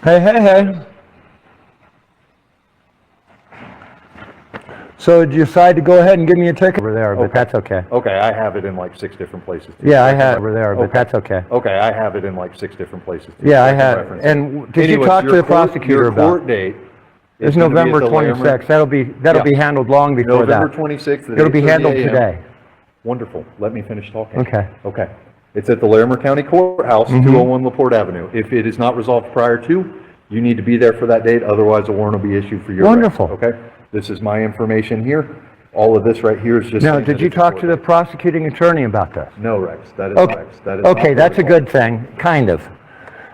Hey, hey, hey. So did you decide to go ahead and give me a ticket over there, but that's okay. Okay, I have it in like 6 different places. Yeah, I had it over there, but that's okay. Okay, I have it in like 6 different places. Yeah, I had it. And did you talk to the prosecutor about it? Your court date It's November 26th. That'll be handled long before that. November 26th. It'll be handled today. Wonderful. Let me finish talking. Okay. Okay. It's at the Larimer County Courthouse, 201 LaPorte Avenue. If it is not resolved prior to, you need to be there for that date, otherwise a warrant will be issued for your arrest. Wonderful. Okay? This is my information here. All of this right here is just... Now, did you talk to the prosecuting attorney about this? No, Rex. That is Okay. Rex. That is Okay, that's a good thing, kind of.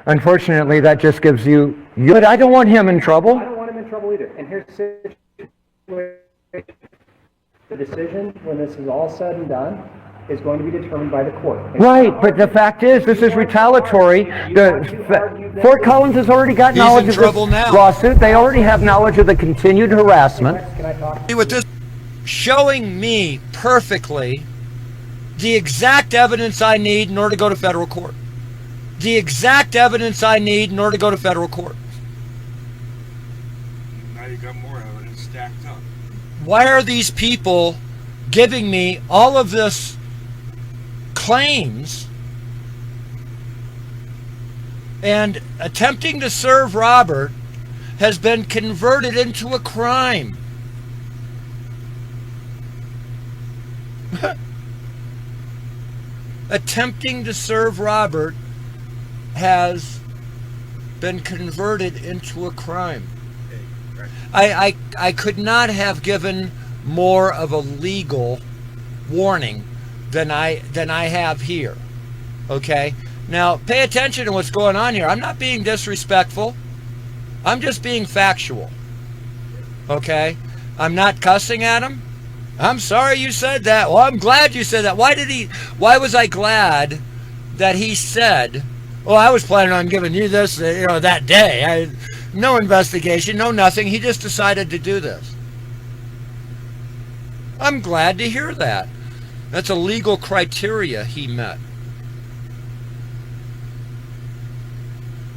Unfortunately, that just gives you... But I don't want him in trouble. I don't want him in trouble either. And here's the situation. The decision, when this is all said and done, is going to be determined by the court. Right, but the fact is, this is retaliatory. Fort Collins has already got knowledge of this lawsuit. They already have knowledge of the continued harassment. Can I talk? With this showing me perfectly the exact evidence I need in order to go to federal court. The exact evidence I need in order to go to federal court. Now you got more evidence stacked up. Why are these people giving me all of this claims and attempting to serve Robert has been converted into a crime? Attempting to serve Robert has been converted into a crime. I could not have given more of a legal warning than I have here. Okay? Now, pay attention to what's going on here. I'm not being disrespectful. I'm just being factual. Okay? I'm not cussing at him. I'm sorry you said that. Well, I'm glad you said that. Why was I glad that he said, well, I was planning on giving you this, that day. No investigation, no nothing. He just decided to do this. I'm glad to hear that. That's a legal criteria he met.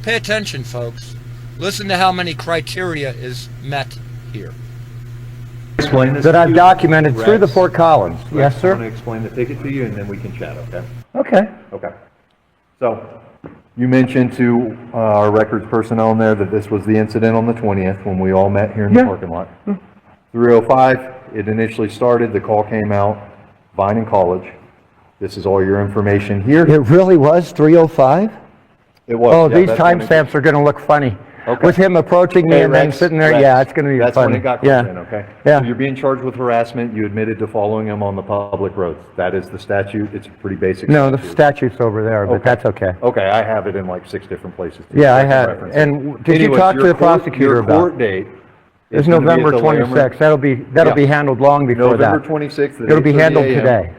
Pay attention, folks. Listen to how many criteria is met here. Explain this That to I've you, documented Rex. through the Fort Collins. Rex, Yes, sir? I'm going to explain the ticket to you, and then we can chat, okay? Okay. Okay. So, you mentioned to our records personnel in there that this was the incident on the 20th when we all met here in the parking lot. 3:05, it initially started, the call came out, Vine and College. This is all your information here. It really was 3:05? It was. Oh, yeah, these that's when timestamps are going to look funny. Okay. With him approaching me Hey, and then Rex, sitting there, Rex, yeah, it's going to be that's funny. when it got Yeah. called in, okay? Yeah. So you're being charged with harassment. You admitted to following him on the public roads. That is the statute. It's a pretty basic No, the statute. statute's over there, but Okay. that's okay. Okay, I have it in like 6 different places. too, Yeah, so I can had, reference it. and did you Anyways, talk to your the prosecutor about Your court it? date It's is gonna be at November the Larimer- 26th. That'll be Yeah. handled long before that. November 26th at It'll be 8:30 handled a.m. today.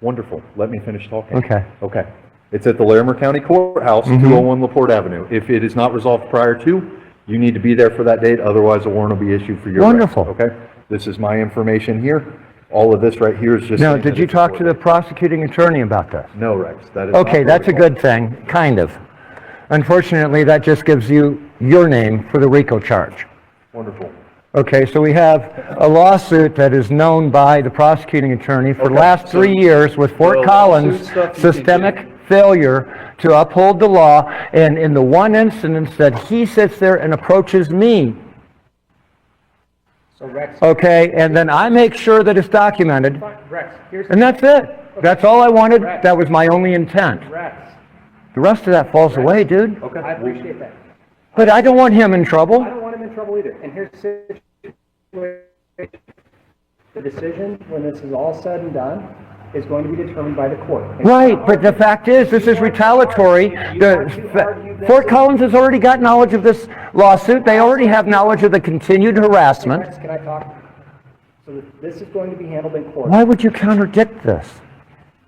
Wonderful. Let me finish talking. Okay. Okay. It's at the Larimer County Courthouse, 201 LaPorte Avenue. If it is not resolved prior to, you need to be there for that date, otherwise a warrant will be issued for your arrest. Wonderful. Okay? This is my information here. All of this right here is just... Now, saying did that you it's talk to the recorded. prosecuting attorney about this? No, Rex. That is Okay, not that's a protocol. good thing, kind of. Unfortunately, that just gives you your name for the RICO charge. Wonderful. Okay, so we have a lawsuit that is known by the prosecuting attorney for the Okay, last so 3 years with Fort the Collins' lawsuit stuff you can systemic failure to uphold the law, and in the one instance that he sits there and approaches me, So Rex, okay, and then I make sure that it's documented, Rex, here's and that's it. That's all I wanted. That was my only intent. Rex. The rest of that falls away, dude. Okay. I appreciate that. But I don't want him in trouble. I don't want him in trouble either. And here's the situation. The decision, when this is all said and done, is going to be determined by the court. Right, but the fact is, this is retaliatory. Fort Collins has already got knowledge of this lawsuit. They already have knowledge of the continued harassment. Rex, can I talk? So this is going to be handled in court. Why would you contradict this?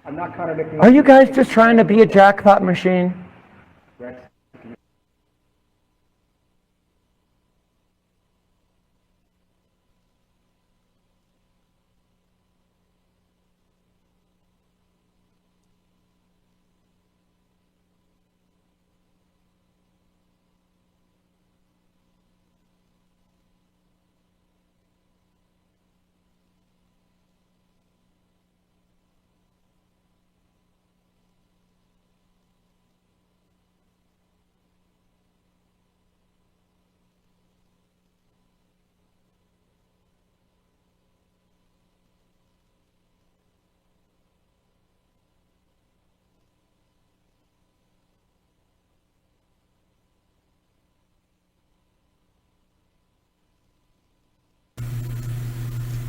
I'm not contradicting. Are you guys just trying to be a jackpot machine? Rex,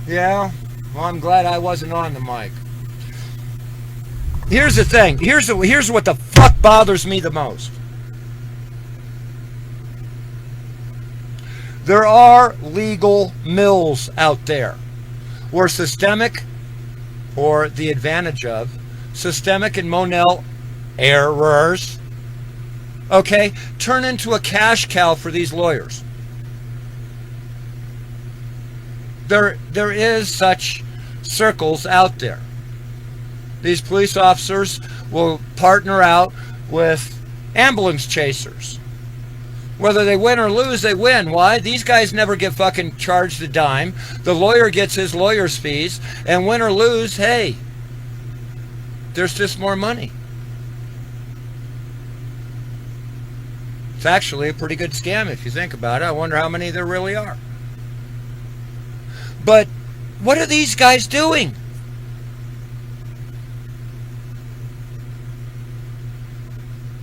Yeah? Well, I'm glad I wasn't on the mic. Here's the thing. Here's what the fuck bothers me the most. There are legal mills out there where systemic, or the advantage of, systemic and Monell errors, okay, turn into a cash cow for these lawyers. There is such circles out there. These police officers will partner out with ambulance chasers. Whether they win or lose, they win. Why? These guys never get fucking charged a dime. The lawyer gets his lawyer's fees, and win or lose, hey, there's just more money. It's actually a pretty good scam if you think about it. I wonder how many there really are. But what are these guys doing?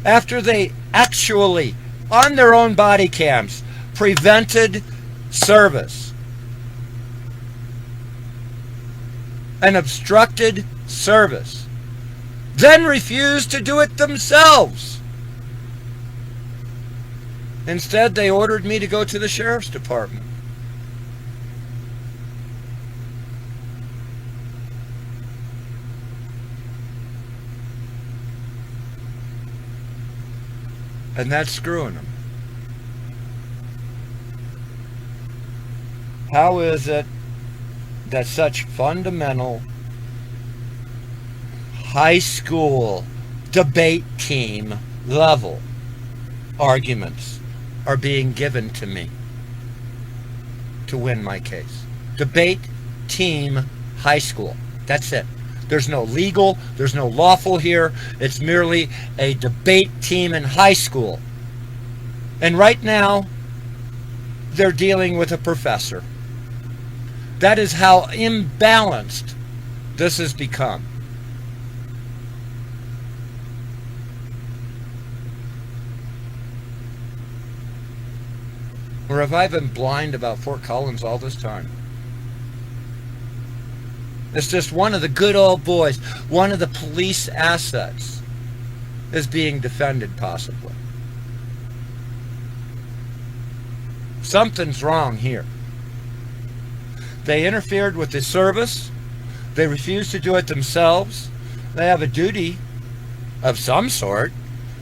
After they actually, on their own body cams, prevented service and obstructed service, then refused to do it themselves. Instead, they ordered me to go to the sheriff's department. And that's screwing them. How is it that such fundamental high school debate team level arguments are being given to me to win my case? Debate team high school. That's it. There's no legal, there's no lawful here. It's merely a debate team in high school. And right now, they're dealing with a professor. That is how imbalanced this has become. Or have I been blind about Fort Collins all this time? It's just one of the good old boys, one of the police assets is being defended possibly. Something's wrong here. They interfered with the service. They refused to do it themselves. They have a duty of some sort.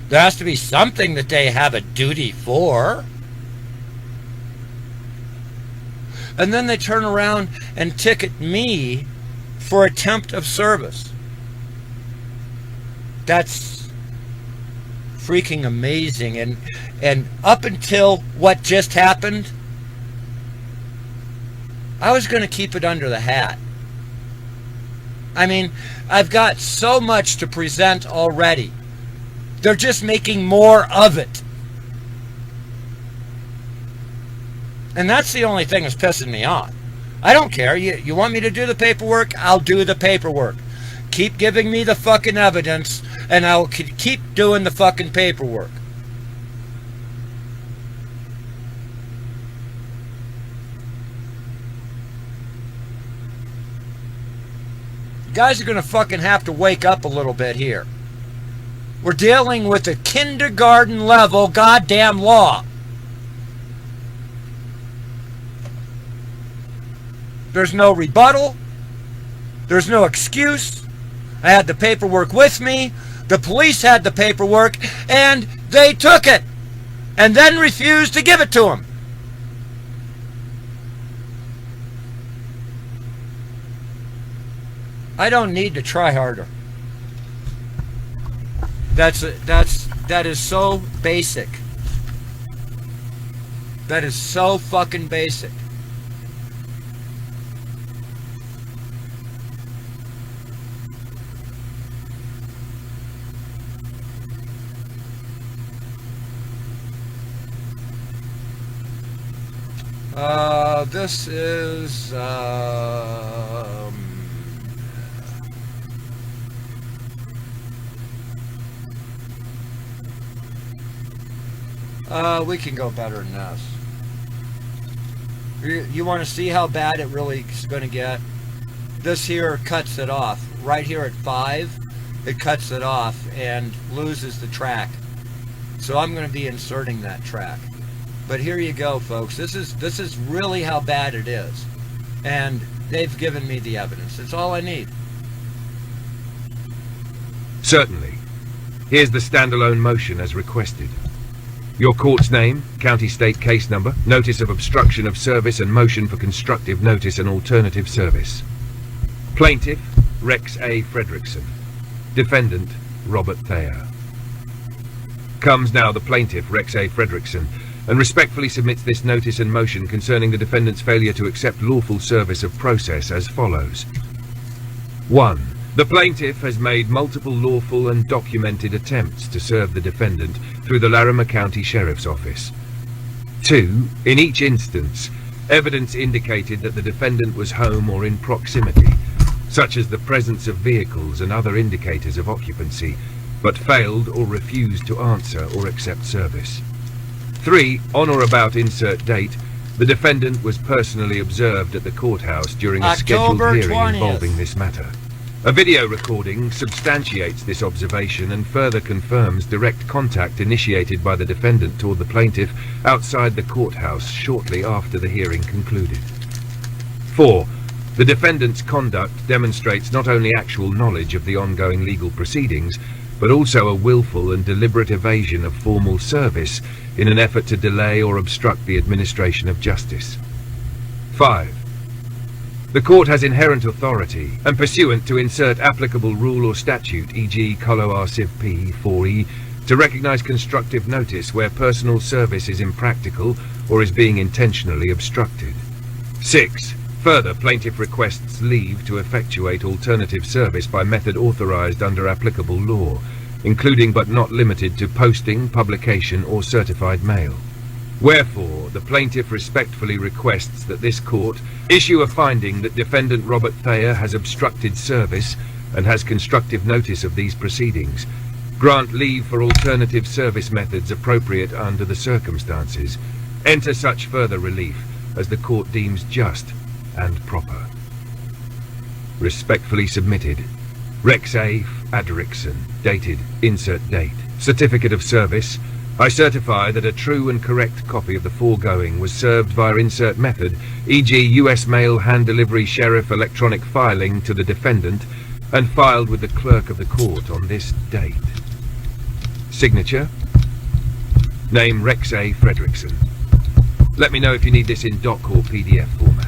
There has to be something that they have a duty for. And then they turn around and ticket me for attempt of service. That's freaking amazing. And up until what just happened, I was going to keep it under the hat. I mean, I've got so much to present already. They're just making more of it. And that's the only thing that's pissing me off. I don't care. You want me to do the paperwork? I'll do the paperwork. Keep giving me the fucking evidence, and I'll keep doing the fucking paperwork. You guys are going to fucking have to wake up a little bit here. We're dealing with a kindergarten level goddamn law. There's no rebuttal. There's no excuse. I had the paperwork with me. The police had the paperwork, and they took it and then refused to give it to him. I don't need to try harder. That is so basic. That is so fucking basic. This is we can go better than this. You want to see how bad it really is going to get? This here cuts it off. Right here at 5, it cuts it off and loses the track. So I'm going to be inserting that track. But here you go, folks. This is really how bad it is. And they've given me the evidence. That's all I need. Certainly. Here's the standalone motion as requested. Your court's name, county state case number, notice of obstruction of service and motion for constructive notice and alternative service. Plaintiff, Rex A. Fredrickson. Defendant, Robert Thayer. Comes now the plaintiff, Rex A. Fredrickson, and respectfully submits this notice and motion concerning the defendant's failure to accept lawful service of process as follows. 1. The plaintiff has made multiple lawful and documented attempts to serve the defendant through the Larimer County Sheriff's Office. 2. In each instance, evidence indicated that the defendant was home or in proximity, such as the presence of vehicles and other indicators of occupancy, but failed or refused to answer or accept service. 3. On or about insert date, the defendant was personally observed at the courthouse during a scheduled October hearing 20th. involving this matter. A video recording substantiates this observation and further confirms direct contact initiated by the defendant toward the plaintiff outside the courthouse shortly after the hearing concluded. 4. The defendant's conduct demonstrates not only actual knowledge of the ongoing legal proceedings, but also a willful and deliberate evasion of formal service in an effort to delay or obstruct the administration of justice. 5. The court has inherent authority, and pursuant to insert applicable rule or statute, e.g. Colo R. Civ P. 4E, to recognize constructive notice where personal service is impractical or is being intentionally obstructed. 6. Further, plaintiff requests leave to effectuate alternative service by method authorized under applicable law, including but not limited to posting, publication, or certified mail. Wherefore, the plaintiff respectfully requests that this court issue a finding that defendant Robert Thayer has obstructed service and has constructive notice of these proceedings, grant leave for alternative service methods appropriate under the circumstances, enter such further relief as the court deems just and proper. Respectfully submitted, Rex A. Fredrickson, dated insert date. Certificate of service. I certify that a true and correct copy of the foregoing was served via insert method, e.g. U.S. mail, hand delivery, sheriff, electronic filing to the defendant, and filed with the clerk of the court on this date. Signature. Name Rex A. Fredrickson. Let me know if you need this in doc or PDF format.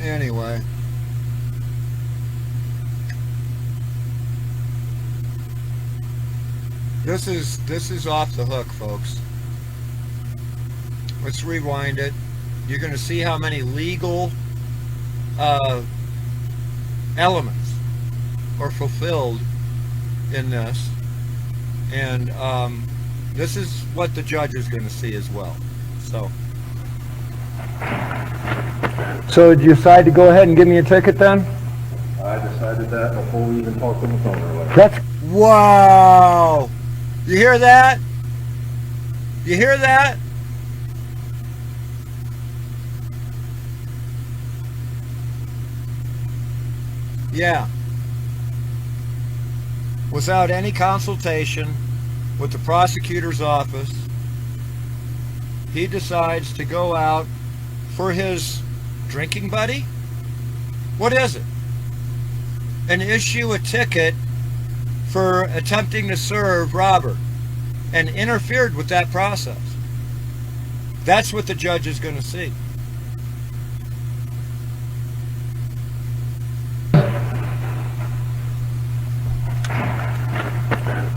Anyway. This is off the hook, folks. Let's rewind it. You're going to see how many legal elements are fulfilled in this, and this is what the judge is going to see as well. So did you decide to go ahead and give me a ticket then? I decided that before we even talked on the phone earlier. That's Wow! You hear that? You hear that? Yeah. Without any consultation with the prosecutor's office, he decides to go out for his drinking buddy? What is it? And issue a ticket for attempting to serve Robert and interfered with that process. That's what the judge is going to see.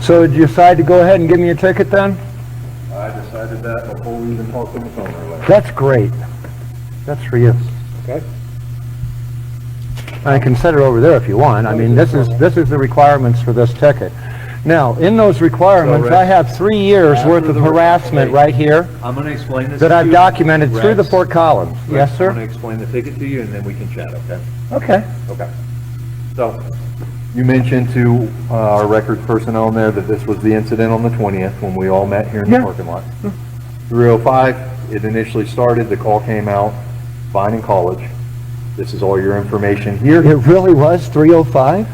So did you decide to go ahead and give me a ticket then? I decided that before we even talked on the phone earlier. That's great. That's for you. Okay? I can set it over there if you want. I mean, this is the requirements for this ticket. Now, in those requirements, So, Rex, I have 3 years worth of harassment right here I'm going to explain this that to I've you. documented through the Rex, 4 columns. Yes, I'm going to sir? explain the ticket to you, and then we can chat, okay? Okay. Okay. So, you mentioned to our records personnel in there that this was the incident on the 20th when we all met here in the Yeah. parking lot. 3:05, it initially started, the call came out, Vining College. This is all your information here. It really was 3:05?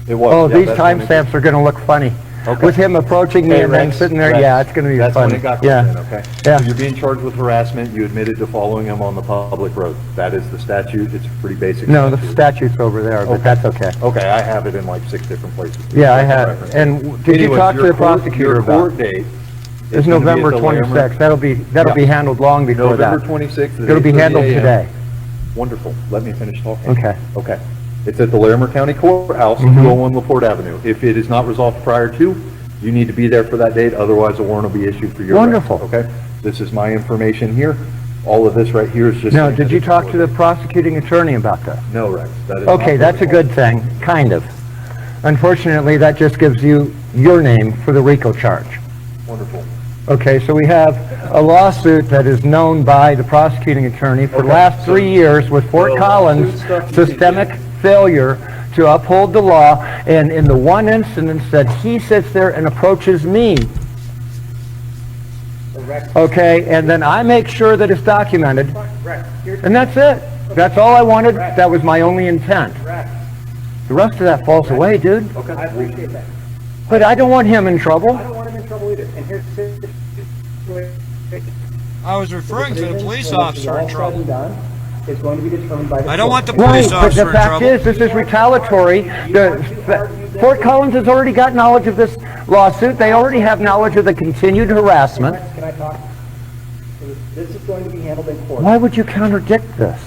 It was. Oh, yeah, these that's when it- timestamps are going to look funny. Okay. With him approaching me Hey, and then Rex, sitting there, Rex, yeah, it's going to be that's funny. when it got Yeah. in, okay? Yeah. So you're being charged with harassment, you admitted to following him on the public road. That is the statute, it's a pretty basic. No, the statute's over there, but Okay. that's okay. Okay, I have it in like 6 different places. Yeah, I had, and did you Anyways, talk to your the court- prosecutor Your about court it? date. It's is gonna be at November the Larimer- 26th. That'll be Yeah. handled long before that. November 26th. at It'll be 8:30 handled a.m. today. Wonderful, let me finish talking. Okay. Okay. It's at the Larimer County Courthouse, Mm-hmm. 201 LaPorte Avenue. If it is not resolved prior to, you need to be there for that date, otherwise a warrant will be issued for your arrest. Wonderful. Okay? This is my information here. All of this right here is just... Now, saying did that you it's talk to the recorded. prosecuting attorney about that? No, Rex, that is not Okay, that's a protocol. good thing, kind of. Unfortunately, that just gives you your name for the RICO charge. Wonderful. Okay, so we have a lawsuit that is known by the prosecuting attorney for the Okay, last so 3 years with Fort the Collins' lawsuit stuff you systemic did. failure to uphold the law, and in the one instance that he sits there and approaches me, okay, and then I make sure that it's documented, Rex, here's, and that's it. That's all I wanted, that was my only intent. Rex, The rest of that falls away, dude. I appreciate that. But I don't want him in trouble. I don't want him in trouble either, and here's the situation. I was referring to the police officer in trouble. Is going to be determined by the I don't want the court. Right, police but officer the in fact trouble. is, this is retaliatory. Fort Collins has already got knowledge of this lawsuit. They already have knowledge of the continued harassment. Rex, can I talk? This is going to be handled in court. Why would you contradict this?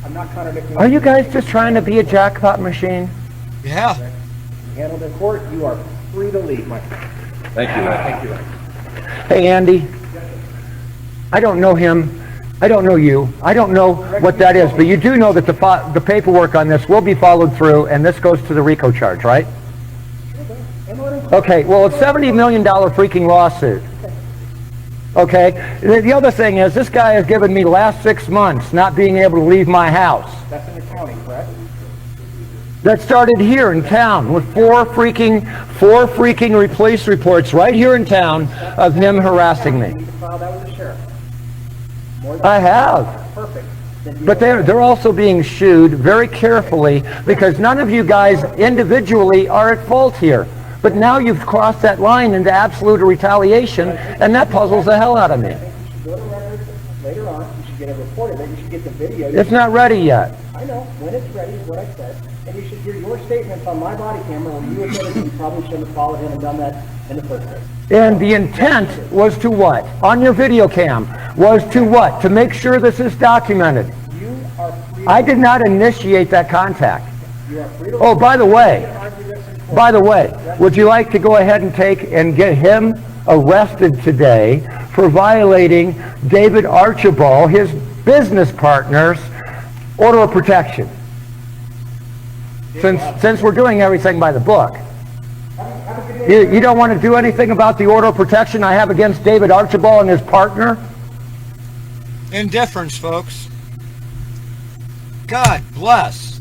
I'm not contradicting. Are you guys just trying to be a jackpot machine? Yeah. Handled in court, you are free to leave, my friend. Thank you, Rex. Thank you, Rex. Hey, Andy, I don't know him. I don't know you. I don't know what that is, but you do know that the paperwork on this will be followed through, and this goes to the RICO charge, right? Okay, well, it's $70 million freaking lawsuit. Okay? The other thing is, this guy has given me the last 6 months not being able to leave my house. That's in the county, correct? That started here in town with four freaking police reports right here in town of him harassing You me. need to file that with the sheriff. More than I have. perfect. Then you But don't- they're also being shooed very carefully because none of you guys individually are at fault here. But now you've crossed that line into absolute retaliation, and that puzzles the hell out of me. I think you should go to records later on, you should get a report of it, you should get the video. You It's not ready yet. I know, when it's ready is what I said, and you should hear your statements on my body camera where you admitted you probably shouldn't have followed him and done that in the first place. And the intent was to what? On your video cam, was to what? To make sure this is documented. You are free I did not initiate that contact. Oh, by the way, would you like to go ahead and take and get him arrested today for violating David Archibald, his business partner's order of protection? Since we're doing everything by the book. You don't want to do anything about the order of protection I have against David Archibald and his partner? Indifference, folks. God bless.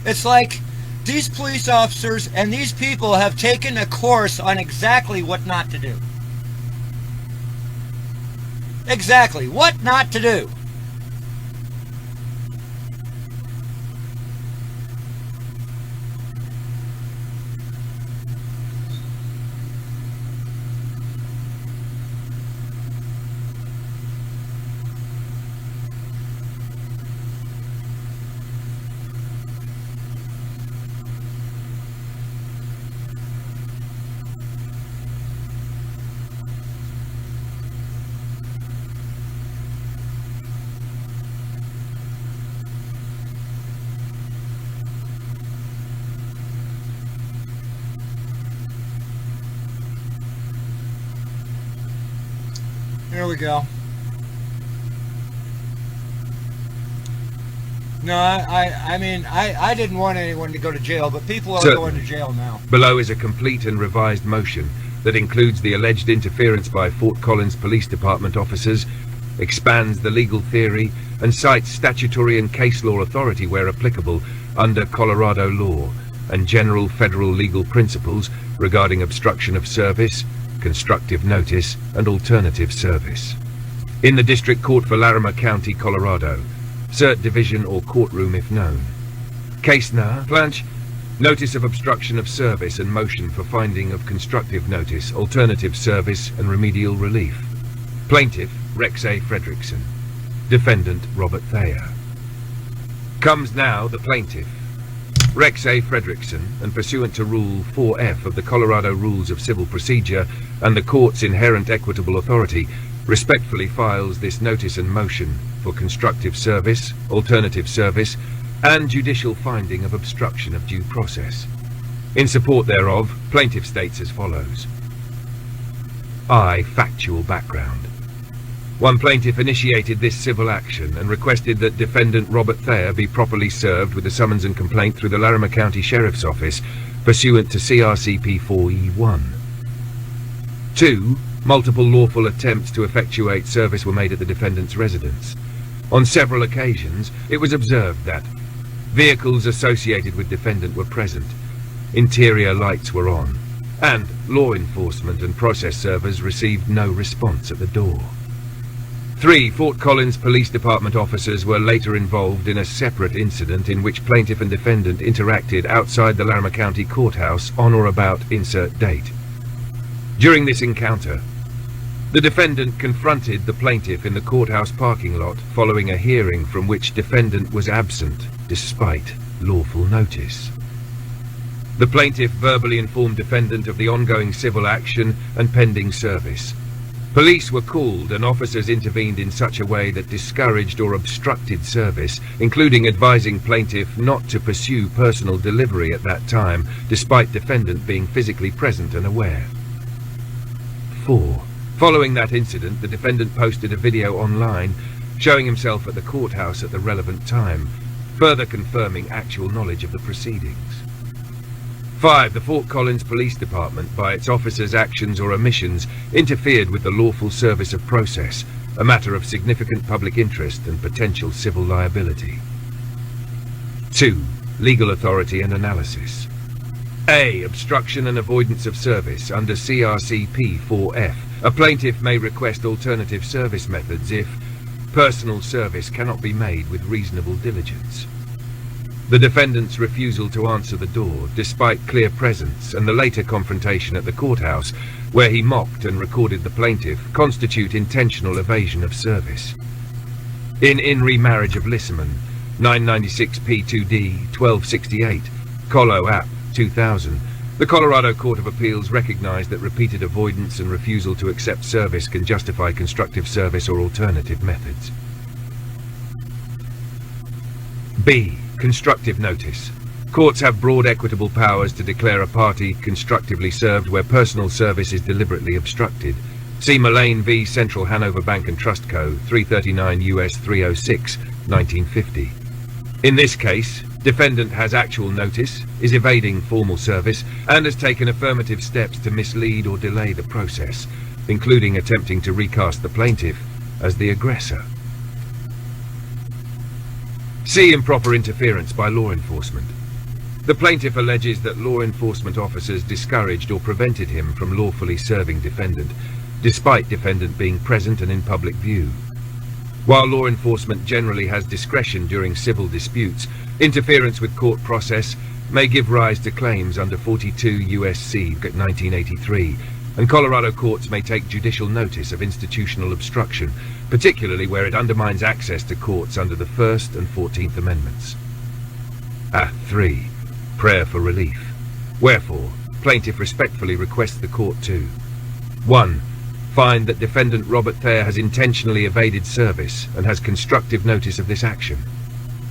It's like these police officers and these people have taken a course on exactly what not to do. Exactly what not to do. Here we go. No, I mean, I didn't want anyone to go to jail, but people are Certainly. going to jail now. Below is a complete and revised motion that includes the alleged interference by Fort Collins Police Department officers, expands the legal theory, and cites statutory and case law authority where applicable under Colorado law and general federal legal principles regarding obstruction of service, constructive notice, and alternative service. In the District Court for Larimer County, Colorado, Cert Division or courtroom if known. Case Na, Planch, notice of obstruction of service and motion for finding of constructive notice, alternative service, and remedial relief. Plaintiff, Rex A. Fredrickson. Defendant, Robert Thayer. Comes now the plaintiff, Rex A. Fredrickson, and pursuant to Rule 4F of the Colorado Rules of Civil Procedure and the court's inherent equitable authority, respectfully files this notice and motion for constructive service, alternative service, and judicial finding of obstruction of due process. In support thereof, plaintiff states as follows. I. Factual background. One plaintiff initiated this civil action and requested that defendant Robert Thayer be properly served with a summons and complaint through the Larimer County Sheriff's Office pursuant to CRCP 4E1. 2. Multiple lawful attempts to effectuate service were made at the defendant's residence. On several occasions, it was observed that vehicles associated with defendant were present, interior lights were on, and law enforcement and process servers received no response at the door. 3. Fort Collins Police Department officers were later involved in a separate incident in which plaintiff and defendant interacted outside the Larimer County Courthouse on or about insert date. During this encounter, the defendant confronted the plaintiff in the courthouse parking lot following a hearing from which defendant was absent despite lawful notice. The plaintiff verbally informed defendant of the ongoing civil action and pending service. Police were called and officers intervened in such a way that discouraged or obstructed service, including advising plaintiff not to pursue personal delivery at that time, despite defendant being physically present and aware. 4. Following that incident, the defendant posted a video online showing himself at the courthouse at the relevant time, further confirming actual knowledge of the proceedings. 5. The Fort Collins Police Department, by its officers' actions or omissions, interfered with the lawful service of process, a matter of significant public interest and potential civil liability. 2. Legal authority and analysis. A. Obstruction and avoidance of service under CRCP 4F. A plaintiff may request alternative service methods if personal service cannot be made with reasonable diligence. The defendant's refusal to answer the door, despite clear presence, and the later confrontation at the courthouse, where he mocked and recorded the plaintiff, constitute intentional evasion of service. In Remarriage of Lissaman, 996 P2D 1268, Colo App 2000, the Colorado Court of Appeals recognized that repeated avoidance and refusal to accept service can justify constructive service or alternative methods. B. Constructive notice. Courts have broad equitable powers to declare a party constructively served where personal service is deliberately obstructed. See Mullane v. Central Hanover Bank and Trust Co. 339 U.S. 306, 1950. In this case, defendant has actual notice, is evading formal service, and has taken affirmative steps to mislead or delay the process, including attempting to recast the plaintiff as the aggressor. C. Improper interference by law enforcement. The plaintiff alleges that law enforcement officers discouraged or prevented him from lawfully serving defendant, despite defendant being present and in public view. While law enforcement generally has discretion during civil disputes, interference with court process may give rise to claims under 42 U.S.C. 1983, and Colorado courts may take judicial notice of institutional obstruction, particularly where it undermines access to courts under the First and 14th Amendments. 3. Prayer for relief. Wherefore, plaintiff respectfully requests the court to 1. Find that defendant Robert Thayer has intentionally evaded service and has constructive notice of this action.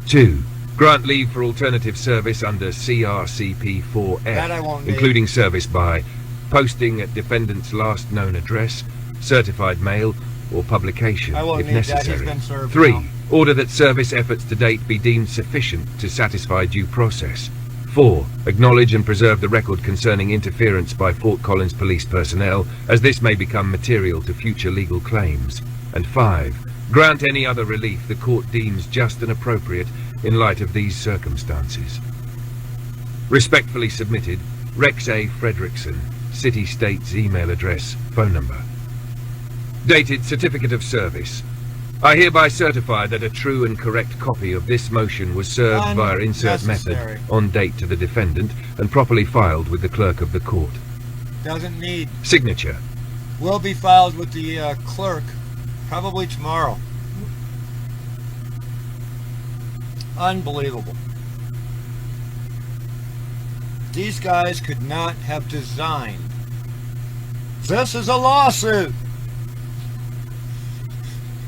2. Grant leave for alternative service under CRCP 4F, That I won't need. including service by posting at defendant's last known address, certified mail, or publication, I won't if need that. He's necessary. been served 3. now. Order that service efforts to date be deemed sufficient to satisfy due process. 4. Acknowledge and preserve the record concerning interference by Fort Collins police personnel, as this may become material to future legal claims. And 5. Grant any other relief the court deems just and appropriate in light of these circumstances. Respectfully submitted, Rex A. Fredrickson, City State's email address, phone number. Dated Certificate of Service. I hereby certify that a true and correct copy of this motion was served via insert Unnecessary. method on date to the defendant and properly filed with the clerk of the court. Doesn't need. Signature. Will be filed with the clerk probably tomorrow. Unbelievable. These guys could not have designed. This is a lawsuit.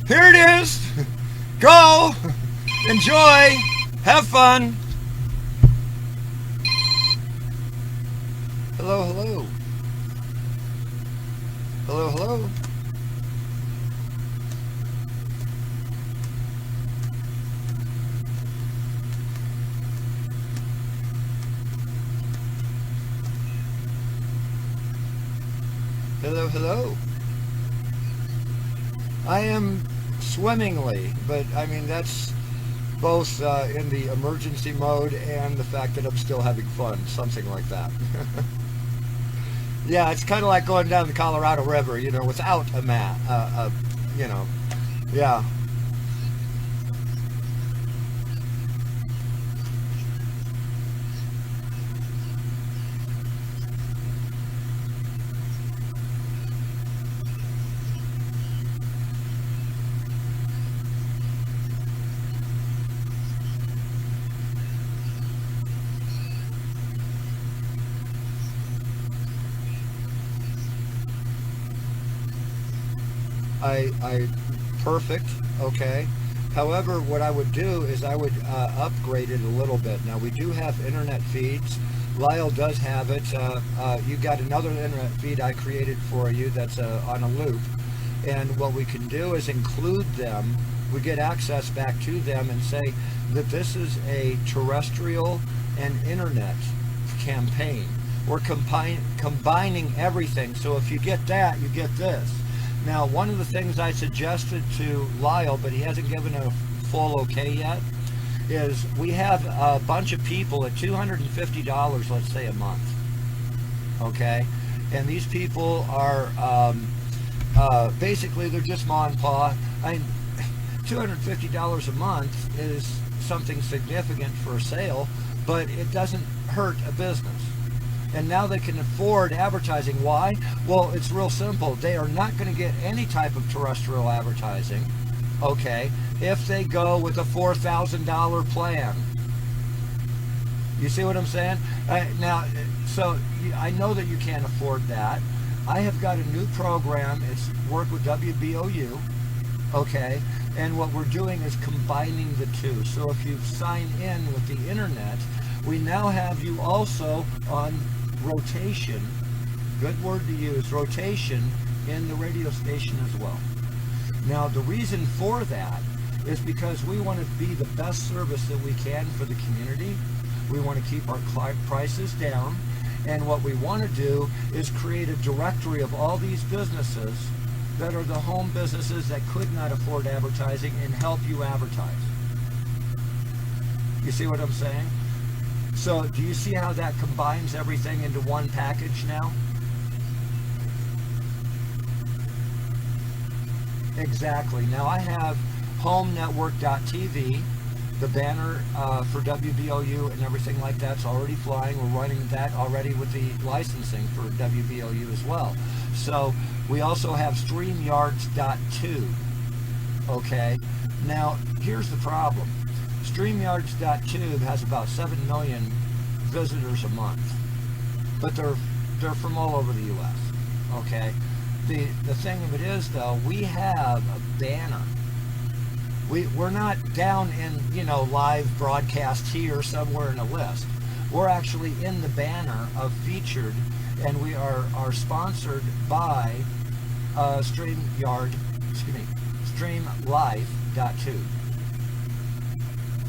Here it is. Go. Enjoy. Have fun. Hello, hello. Hello, hello. Hello, hello. I am swimmingly, but I mean that's both in the emergency mode and the fact that I'm still having fun, something like that. Yeah, it's kind of like going down the Colorado River, you know, without a mat, you know, yeah. I perfect, okay. However, what I would do is I would upgrade it a little bit. Now we do have internet feeds. Lyle does have it. You got another internet feed I created for you that's on a loop. And what we can do is include them. We get access back to them and say that this is a terrestrial and internet campaign. We're combining everything. So if you get that, you get this. Now, one of the things I suggested to Lyle, but he hasn't given a full okay yet, is we have a bunch of people at $250, let's say, a month. Okay? And these people are, basically, they're just ma and pa. $250 a month is something significant for a sale, but it doesn't hurt a business. And now they can afford advertising. Why? Well, it's real simple. They are not going to get any type of terrestrial advertising, okay, if they go with a $4,000 plan. You see what I'm saying? Now, so I know that you can't afford that. I have got a new program. It's work with WBOU, okay? And what we're doing is combining the two. So if you sign in with the internet, we now have you also on rotation, good word to use, rotation in the radio station as well. Now the reason for that is because we want to be the best service that we can for the community. We want to keep our prices down, and what we want to do is create a directory of all these businesses that are the home businesses that could not afford advertising and help you advertise. You see what I'm saying? So do you see how that combines everything into one package now? Exactly. Now I have HomeNetwork.tv, the banner for WBOU and everything like that's already flying. We're running that already with the licensing for WBOU as well. So we also have StreamYards.2. Okay. Now here's the problem. StreamYards.tube has about 7 million visitors a month, but they're from all over the U.S. Okay. The thing of it is, though, we have a banner. We're not down in, live broadcast here somewhere in a list. We're actually in the banner of featured, and we are sponsored by StreamLive.tube.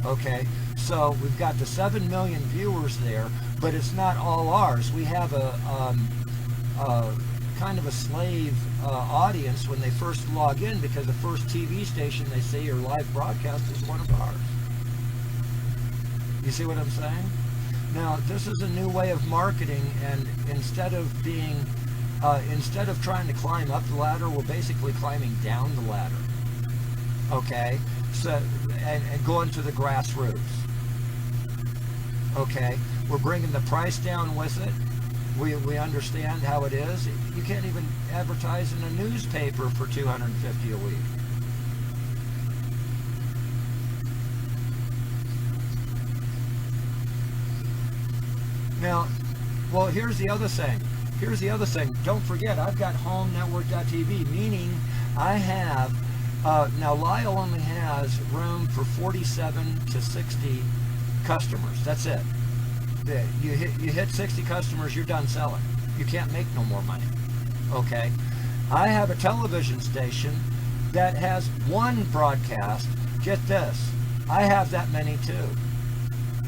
Okay, so we've got the 7 million viewers there, but it's not all ours. We have a kind of a slave audience when they first log in, because the first TV station they see or live broadcast is one of ours. You see what I'm saying? Now, this is a new way of marketing, and instead of trying to climb up the ladder, we're basically climbing down the ladder. Okay? So, and going to the grassroots. Okay? We're bringing the price down with it. We understand how it is. You can't even advertise in a newspaper for $250 a week. Now, well, here's the other thing. Don't forget, I've got HomeNetwork.tv, meaning I have, now Lyle only has room for 47 to 60 customers. That's it. You hit 60 customers, you're done selling. You can't make no more money. Okay? I have a television station that has one broadcast. Get this. I have that many too.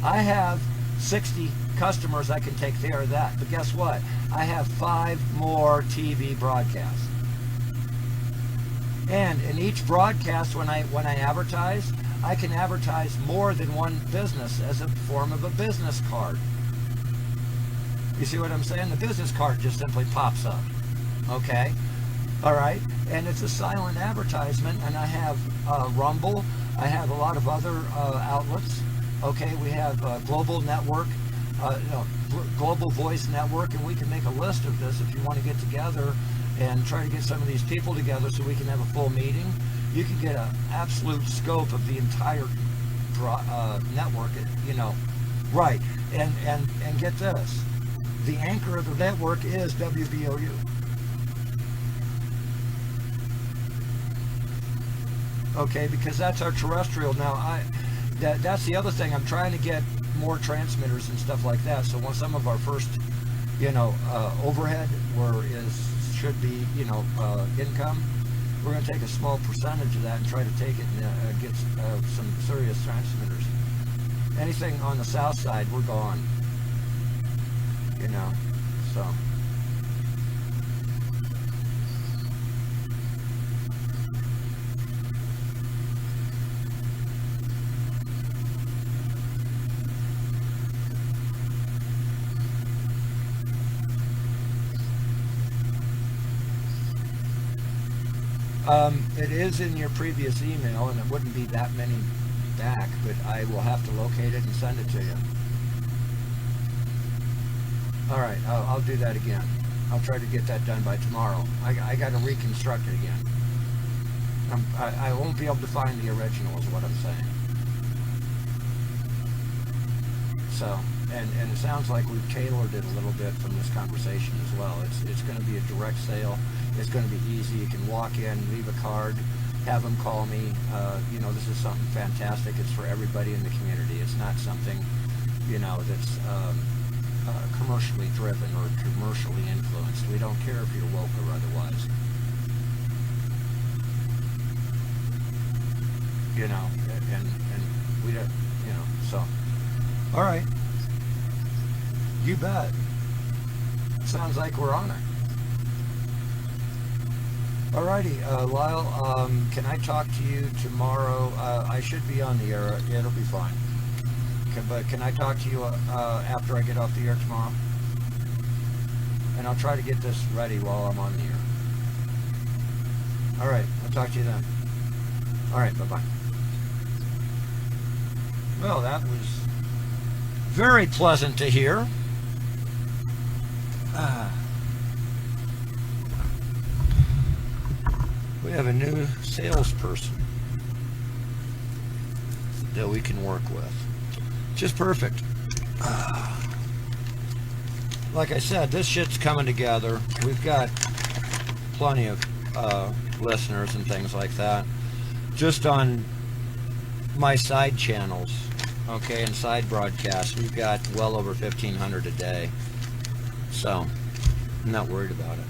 I have 60 customers I can take care of that. But guess what? I have 5 more TV broadcasts. And in each broadcast, when I advertise, I can advertise more than one business as a form of a business card. You see what I'm saying? The business card just simply pops up. Okay? All right? And it's a silent advertisement, and I have Rumble. I have a lot of other outlets. Okay? We have Global Network, Global Voice Network, and we can make a list of this if you want to get together and try to get some of these people together so we can have a full meeting. You can get an absolute scope of the entire network, right. And get this. The anchor of the network is WBOU. Okay, because that's our terrestrial. Now, that's the other thing. I'm trying to get more transmitters and stuff like that. So once some of our first, overhead should be, income, we're going to take a small percentage of that and try to take it and get some serious transmitters. Anything on the south side, we're gone. So. It is in your previous email, and it wouldn't be that many back, but I will have to locate it and send it to you. All right, I'll do that again. I'll try to get that done by tomorrow. I got to reconstruct it again. I won't be able to find the original, is what I'm saying. So, and it sounds like we've tailored it a little bit from this conversation as well. It's going to be a direct sale. It's going to be easy. You can walk in, leave a card, have them call me. You know, this is something fantastic. It's for everybody in the community. It's not something, you know, that's commercially driven or commercially influenced. We don't care if you're woke or otherwise. You know, and we don't, you know, so. All right. You bet. Sounds like we're on it. Alrighty, Lyle, can I talk to you tomorrow? I should be on the air. Yeah, it'll be fine. But can I talk to you after I get off the air tomorrow? And I'll try to get this ready while I'm on the air. Alright, I'll talk to you then. Alright, bye-bye. Well, that was very pleasant to hear. We have a new salesperson that we can work with. Just perfect. Like I said, this shit's coming together. We've got plenty of listeners and things like that. Just on my side channels, okay, and side broadcasts, we've got well over 1,500 a day. So, I'm not worried about it.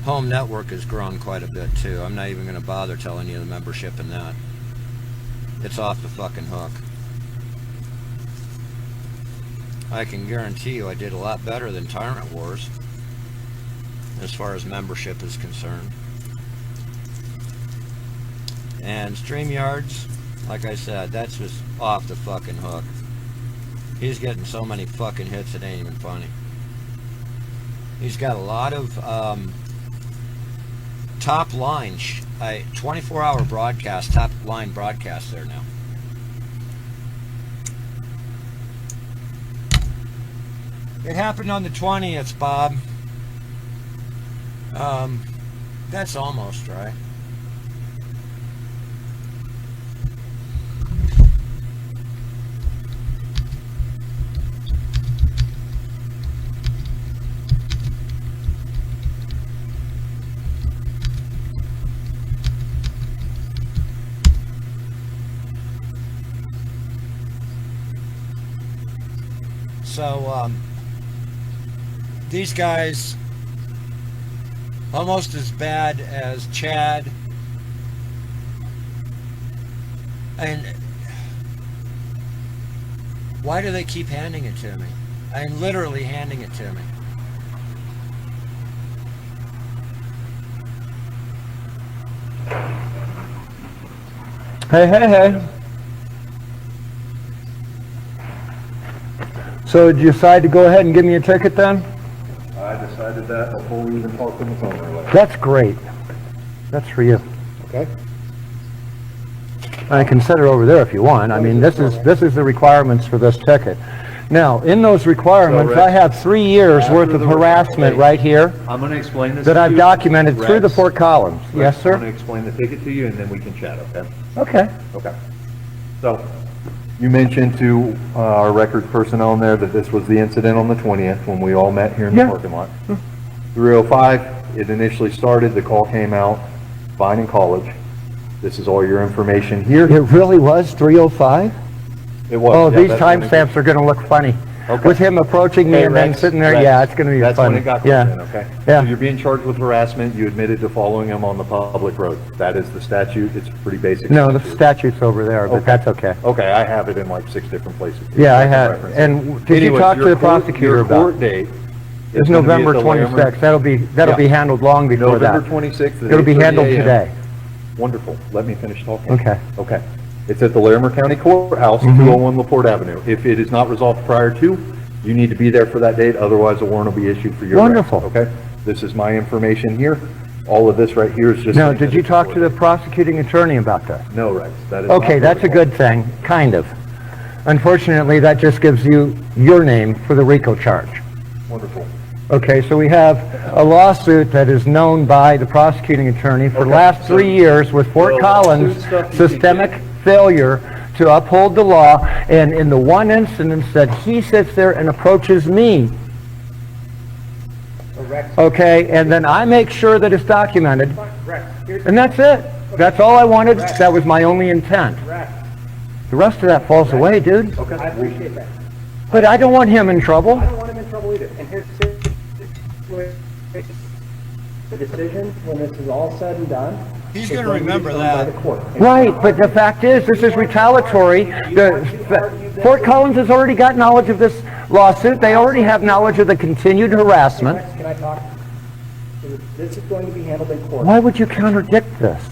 Home network has grown quite a bit too. I'm not even going to bother telling you the membership in that. It's off the fucking hook. I can guarantee you I did a lot better than Tyrant Wars as far as membership is concerned. And StreamYards, like I said, that's just off the fucking hook. He's getting so many fucking hits it ain't even funny. He's got a lot of top line 24-hour broadcast, top line broadcast there now. It happened on the 20th, Bob. That's almost right. So, these guys, almost as bad as Chad, and why do they keep handing it to me? I mean, literally handing it to me. Hey. So did you decide to go ahead and give me a ticket then? I decided that before we even talked on the phone earlier. That's great. That's for you. Okay? I can set it over there if you want. I mean, this is the requirements for this ticket. Now, in those requirements, So, Rex, I have 3 years worth after of the- harassment okay. right here I'm going to explain this that to I've you. documented through the Rex, 4 columns. Yes, I'm going to sir? explain the ticket to you, and then we can chat, okay? Okay. Okay. So, you mentioned to our records personnel in there that this was the incident on the 20th when we all met here in the Yeah. parking lot. 3:05, it initially started, the call came out, Vining College. This is all your information here. It really was 3:05? It was. Oh, yeah, these that's when it- timestamps are going to look funny. Okay. With him approaching me Hey, and then Rex, sitting there, Rex, yeah, it's going to be that's funny. when it got Yeah. in, okay? Yeah. So you're being charged with harassment, you admitted to following him on the public road. That is the statute, it's pretty basic. No, the statute's over there, but that's okay. Okay, I have it in like 6 different places. Yeah, I can had, reference it. and did you Anyways, talk to your the court- prosecutor your about court it? date It's is gonna be November at the Larimer- 26th. That'll be Yeah. handled long before that. November 26th at It'll be 8:30 handled a.m. today. Wonderful, let me finish talking. Okay. Okay. It's at the Larimer County Courthouse, Mm-hmm. 201 LaPorte Avenue. If it is not resolved prior to, you need to be there for that date, otherwise a warrant will be issued for your arrest. Wonderful. Okay? This is my information here. All of this right here is just... Now, saying did that you it's talk to the recorded. prosecuting attorney about this? No, Rex, that is not Okay, that's a protocol. good thing, kind of. Unfortunately, that just gives you your name for the RICO charge. Wonderful. Okay, so we have a lawsuit that is known by the prosecuting attorney for the Okay, last so 3 years with Fort the Collins lawsuit stuff you can systemic failure to uphold the law, and in the one instance that he sits there and approaches me, Correct. okay, and then I make sure that it's documented, Correct. Here's and that's it. That's all I wanted. That was my only intent. correct. The rest of that falls away, dude. I appreciate that. But I don't want him in trouble. I don't want him in trouble either. And here's the decision, when this is all said and done. He's is gonna going to be remember determined by that. the court. Right, but the fact is, this is retaliatory. Fort Collins has already got knowledge of this lawsuit. They already have knowledge of the continued harassment. Can I talk? This is going to be handled in court. Why would you contradict this?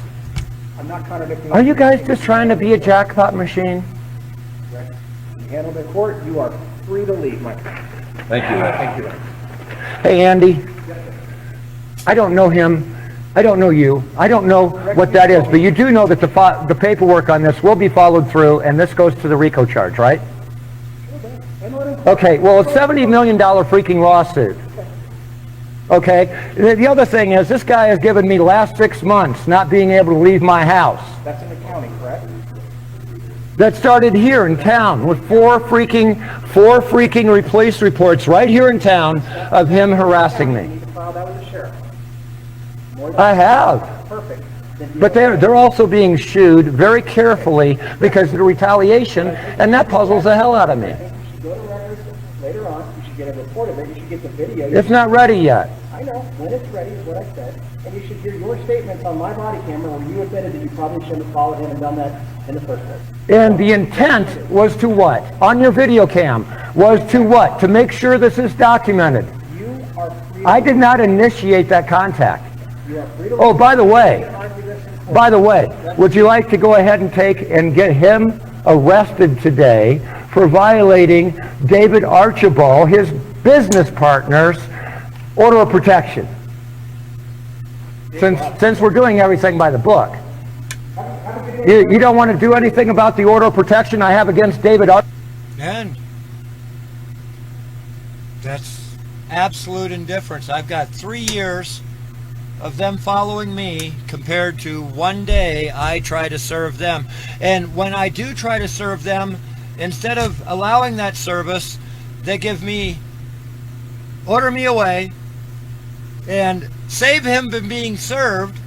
I'm not contradicting. Are you guys just trying to be a jackpot machine? Handled in court, you are free to leave, my friend. Thank you. Thank you. Hey, Andy, I don't know him. I don't know you. I don't know what that is, but you do know that the paperwork on this will be followed through, and this goes to the RICO charge, right? Okay, well, it's $70 million freaking lawsuit. Okay? The other thing is, this guy has given me last 6 months not being able to leave my house. That's in the county, correct? That started here in town with four freaking police reports right here in town of him harassing You me. need to file that with the sheriff. More than- I have. Perfect. Then you But they're also being shooed very carefully because of the retaliation, and that puzzles the hell out of me. I think you should go to records later on. You should get a report of it. You should get the video. It's not ready yet. I know. When it's ready is what I said. And you should hear your statements on my body camera where you admitted that you probably shouldn't have followed him and done that in the first place. And the intent was to what? On your video cam, was to what? To make sure this is documented. You are free. I did not initiate that contact. You are free to Oh, by the way, argue this in court. By the way, would you like to go ahead and take and get him arrested today for violating David Archibald, his business partner's order of protection? Since we're doing everything by the book. You don't want to do anything about the order of protection I have against David Archibald? And that's absolute indifference. I've got 3 years of them following me compared to one day I try to serve them. And when I do try to serve them, instead of allowing that service, they order me away and save him from being served,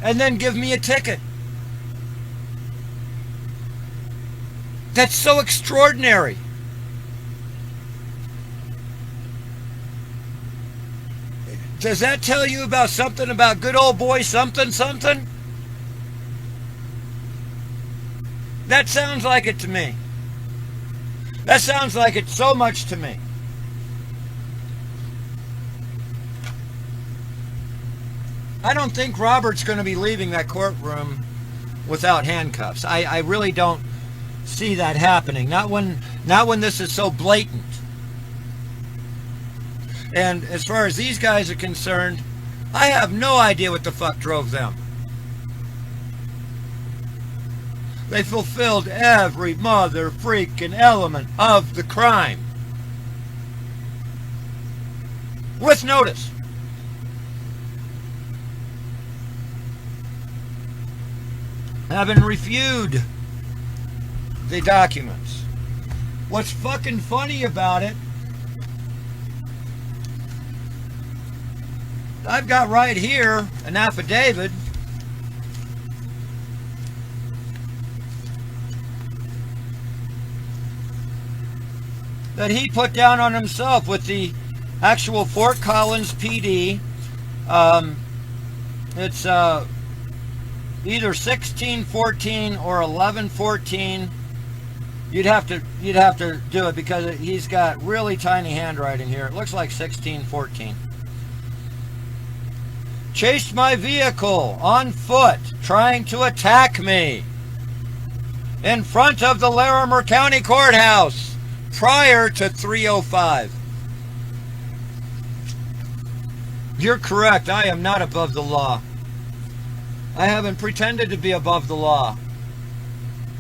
and then give me a ticket. That's so extraordinary. Does that tell you about something about good old boy something something? That sounds like it to me. That sounds like it so much to me. I don't think Robert's going to be leaving that courtroom without handcuffs. I really don't see that happening. Not when this is so blatant. And as far as these guys are concerned, I have no idea what the fuck drove them. They fulfilled every mother freaking element of the crime. With notice. Having reviewed the documents. What's fucking funny about it, I've got right here an affidavit that he put down on himself with the actual Fort Collins PD. It's either 1614 or 1114. You'd have to do it because he's got really tiny handwriting here. It looks like 1614. Chased my vehicle on foot, trying to attack me in front of the Larimer County Courthouse prior to 3:05. You're correct. I am not above the law. I haven't pretended to be above the law.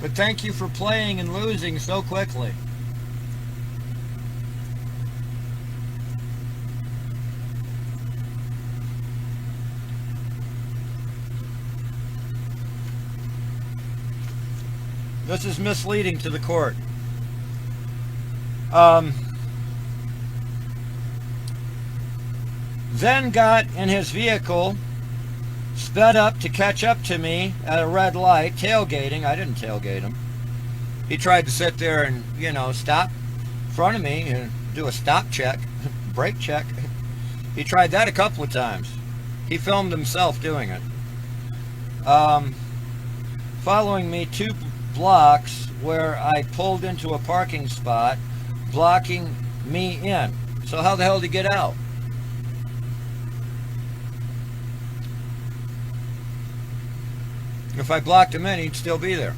But thank you for playing and losing so quickly. This is misleading to the court. Then got in his vehicle, sped up to catch up to me at a red light, tailgating. I didn't tailgate him. He tried to sit there and, you know, stop in front of me and do a stop check, brake check. He tried that a couple of times. He filmed himself doing it. Following me 2 blocks where I pulled into a parking spot, blocking me in. So how the hell did he get out? If I blocked him in, he'd still be there.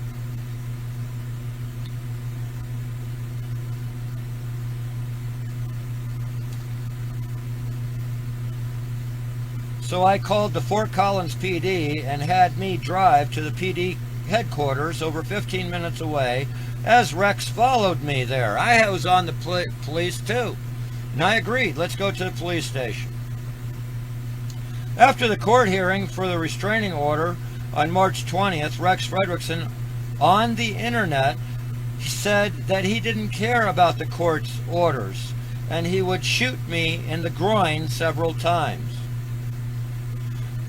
So I called the Fort Collins PD and had me drive to the PD headquarters over 15 minutes away as Rex followed me there. I was on the police too. And I agreed, let's go to the police station. After the court hearing for the restraining order on March 20th, Rex Fredrickson on the internet said that he didn't care about the court's orders and he would shoot me in the groin several times.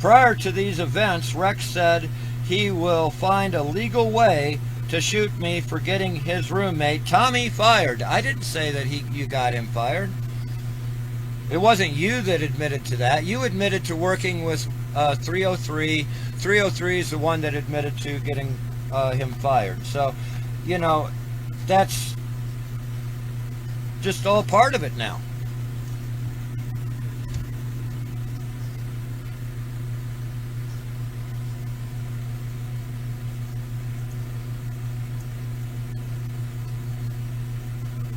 Prior to these events, Rex said he will find a legal way to shoot me for getting his roommate Tommy fired. I didn't say that you got him fired. It wasn't you that admitted to that. You admitted to working with 303. 303 is the one that admitted to getting him fired. So, you know, that's just all part of it now.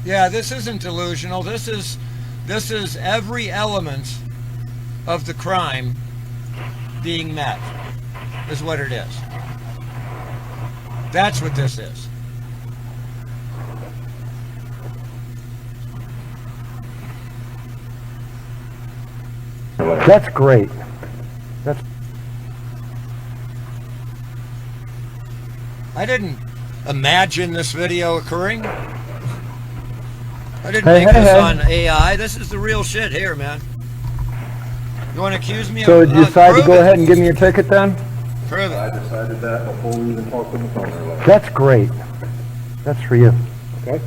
Yeah, this isn't delusional. This is every element of the crime being met, is what it is. That's what this is. That's great. I didn't imagine this video occurring. I didn't Hey, make hey, this hey. on AI. This is the real shit here, man. You want to accuse me So of... did you decide to prove go it. ahead and give me a ticket then? Prove I it. decided that before we even talked on the phone earlier. That's great. That's for you. Okay?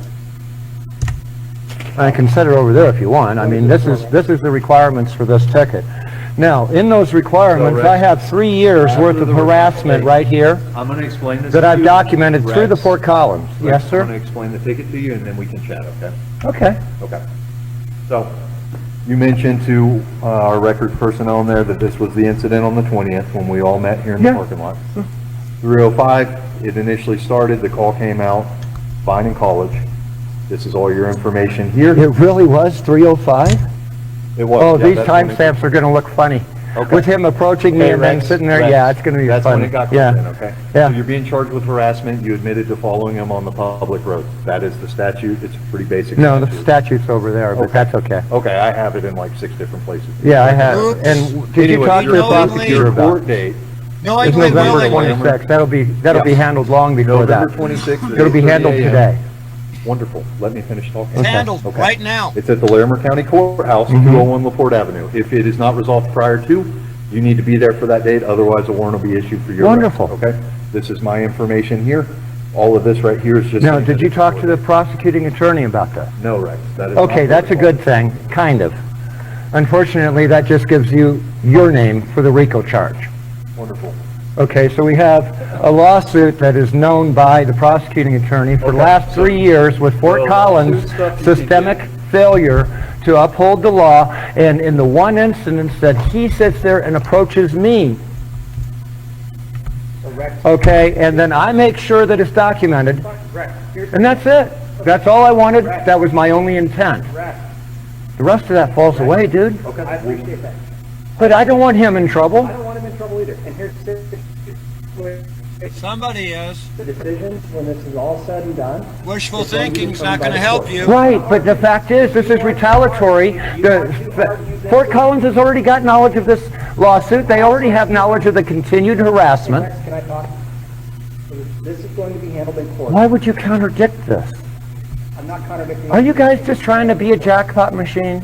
I can set it over there if you want. I mean, this is the requirements for this ticket. Now, in those requirements, So, I Rex, have 3 years worth of after the- harassment hey, right here I'm going to explain this that to I've you. documented through the Rex, Fort Collins. Yes, I'm going to sir? explain the ticket to you and then we can chat, okay? Okay. Okay. So, you mentioned to our records personnel in there that this was the incident on the 20th when we all met here in the Yeah. parking lot. 3:05, it initially started, the call came out, fine in college. This is all your information here. It really was 3:05? It was. Oh, yeah, these that's when it- timestamps are gonna look funny. Okay. With him approaching me Hey, and then Rex, sitting there, Rex, yeah, it's gonna be that's when funny. it got Yeah. called in, okay? Yeah. So you're being charged with harassment, you admitted to following him on the public road. That is the statute, it's a pretty basic No, the statute. statute's over there, but Okay. that's okay. Okay, I have it in like 6 different places. Yeah, I have. Oops. And did you Anyway, talk to the your- prosecutor your about court it? date, No, It's England November willing. 26th. That'll be Yeah. handled long before that. November 26th. at It'll be 8:30 handled a.m. today. Wonderful, let me finish talking. It's handled Okay. right now. It's at the Larimer County Courthouse, Mm-hmm. 201 LaPorte Avenue. If it is not resolved prior to, you need to be there for that date, otherwise a warrant will be issued for your arrest, Wonderful. okay? This is my information here. All of this right here is just... Now, saying did that you it's talk to the recorded. prosecuting attorney about this? No, Rex, that is not Okay, that's a protocol. good thing, kind of. Unfortunately, that just gives you your name for the RICO charge. Wonderful. Okay, so we have a lawsuit that is known by the prosecuting attorney for the Okay, last so 3 years with Fort the Collins' lawsuit stuff you systemic can failure to uphold the law, and in the one instance that he sits there and approaches me, So Rex, okay, and then I make sure that it's documented, Rex, here's and that's it. That's all I wanted, that was my only intent. Rex. The rest of that falls away, dude. Okay. I appreciate that. But I don't want him in trouble. I don't want him in trouble either. And here's the Somebody is. decision, when this is all said and done. Wishful it's going to be thinking's not determined going to by the help court. you. Right, but the fact is, this is retaliatory. Fort Collins has already got knowledge of this lawsuit. They already have knowledge of the continued harassment. Rex, can I talk? So this is going to be handled handled in court. Why would you contradict this? I'm not contradicting. Are you guys just trying to be a jackpot machine?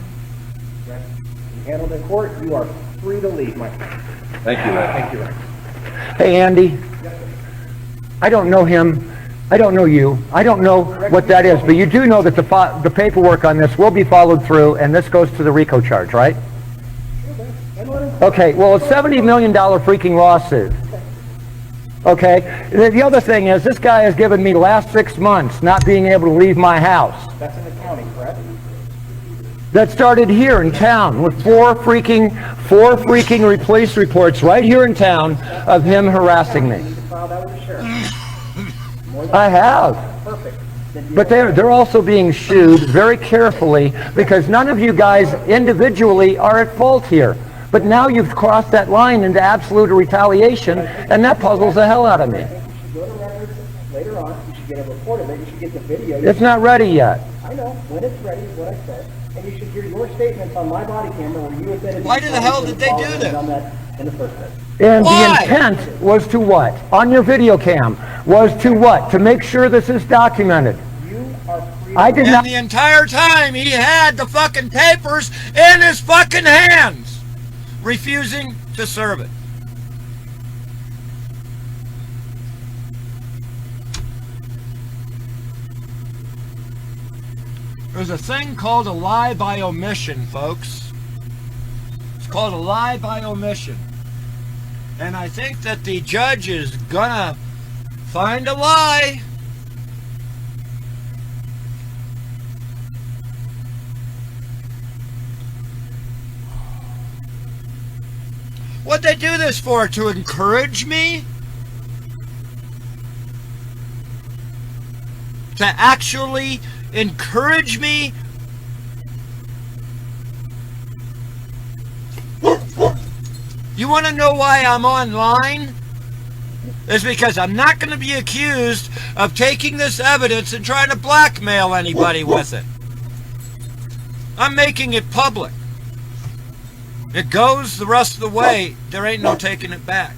Handled in court, you are free to leave, my friend. Thank you, Ed. Thank you, Rex. Hey, Andy, I don't know him. I don't know you. I don't know what that is, but you do know that the paperwork on this will be followed through, and this goes to the RICO charge, right? Okay, well, it's $70 million freaking lawsuit. Okay, the other thing is, this guy has given me last 6 months not being able to leave my house. That's in the county, correct? That started here in town with four freaking police reports right here in town of him harassing me. You can file that with the sheriff. I have. Perfect. But they're also being shooed very carefully because none of you guys individually are at fault here. But now you've crossed that line into absolute retaliation, and that puzzles the hell out of me. You should go to records later on. You should get a report of it. You should get the video. It's not ready yet. I know. When it's ready is what I said. And you should hear your statements on my body camera where you admitted. Why the hell did they do this? Done that in the first place. And Why? the intent was to what? On your video cam, was to what? To make sure this is documented. You are free. I did And not. the entire time he had the fucking papers in his fucking hands, refusing to serve it. There's a thing called a lie by omission, folks. It's called a lie by omission. And I think that the judge is gonna find a lie. What'd they do this for? To encourage me? To actually encourage me? You want to know why I'm online? It's because I'm not going to be accused of taking this evidence and trying to blackmail anybody with it. I'm making it public. It goes the rest of the way. There ain't no taking it back.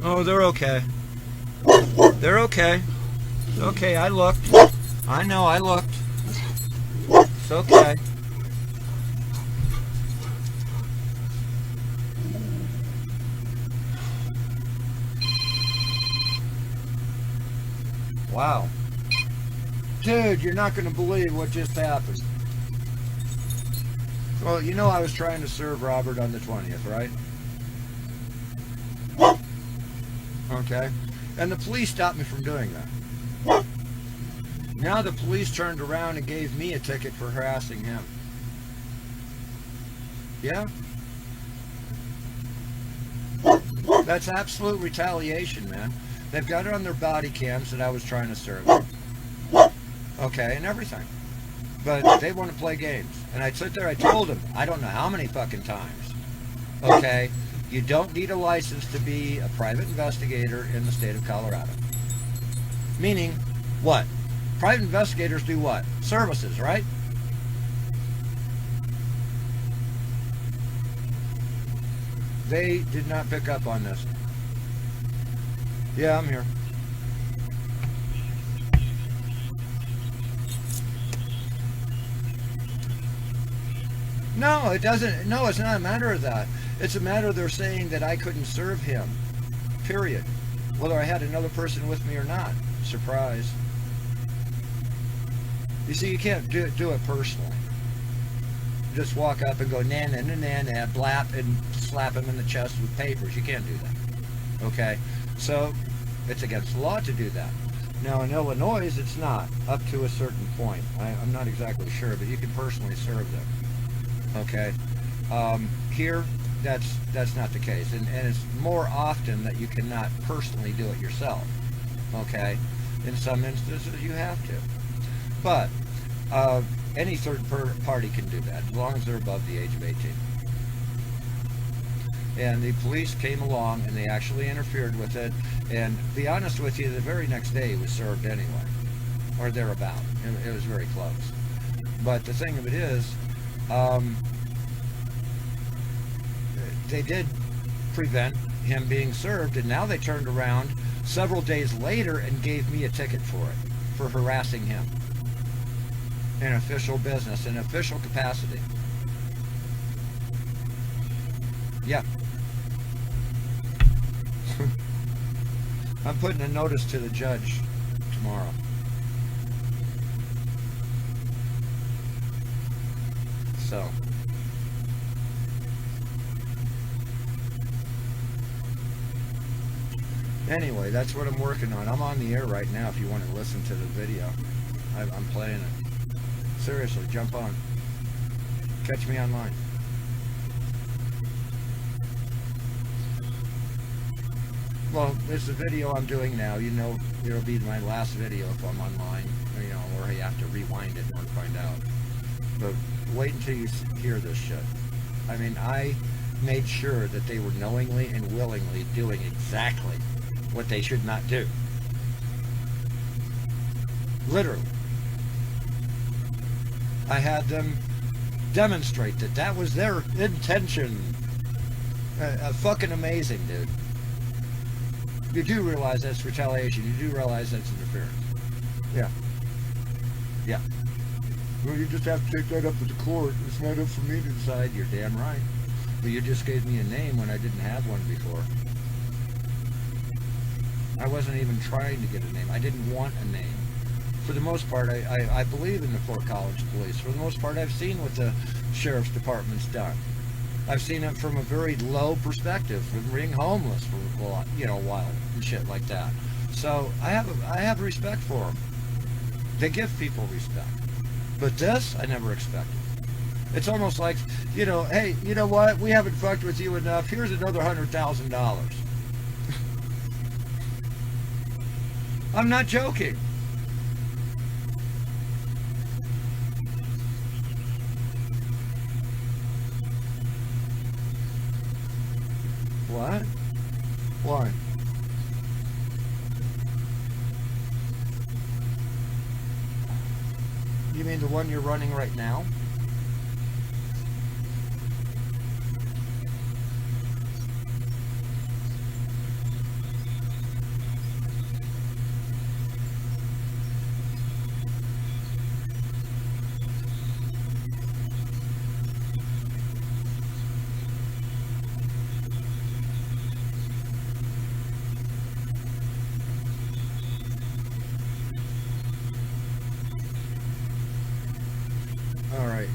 Oh, they're okay. They're okay. It's okay, I looked. I know, I looked. It's okay. Wow. Dude, you're not going to believe what just happened. Well, you know I was trying to serve Robert on the 20th, right? Okay. And the police stopped me from doing that. Now the police turned around and gave me a ticket for harassing him. Yeah? That's absolute retaliation, man. They've got it on their body cams that I was trying to serve them. Okay, and everything. But they want to play games. And I sit there, I told them, I don't know how many fucking times. Okay? You don't need a license to be a private investigator in the state of Colorado. Meaning, what? Private investigators do what? Services, right? They did not pick up on this. Yeah, I'm here. No, it doesn't. No, it's not a matter of that. It's a matter of they're saying that I couldn't serve him. Period. Whether I had another person with me or not. Surprise. You see, you can't do it personally. Just walk up and go na na na na na, blap, and slap him in the chest with papers. You can't do that. Okay? So, it's against the law to do that. Now, in Illinois, it's not, up to a certain point. I'm not exactly sure, but you can personally serve them. Okay? Here, that's not the case. And it's more often that you cannot personally do it yourself. Okay? In some instances, you have to. But any third party can do that, as long as they're above the age of 18. And the police came along and they actually interfered with it. And to be honest with you, the very next day it was served anyway, or thereabout. It was very close. But the thing of it is, they did prevent him being served, and now they turned around several days later and gave me a ticket for it, for harassing him in official business, in official capacity. Yeah. I'm putting a notice to the judge tomorrow. So. Anyway, that's what I'm working on. I'm on the air right now if you want to listen to the video. I'm playing it. Seriously, jump on. Catch me online. Well, it's the video I'm doing now. You know, it'll be my last video if I'm online, you know, or you have to rewind it in order to find out. But wait until you hear this shit. I mean, I made sure that they were knowingly and willingly doing exactly what they should not do. Literally. I had them demonstrate that that was their intention. Fucking amazing, dude. You do realize that's retaliation. You do realize that's interference. Yeah. Yeah. Well, you just have to take that up with the court. It's not up for me to decide. You're damn right. But you just gave me a name when I didn't have one before. I wasn't even trying to get a name. I didn't want a name. For the most part, I believe in the Fort College Police. For the most part, I've seen what the Sheriff's Department's done. I've seen it from a very low perspective, from being homeless for a while, you know, while and shit like that. So I have respect for them. They give people respect. But this, I never expected. It's almost like, you know, hey, you know what? We haven't fucked with you enough. Here's another $100,000. I'm not joking. What? Why? You mean the one you're running right now?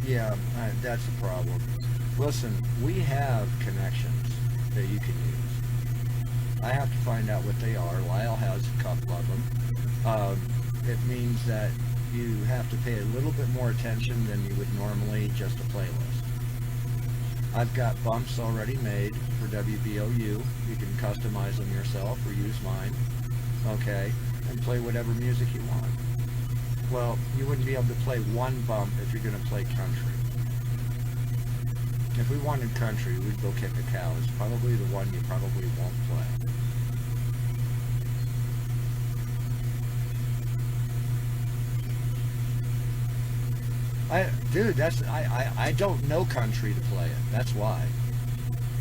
Yeah, that's the problem. Listen, we have connections that you can use. I have to find out what they are. Lyle has a couple of them. It means that you have to pay a little bit more attention than you would normally just a playlist. I've got bumps already made for WBOU. You can customize them yourself or use mine, okay, and play whatever music you want. Well, you wouldn't be able to play one bump if you're going to play country. If we wanted country, we'd go kick a cow. It's probably the one you probably won't play. Dude, I don't know country to play it. That's why.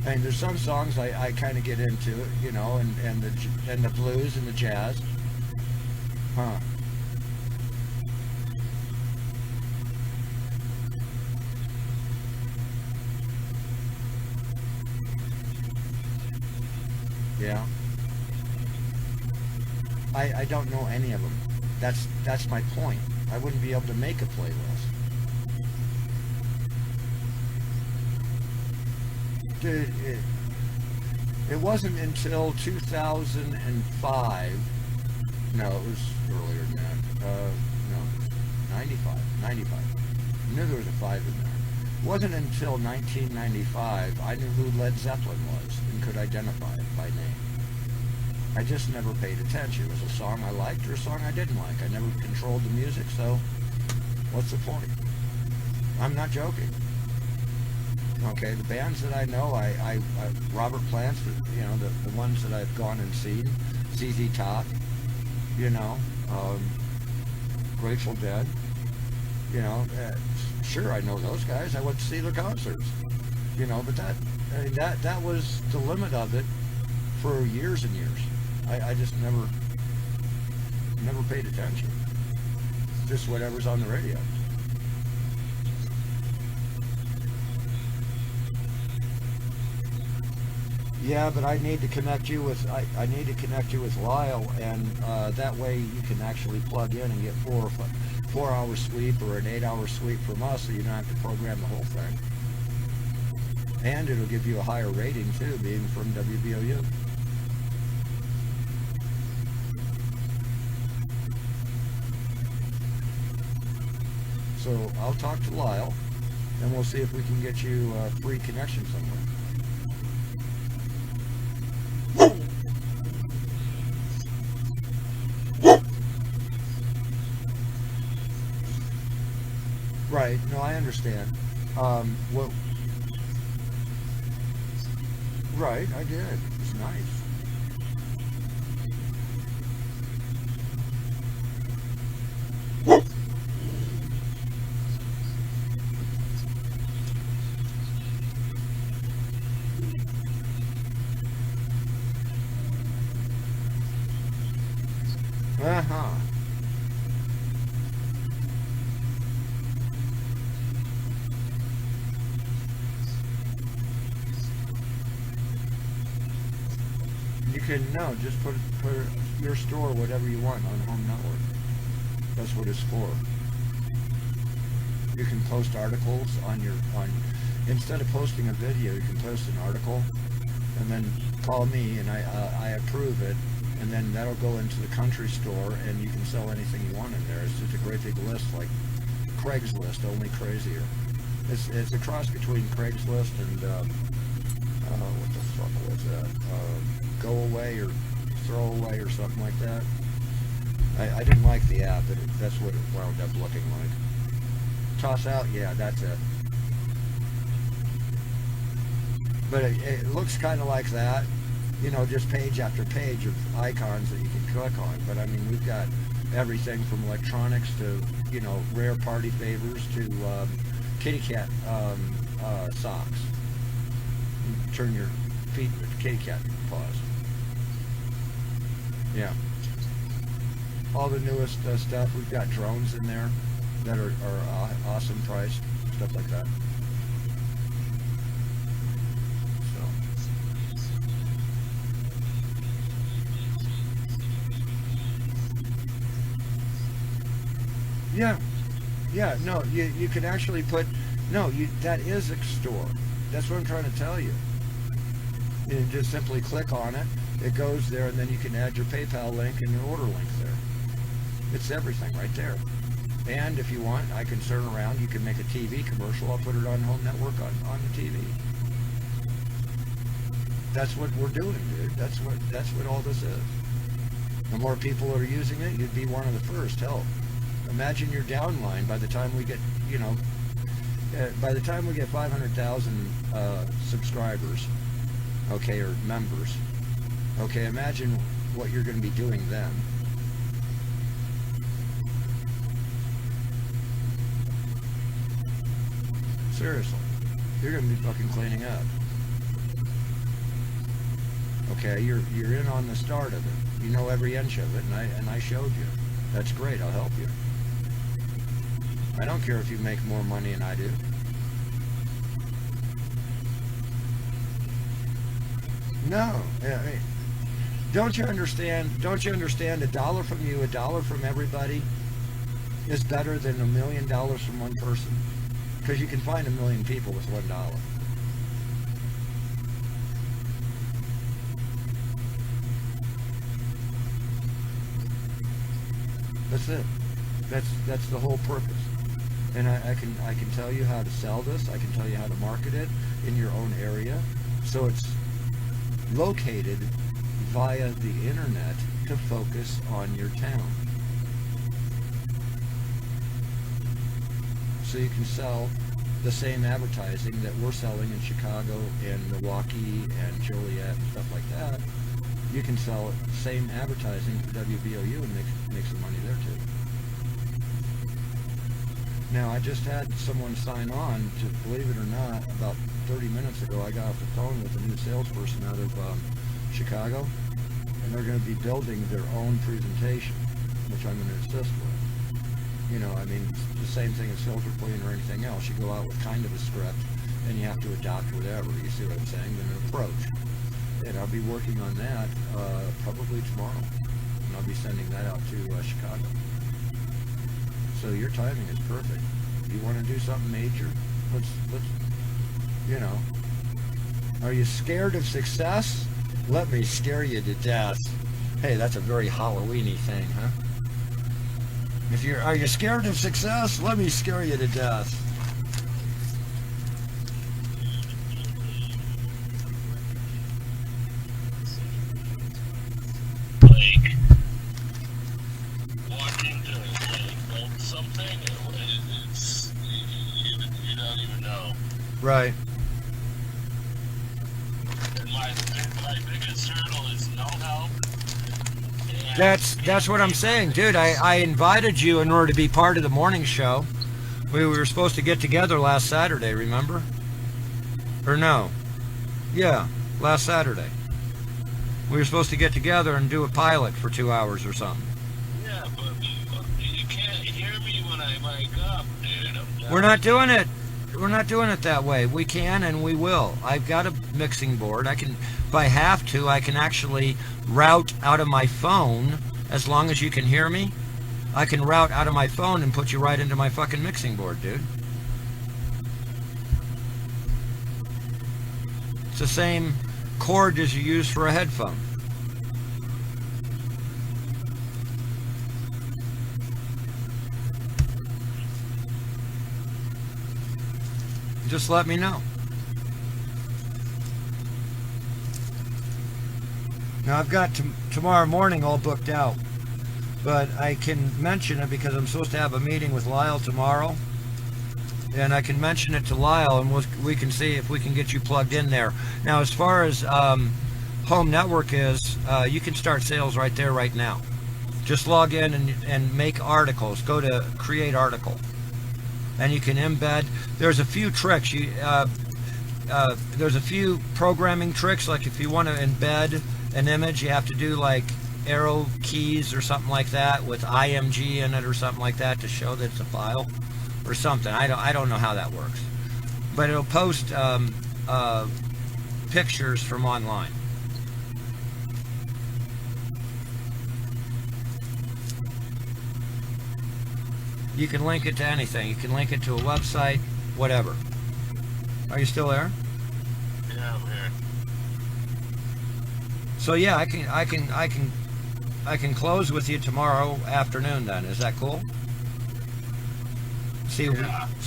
I mean, there's some songs I kind of get into, you know, and the blues and the jazz. Huh. Yeah. I don't know any of them. That's my point. I wouldn't be able to make a playlist. Dude, it wasn't until 2005. No, it was earlier than that. No, 95. I knew there was a 5 in there. It wasn't until 1995 I knew who Led Zeppelin was and could identify it by name. I just never paid attention. It was a song I liked or a song I didn't like. I never controlled the music, so what's the point? I'm not joking. Okay, the bands that I know, Robert Plant's, you know, the ones that I've gone and seen, ZZ Top, you know, Grateful Dead, You know, sure, I know those guys. I went to see their concerts. You know, but that was the limit of it for years and years. I just never paid attention. Just whatever's on the radio. Yeah, but I need to connect you with I need to connect you with Lyle, and that way you can actually plug in and get 4 hour sweep or an 8 hour sweep from us, so you don't have to program the whole thing. And it'll give you a higher rating too, being from WBOU. So I'll talk to Lyle, and we'll see if we can get you a free connection somewhere. Right. No, I understand. Well, right, I did. It's nice. Uh-huh. You can, no, just put your store, whatever you want, on Home Network. That's what it's for. You can post articles instead of posting a video, you can post an article, and then call me, and I approve it, and then that'll go into the country store, and you can sell anything you want in there. It's just a great big list, like Craigslist, only crazier. It's a cross between Craigslist and what the fuck was that? Go Away or Throw Away or something like that. I didn't like the app, but that's what it wound up looking like. Toss Out, yeah, that's it. But it looks kind of like that, you know, just page after page of icons that you can click on. But I mean, we've got everything from electronics to, you know, rare party favors to kitty cat socks. You turn your feet with kitty cat paws. Yeah. All the newest stuff. We've got drones in there that are awesome priced, stuff like that. Yeah, no, you can actually put, that is a store. That's what I'm trying to tell you. You just simply click on it, it goes there, and then you can add your PayPal link and your order link there. It's everything right there. And if you want, I can turn around, you can make a TV commercial, I'll put it on Home Network on the TV. That's what we're doing, dude. That's what all this is. The more people are using it, you'd be one of the first. Hell, imagine your downline by the time we get, by the time we get 500,000 subscribers, okay, or members, okay, imagine what you're going to be doing then. Seriously, you're going to be fucking cleaning up. Okay, you're in on the start of it. You know every inch of it, and I showed you. That's great. I'll help you. I don't care if you make more money than I do. No. Don't you understand? Don't you understand? $1 from you, $1 from everybody is better than $1 million from one person. Because you can find 1 million people with $1. That's it. That's the whole purpose. And I can tell you how to sell this. I can tell you how to market it in your own area. So it's located via the internet to focus on your town. So you can sell the same advertising that we're selling in Chicago and Milwaukee and Joliet and stuff like that. You can sell the same advertising for WBOU and make some money there too. Now, I just had someone sign on to, believe it or not, about 30 minutes ago, I got off the phone with a new salesperson out of Chicago, and they're going to be building their own presentation, which I'm going to assist with. You know, I mean, it's the same thing as filter clean or anything else. You go out with kind of a script, and you have to adopt whatever, you see what I'm saying, then an approach. And I'll be working on that probably tomorrow, and I'll be sending that out to Chicago. So your timing is perfect. You want to do something major? Let's, you know. Are you scared of success? Let me scare you to death. Hey, that's a very Halloween-y thing, huh? Are you scared of success? Let me scare you to death. Like, wanting to, like, build something, it's, you don't even know. Right. And my biggest hurdle is no help. And That's what I'm saying, dude. I invited you in order to be part of the morning show. We were supposed to get together last Saturday, remember? Or no? Yeah, last Saturday. We were supposed to get together and do a pilot for 2 hours or something. Yeah, but you can't hear me when I mic up, dude. We're not doing it. We're not doing it that way. We can and we will. I've got a mixing board. I can, if I have to, I can actually route out of my phone, as long as you can hear me. I can route out of my phone and put you right into my fucking mixing board, dude. It's the same cord as you use for a headphone. Just let me know. Now I've got tomorrow morning all booked out, but I can mention it because I'm supposed to have a meeting with Lyle tomorrow, and I can mention it to Lyle, and we can see if we can get you plugged in there. Now, as far as home network is, you can start sales right there, right now. Just log in and make articles. Go to create article, and you can embed. There's a few tricks. There's a few programming tricks, like if you want to embed an image, you have to do like arrow keys or something like that with IMG in it or something like that to show that it's a file or something. I don't know how that works, but it'll post pictures from online. You can link it to anything. You can link it to a website, whatever. Are you still there? Yeah, I'm here. So yeah, I can close with you tomorrow afternoon then. Is that cool? See what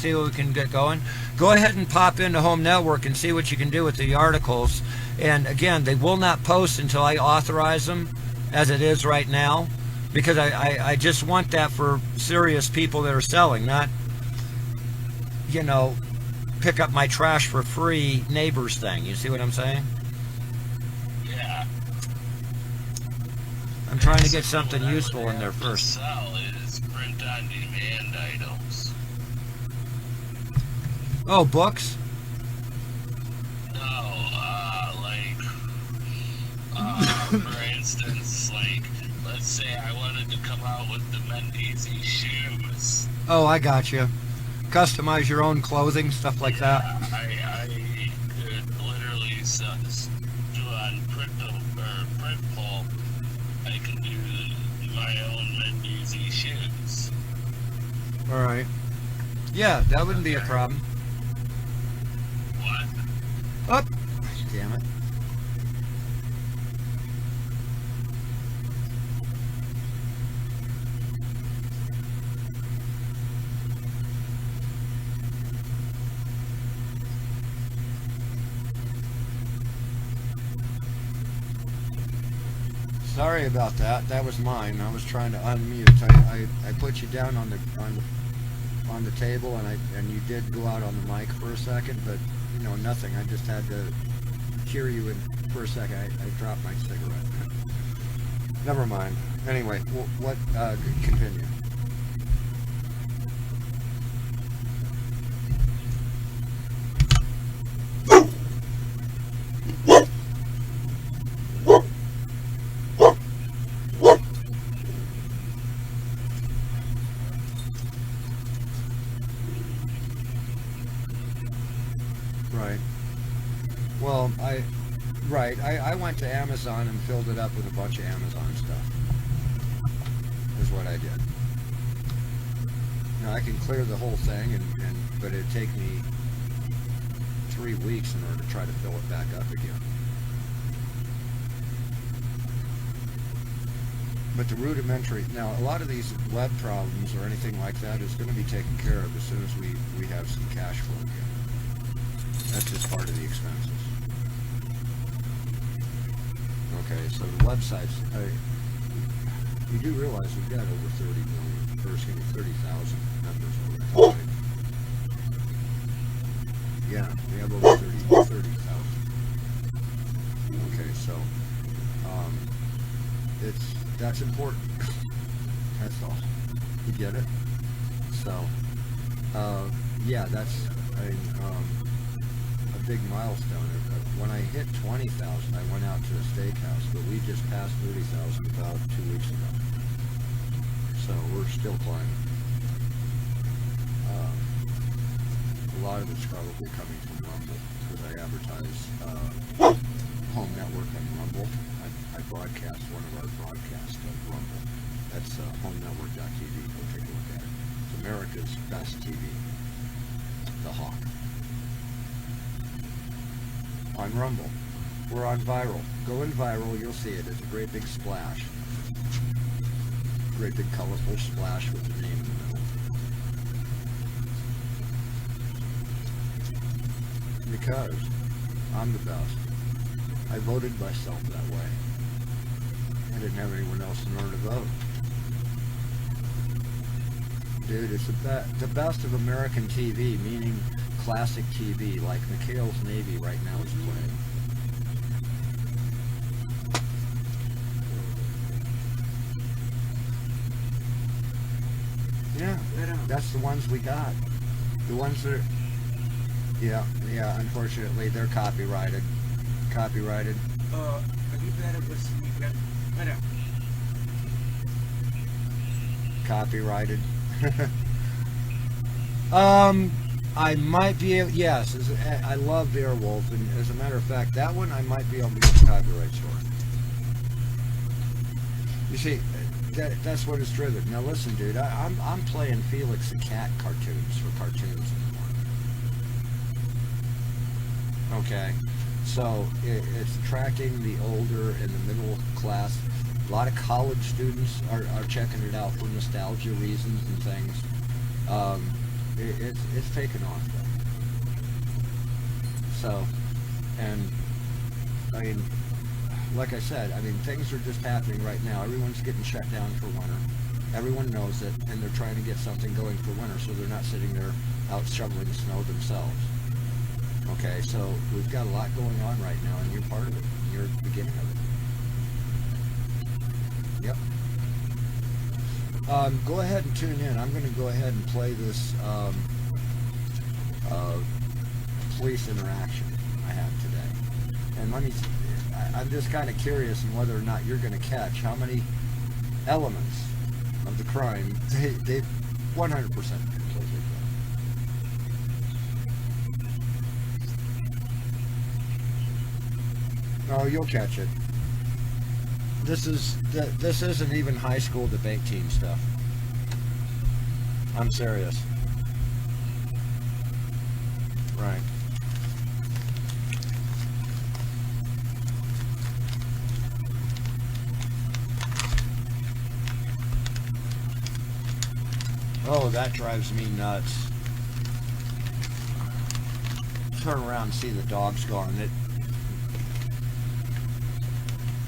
we can get going. Go ahead and pop into Home Network and see what you can do with the articles. And again, they will not post until I authorize them, as it is right now, because I just want that for serious people that are selling, not, you know, pick up my trash for free neighbors thing. You see what I'm saying? Yeah. I'm trying to get something useful in there first. Sell is print on demand items. Oh, books? No, for instance, like, let's say I wanted to come out with the Mendeezy shoes. Oh, I got you. Customize your own clothing, stuff like that. I could literally do on Printful, I can do my own Mendeezy shoes. All right. Yeah, that wouldn't be a problem. What? Oh, damn it. Sorry about that. That was mine. I was trying to unmute. I put you down on the table, and you did go out on the mic for a second, but you know, nothing. I just had to hear you for a second. I dropped my cigarette. Never mind. Anyway, continue. Right. Well, I went to Amazon and filled it up with a bunch of Amazon stuff. Is what I did. Now I can clear the whole thing, but it'd take me 3 weeks in order to try to fill it back up again. But the rudimentary, now a lot of these web problems or anything like that is going to be taken care of as soon as we have some cash flow again. That's just part of the expenses. Okay, so the websites, you do realize we've got over 30 million, or excuse me, 30,000 members over the time. Yeah, we have over 30,000. Okay, so, that's important. That's all. You get it? So, yeah, that's a big milestone. When I hit 20,000, I went out to a steakhouse, but we just passed 30,000 about 2 weeks ago. So we're still climbing. A lot of it's probably coming from Rumble, because I advertise home network on Rumble. I broadcast one of our broadcasts on Rumble. That's homenetwork.tv. Go take a look at it. It's America's best TV. The Hawk. On Rumble. We're on viral. Go in viral, you'll see it. It's a great big splash. Great big colorful splash with the name in the middle. Because I'm the best. I voted myself that way. I didn't have anyone else in order to vote. Dude, it's the best of American TV, meaning classic TV, like McHale's Navy right now is playing. Yeah, that's the ones we got. The ones that are, yeah, unfortunately, they're copyrighted. Copyrighted. Copyrighted. I might be able, yes, I love Airwolf, and as a matter of fact, that one I might be able to get the copyrights for. You see, that's what it's driven. Now listen, dude, I'm playing Felix the Cat cartoons for cartoons in the morning. Okay, so it's attracting the older and the middle class. A lot of college students are checking it out for nostalgia reasons and things. It's taken off though. So, and I mean, like I said, I mean, things are just happening right now. Everyone's getting shut down for winter. Everyone knows it, and they're trying to get something going for winter, so they're not sitting there out shoveling snow themselves. Okay, so we've got a lot going on right now, and you're part of it. You're at the beginning of it. Yep. Go ahead and tune in. I'm going to go ahead and play this police interaction I have today. And I'm just kind of curious on whether or not you're going to catch how many elements of the crime they 100% completely done. Oh, you'll catch it. This isn't even high school debate team stuff. I'm serious. Right. Oh, that drives me nuts. Turn around and see the dog's gone.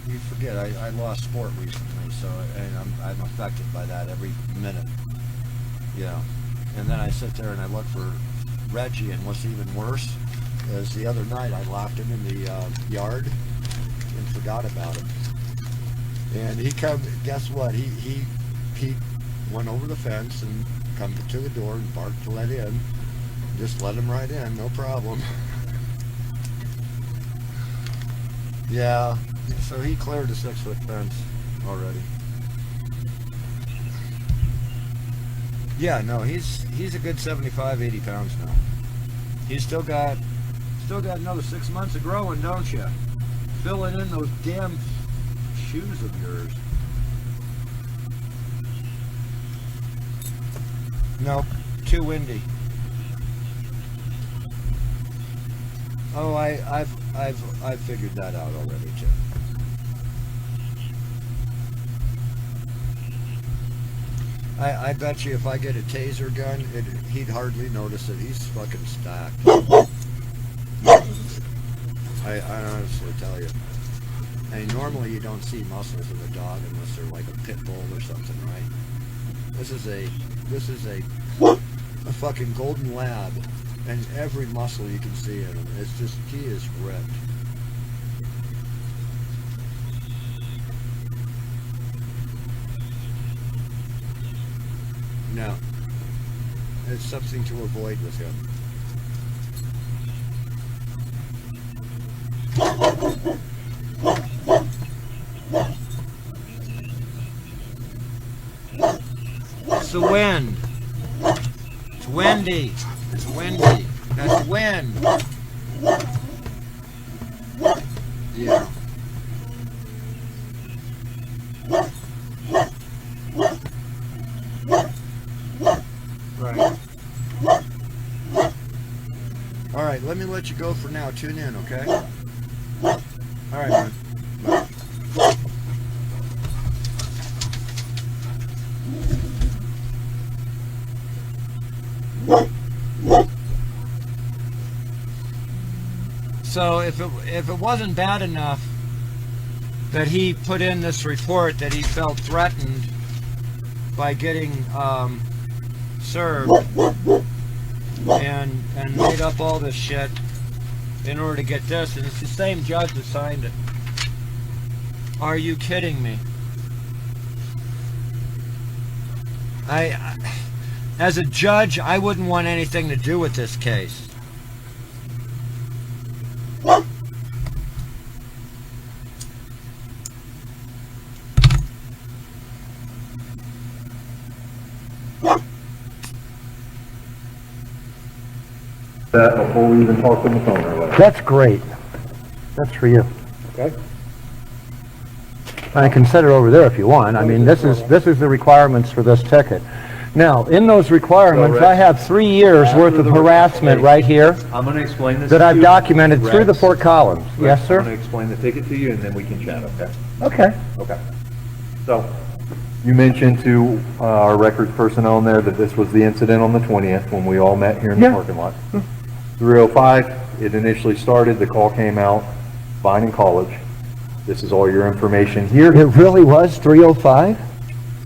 You forget, I lost sport recently, so and I'm affected by that every minute. Yeah. And then I sit there and I look for Reggie, and what's even worse is the other night I locked him in the yard and forgot about him. And he come, guess what? He went over the fence and come to the door and barked to let in. Just let him right in, no problem. Yeah. So he cleared the 6-foot fence already. Yeah, no, he's a good 75, 80 pounds now. He's still got still got another 6 months of growing, don't you? Filling in those damn shoes of yours. Nope, too windy. Oh, I've figured that out already too. I bet you if I get a taser gun, he'd hardly notice it. He's fucking stacked. I honestly tell you. I mean, normally you don't see muscles in a dog unless they're like a pit bull or something, right? This is a fucking golden lab, and every muscle you can see in him. It's just, he is ripped. No. It's something to avoid with him. It's the wind. It's windy. It's windy. That's wind. Yeah. Right. All right, let me let you go for now. Tune in, okay? All right, man. Bye. So if it wasn't bad enough that he put in this report that he felt threatened by getting served and made up all this shit in order to get this, and it's the same judge that signed it. Are you kidding me? I as a judge, I wouldn't want anything to do with this case. That before we even talked on the phone or whatever. That's great. That's for you. Okay? I can set it over there if you want. I mean, this is the requirements for this ticket. Now, in those requirements, I have 3 years worth of harassment right here I'm going to explain this that to I've you. documented through the Rex, 4 columns. Yes, I'm going sir? to explain the ticket to you and then we can chat, okay? Okay. Okay. So, you mentioned to our records personnel in there that this was the incident on the 20th when we all met here in the Yeah. parking lot. 3:05, it initially started, the call came out, Vining College. This is all your information here. It really was 3:05?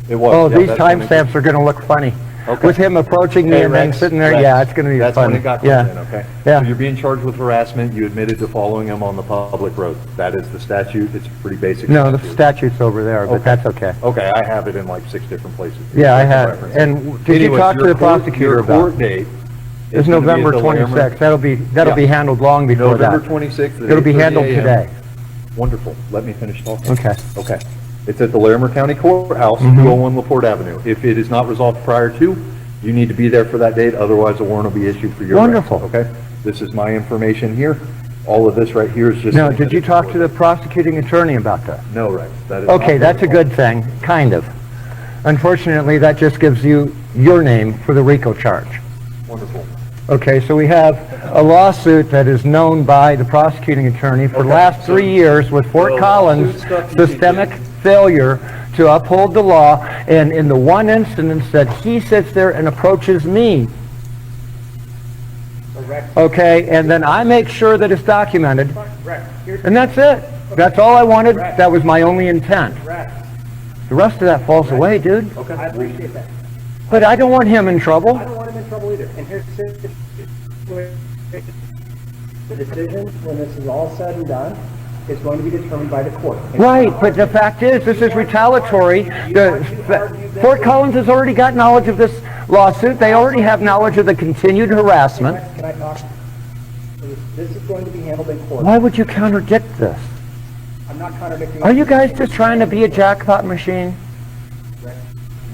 It was. Oh, yeah, these that's when it- timestamps are gonna look funny. Okay. With him approaching me Hey, and then Rex, sitting there, Rex, yeah, it's gonna be that's funny. when it got Yeah. called in, okay? Yeah. So you're being charged with harassment, you admitted to following him on the public road. That is the statute, it's pretty basic. No, the statute's over there, but that's okay. Okay, I have it in like 6 different places. Yeah, I For have. reference. And did you Anyways, talk to your the court- prosecutor your about court it? date It's is gonna be at November the Larimer- 26th. That'll be Yeah. handled long before that. November 26th. at It'll be 8:30 handled a.m. today. Wonderful. Let me finish talking. Okay. Okay. It's at the Larimer County Courthouse, Mm-hmm. 201 LaPorte Avenue. If it is not resolved prior to, you need to be there for that date, otherwise a warrant will be issued for your arrest. Wonderful. Okay? This is my information here. All of this right here is just... Now, did you talk to the prosecuting attorney about that? No, Rex. That is Okay, not that's a protocol. good thing, kind of. Unfortunately, that just gives you your name for the RICO charge. Wonderful. Okay, so we have a lawsuit that is known by the prosecuting attorney for the Okay, last so 3 years with Fort the Collins' lawsuit stuff you systemic can failure to uphold the law, and in the one instance that he sits there and approaches me, Rex, okay, and then I make sure that it's documented, Rex, here's, and that's it. That's all I wanted. That was my only intent. Rex, The rest of that falls away, dude. I appreciate that. But I don't want him in trouble. I don't want him in trouble either. And here's the decision, when this is all said and done, is going to be determined by the court. And Right, but the fact is, this is retaliatory. Fort Collins has already got knowledge of this lawsuit. They already have knowledge of the continued harassment. Rex, can I talk? This is going to be handled in court. Why would you contradict this? I'm not contradicting. Are you guys just trying to be a jackpot machine? Rex,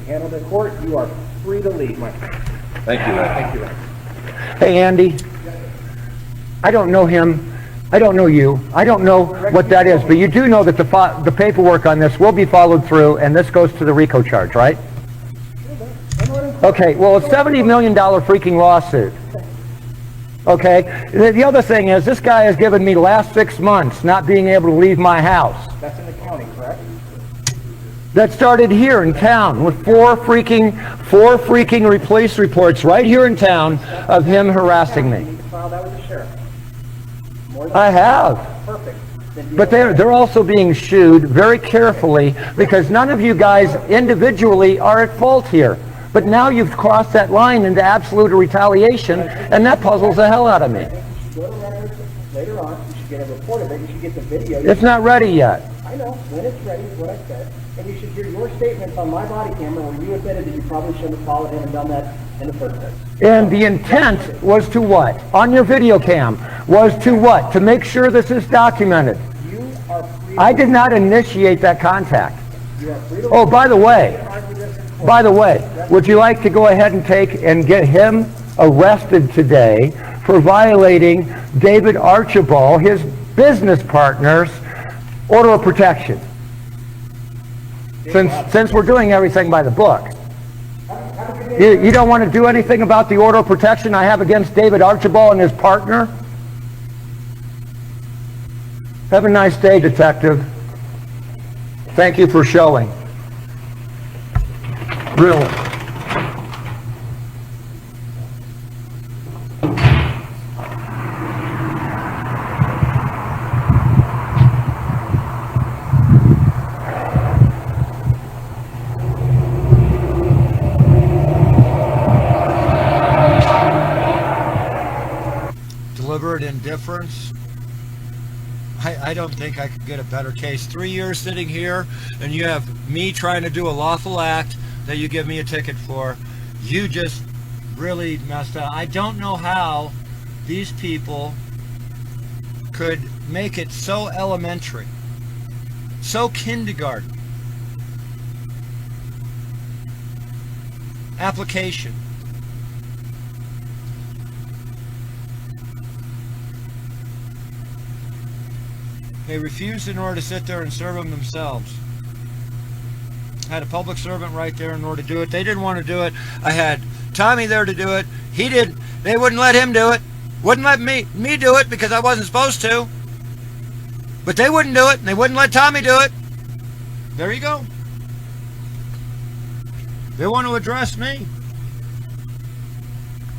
you handled in court, you are free to leave, my friend. Thank you, Rex. Thank you, Rex. Hey, Andy, I don't know him. I don't know you. I don't know what that is, but you do know that the paperwork on this will be followed through, and this goes to the RICO charge, right? Okay, well, it's $70 million freaking lawsuit. Okay, the other thing is, this guy has given me last 6 months not being able to leave my house. That's in the county, correct? That started here in town with four freaking police reports right here in town of him harassing You me. need to file that with the sheriff. More than I have. perfect. Then you But they're also being shooed very carefully because none of you guys individually are at fault here. But now you've crossed that line into absolute retaliation, and that puzzles the hell out of me. I think you should go to records later on. You should get a report of it. You should get the video. It's not ready yet. I know. When it's ready is what I said. And you should hear your statements on my body camera where you admitted that you probably shouldn't have followed him and done that in the first place. And the intent was to what? On your video cam, was to what? To make sure this is documented. You are free. I did not initiate that contact. You are free to Oh, by the way, argue this in court. By the way, would you like to go ahead and take and get him arrested today for violating David Archibald, his business partner's order of protection? Since we're doing everything by the book. You don't want to do anything about the order of protection I have against David Archibald and his partner? Have a nice day, detective. Thank you for showing. Really. Deliberate indifference. I don't think I could get a better case. 3 years sitting here, and you have me trying to do a lawful act that you give me a ticket for. You just really messed up. I don't know how these people could make it so elementary, so kindergarten. Application. They refused in order to sit there and serve them themselves. Had a public servant right there in order to do it. They didn't want to do it. I had Tommy there to do it. He didn't. They wouldn't let him do it. Wouldn't let me do it because I wasn't supposed to. But they wouldn't do it, and they wouldn't let Tommy do it. There you go. They want to address me.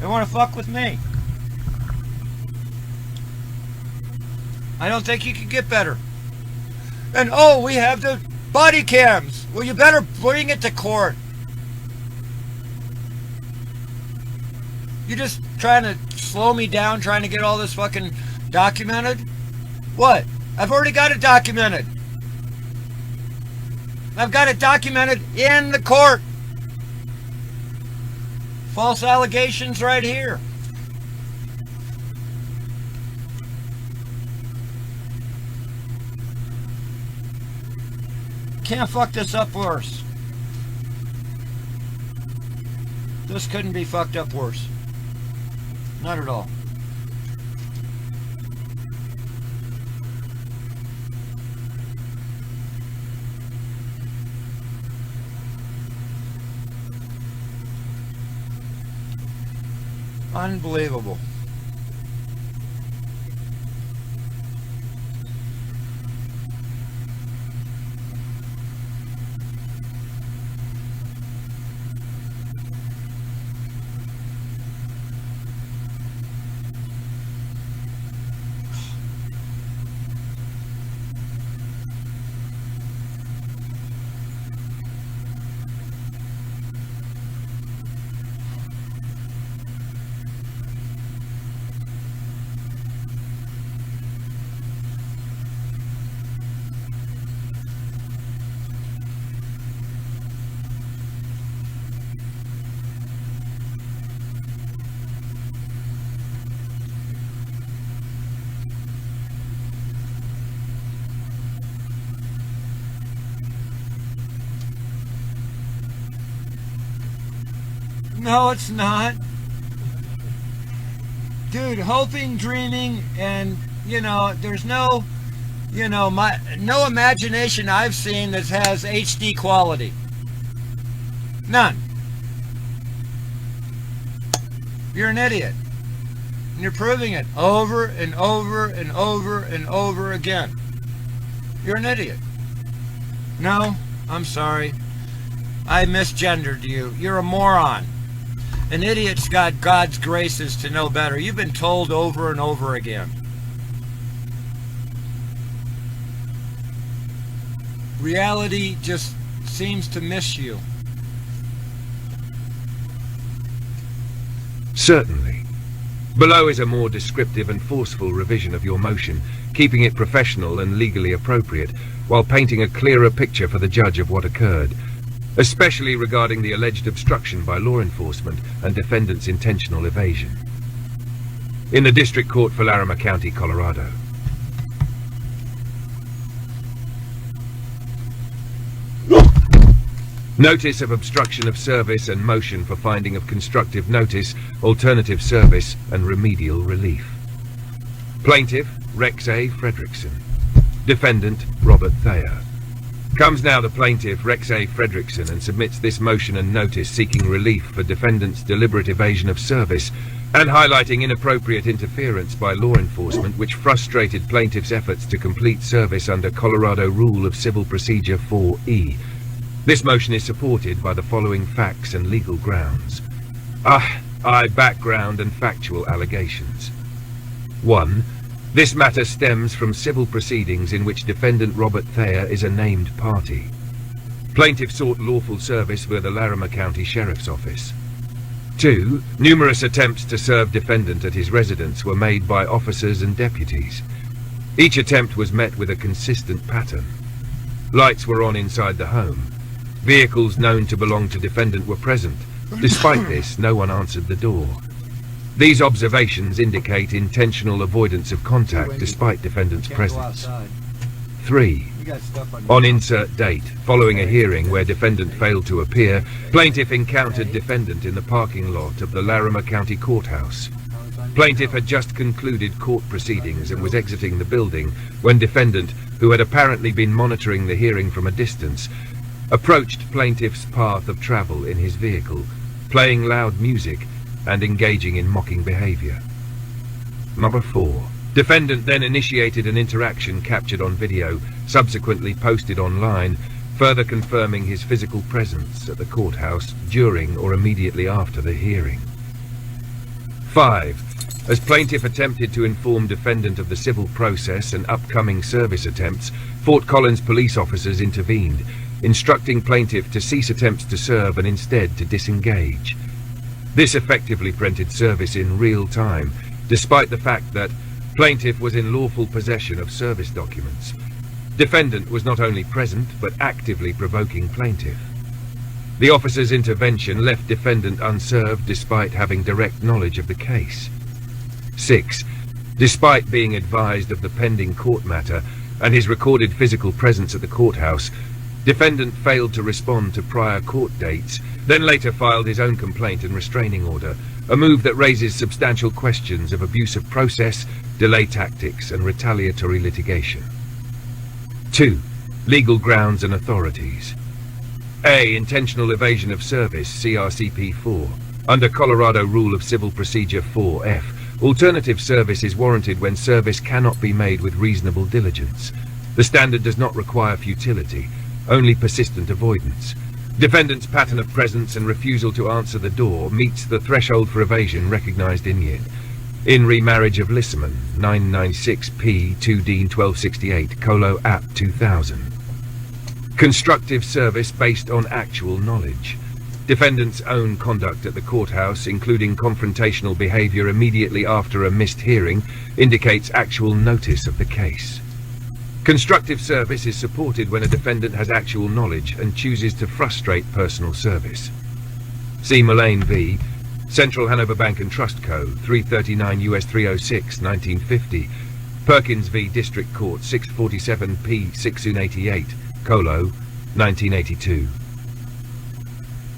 They want to fuck with me. I don't think you can get better. And oh, we have the body cams. Well, you better bring it to court. You just trying to slow me down, trying to get all this fucking documented? What? I've already got it documented. I've got it documented in the court. False allegations right here. Can't fuck this up worse. This couldn't be fucked up worse. Not at all. Unbelievable. No, it's not. dude, hoping, dreaming, and, there's no, no imagination I've seen that has HD quality. None. You're an idiot. And you're proving it over and over and over and over again. You're an idiot. No, I'm sorry. I misgendered you. You're a moron. An idiot's got God's graces to know better. You've been told over and over again. Reality just seems to miss you. Certainly. Below is a more descriptive and forceful revision of your motion, keeping it professional and legally appropriate, while painting a clearer picture for the judge of what occurred, especially regarding the alleged obstruction by law enforcement and defendant's intentional evasion. In the District Court for Larimer County, Colorado. Notice of obstruction of service and motion for finding of constructive notice, alternative service, and remedial relief. Plaintiff, Rex A. Fredrickson. Defendant, Robert Thayer. Comes now the plaintiff, Rex A. Fredrickson, and submits this motion and notice seeking relief for defendant's deliberate evasion of service and highlighting inappropriate interference by law enforcement which frustrated plaintiff's efforts to complete service under Colorado Rule of Civil Procedure 4E. This motion is supported by the following facts and legal grounds. Background and factual allegations. 1. This matter stems from civil proceedings in which defendant Robert Thayer is a named party. Plaintiff sought lawful service via the Larimer County Sheriff's Office. 2. Numerous attempts to serve defendant at his residence were made by officers and deputies. Each attempt was met with a consistent pattern. Lights were on inside the home. Vehicles known to belong to defendant were present. Despite this, no one answered the door. These observations indicate intentional avoidance of contact despite defendant's presence. 3. On insert date, following a hearing where defendant failed to appear, plaintiff encountered defendant in the parking lot of the Larimer County Courthouse. Plaintiff had just concluded court proceedings and was exiting the building when defendant, who had apparently been monitoring the hearing from a distance, approached plaintiff's path of travel in his vehicle, playing loud music and engaging in mocking behavior. Number 4. Defendant then initiated an interaction captured on video, subsequently posted online, further confirming his physical presence at the courthouse during or immediately after the hearing. 5. As plaintiff attempted to inform defendant of the civil process and upcoming service attempts, Fort Collins police officers intervened, instructing plaintiff to cease attempts to serve and instead to disengage. This effectively prevented service in real time, despite the fact that plaintiff was in lawful possession of service documents. Defendant was not only present, but actively provoking plaintiff. The officer's intervention left defendant unserved despite having direct knowledge of the case. 6. Despite being advised of the pending court matter and his recorded physical presence at the courthouse, defendant failed to respond to prior court dates, then later filed his own complaint and restraining order, a move that raises substantial questions of abuse of process, delay tactics, and retaliatory litigation. 2. Legal grounds and authorities. A. Intentional evasion of service, CRCP 4. Under Colorado Rule of Civil Procedure 4F, alternative service is warranted when service cannot be made with reasonable diligence. The standard does not require futility, only persistent avoidance. Defendant's pattern of presence and refusal to answer the door meets the threshold for evasion recognized in YID. In Remarriage of Lissaman, 996 P. 2 Dean 1268, Colo App 2000. Constructive service based on actual knowledge. Defendant's own conduct at the courthouse, including confrontational behavior immediately after a missed hearing, indicates actual notice of the case. Constructive service is supported when a defendant has actual knowledge and chooses to frustrate personal service. See Mullane v. Central Hanover Bank and Trust Co. 339 U.S. 306, 1950. Perkins v. District Court 647 P. 688, Colo, 1982.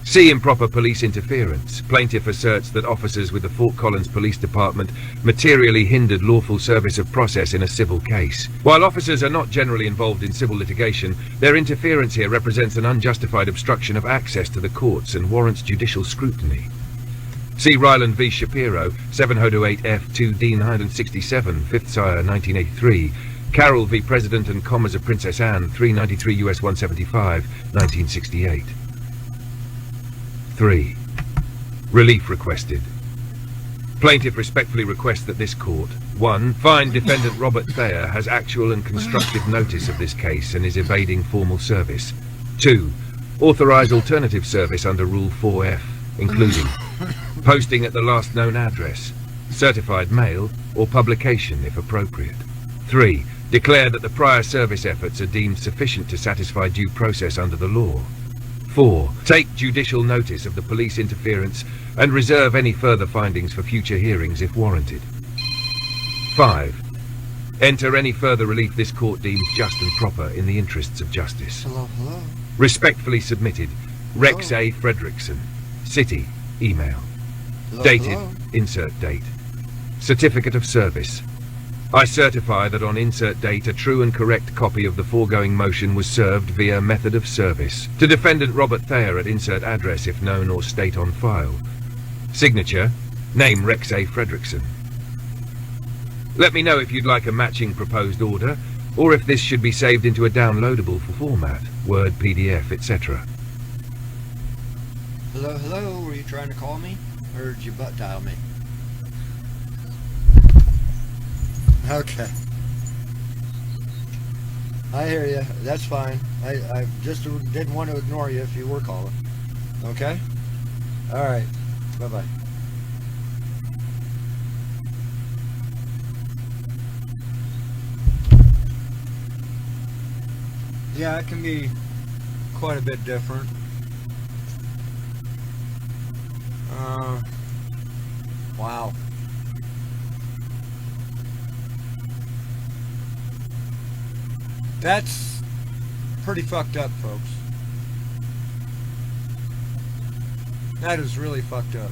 C. Improper police interference. Plaintiff asserts that officers with the Fort Collins Police Department materially hindered lawful service of process in a civil case. While officers are not generally involved in civil litigation, their interference here represents an unjustified obstruction of access to the courts and warrants judicial scrutiny. C. Ryland v. Shapiro, 708 F. 2D 967, 5th Sire, 1983. Carroll v. President and Commas of Princess Anne, 393 U.S. 175, 1968. 3. Relief requested. Plaintiff respectfully requests that this court 1. Find defendant Robert Thayer has actual and constructive notice of this case and is evading formal service. 2. Authorize alternative service under Rule 4F, including posting at the last known address, certified mail, or publication if appropriate. 3. Declare that the prior service efforts are deemed sufficient to satisfy due process under the law. 4. Take judicial notice of the police interference and reserve any further findings for future hearings if warranted. 5. Enter any further relief this court deems just and proper in the interests of justice. Hello. Respectfully submitted, Rex A. Fredrickson. City, email. Dated, insert date. Certificate of service. I certify that on insert date a true and correct copy of the foregoing motion was served via method of service to defendant Robert Thayer at insert address if known or state on file. Signature, name Rex A. Fredrickson. Let me know if you'd like a matching proposed order, or if this should be saved into a downloadable format, Word, PDF, etc. Hello, were you trying to call me? Or did you butt dial me? Okay. I hear you. That's fine. I just didn't want to ignore you if you were calling. Okay? Alright. Bye-bye. Yeah, it can be quite a bit different. Wow. That's pretty fucked up, folks. That is really fucked up.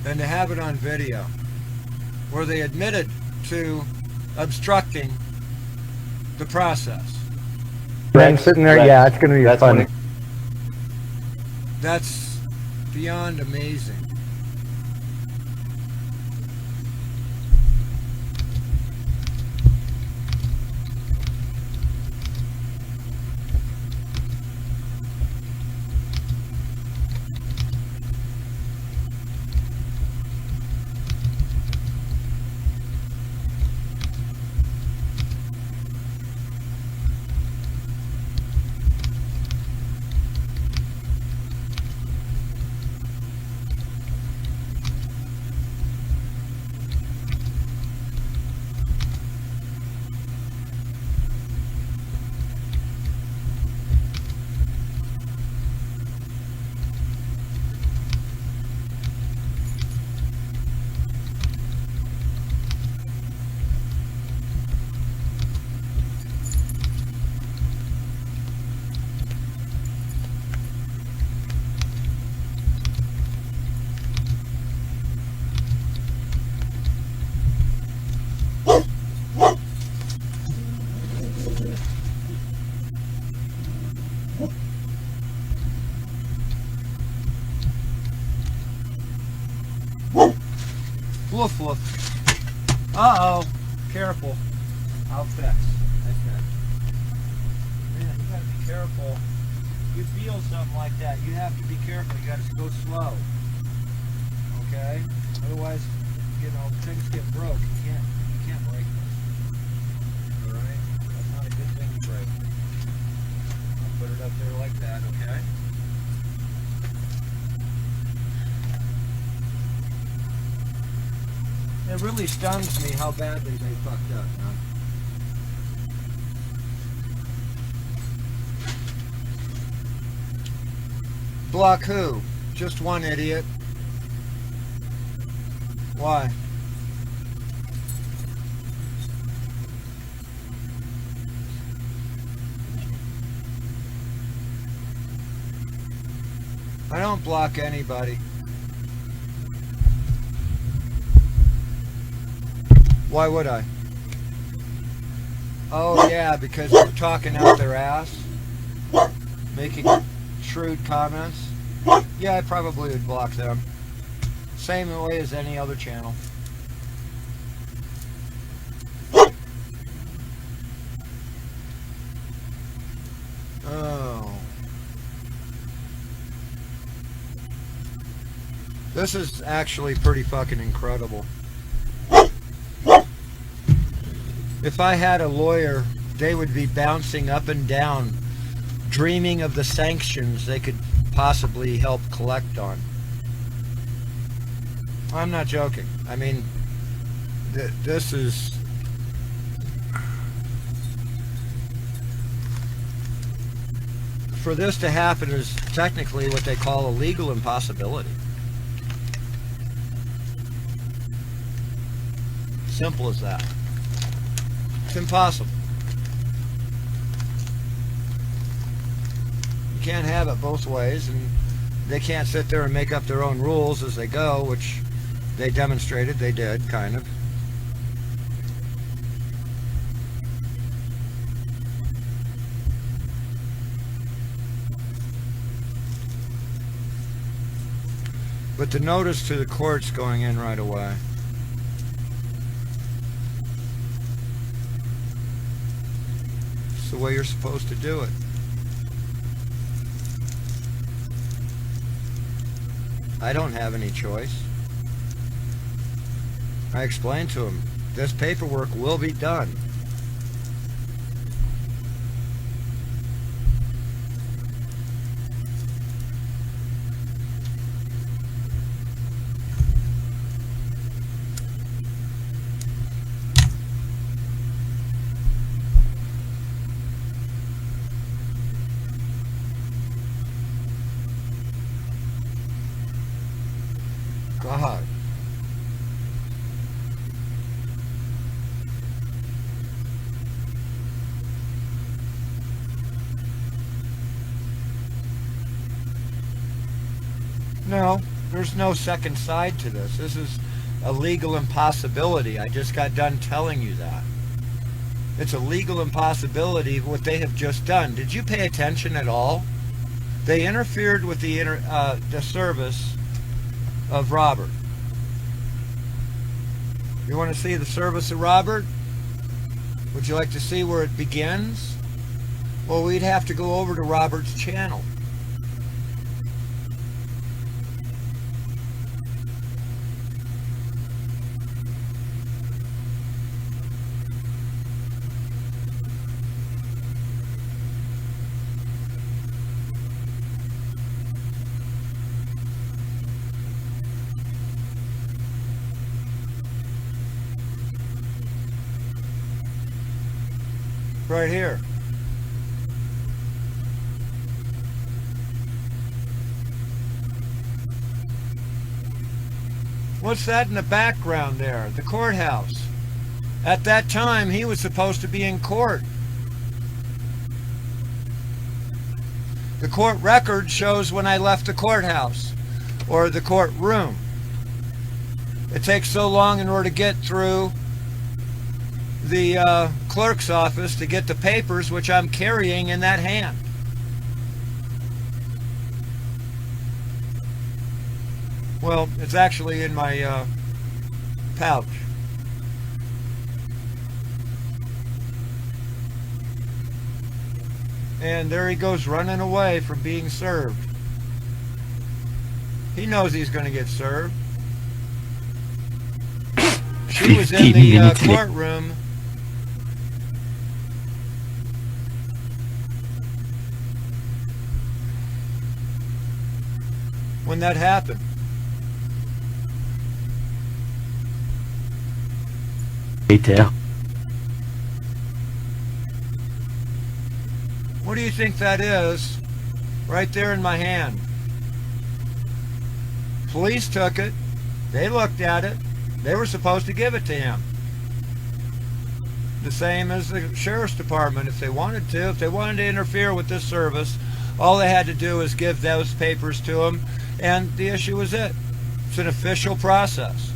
And to have it on video, where they admitted to obstructing the process. Rex, sitting there, Rex, yeah, it's going to be that's fun. when That's beyond amazing. Woof woof. Uh-oh. Careful. I'll fix. Okay. Man, you gotta be careful. You feel something like that, you have to be careful. You gotta go slow. Okay? Otherwise, you know, things get broke. You can't break this. Alright? That's not a good thing to break. I'll put it up there like that, okay? It really stuns me how badly they fucked up, huh? Block who? Just one idiot. Why? don't block anybody. Why would I? Oh yeah, because they're talking out their ass, making shrewd comments. Yeah, I probably would block them. Same way as any other channel. Oh. This is actually pretty fucking incredible. If I had a lawyer, they would be bouncing up and down, dreaming of the sanctions they could possibly help collect on. I'm not joking. I mean, this is... For this to happen is technically what they call a legal impossibility. Simple as that. It's impossible. You can't have it both ways, and they can't sit there and make up their own rules as they go, which they demonstrated they did, kind of. But the notice to the court's going in right away. It's the way you're supposed to do it. I don't have any choice. I explained to him, this paperwork will be done. God. No, there's no second side to this. This is a legal impossibility. I just got done telling you that. It's a legal impossibility what they have just done. Did you pay attention at all? They interfered with the service of Robert. You want to see the service of Robert? Would you like to see where it begins? Well, we'd have to go over to Robert's channel. Right here. What's that in the background there? The courthouse. At that time, he was supposed to be in court. The court record shows when I left the courthouse or the courtroom. It takes so long in order to get through the clerk's office to get the papers, which I'm carrying in that hand. Well, it's actually in my pouch. And there he goes running away from being served. He knows he's going to get served. She was in the courtroom. When that happened. What do you think that is? Right there in my hand. Police took it. They looked at it. They were supposed to give it to him. The same as the sheriff's department if they wanted to. If they wanted to interfere with this service, All they had to do was give those papers to him, and the issue was it. It's an official process.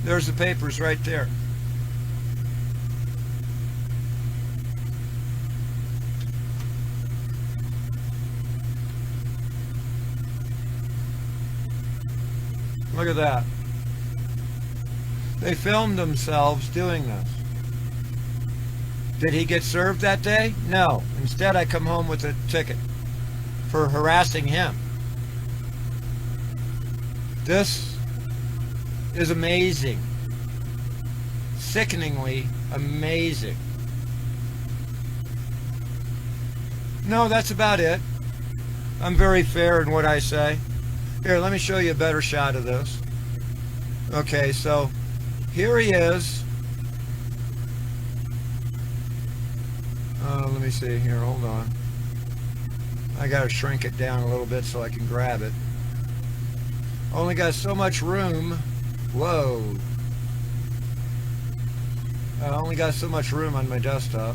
There's the papers right there. Look at that. They filmed themselves doing this. Did he get served that day? No. Instead, I come home with a ticket for harassing him. This is amazing. Sickeningly amazing. No, that's about it. I'm very fair in what I say. Here, let me show you a better shot of this. Okay, so here he is. Let me see here, hold on. I gotta shrink it down a little bit so I can grab it. Only got so much room. Whoa. I only got so much room on my desktop.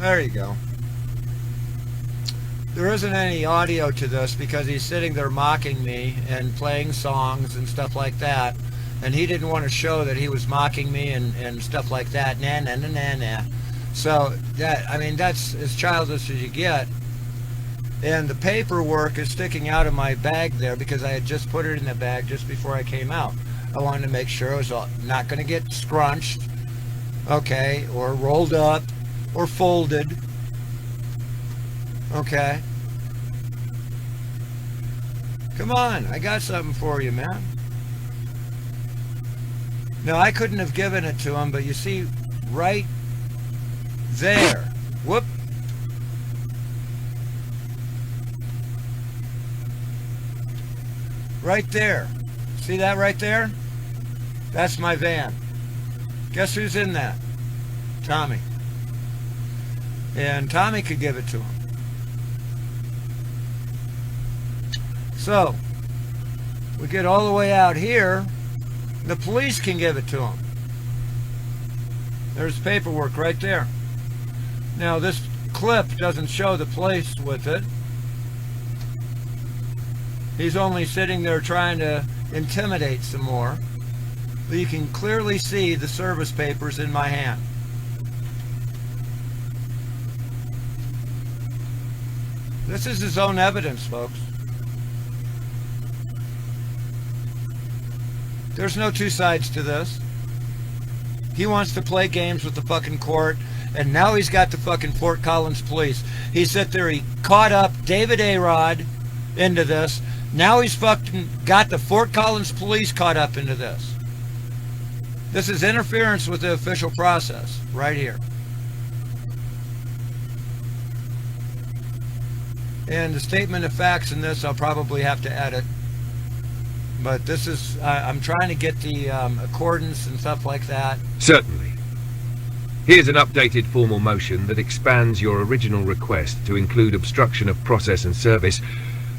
There you go. There isn't any audio to this because he's sitting there mocking me and playing songs and stuff like that. And he didn't want to show that he was mocking me and stuff like that. Nah, nah, nah, nah, nah. So, that, I mean, that's as childish as you get. And the paperwork is sticking out of my bag there because I had just put it in the bag just before I came out. I wanted to make sure it was not going to get scrunched, okay, or rolled up, or folded. Okay. Come on, I got something for you, man. No, I couldn't have given it to him, but you see, right there. Whoop. Right there. See that right there? That's my van. Guess who's in that? Tommy. And Tommy could give it to him. So, we get all the way out here, the police can give it to him. There's paperwork right there. Now, this clip doesn't show the place with it. He's only sitting there trying to intimidate some more. But you can clearly see the service papers in my hand. This is his own evidence, folks. There's no two sides to this. He wants to play games with the fucking court, and now he's got the fucking Fort Collins police. He sat there, he caught up David A-Rod into this. Now he's fucking got the Fort Collins police caught up into this. This is interference with the official process, right here. And the statement of facts in this I'll probably have to edit. But this is, I'm trying to get the accordance and stuff like that. Certainly. Here's an updated formal motion that expands your original request to include obstruction of process and service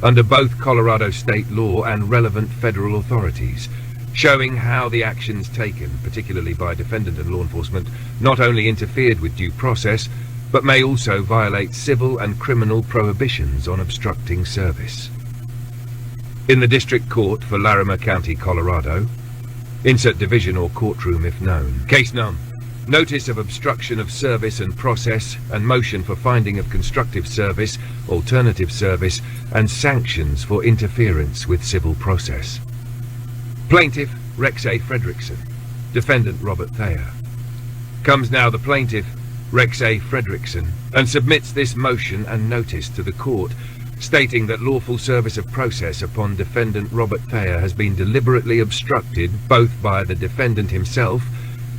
under both Colorado state law and relevant federal authorities, showing how the actions taken, particularly by defendant and law enforcement, not only interfered with due process, but may also violate civil and criminal prohibitions on obstructing service. In the District Court for Larimer County, Colorado, insert division or courtroom if known. Case none. Notice of obstruction of service and process and motion for finding of constructive service, alternative service, and sanctions for interference with civil process. Plaintiff Rex A. Fredrickson. Defendant Robert Thayer. Comes now the plaintiff Rex A. Fredrickson and submits this motion and notice to the court, stating that lawful service of process upon defendant Robert Thayer has been deliberately obstructed both by the defendant himself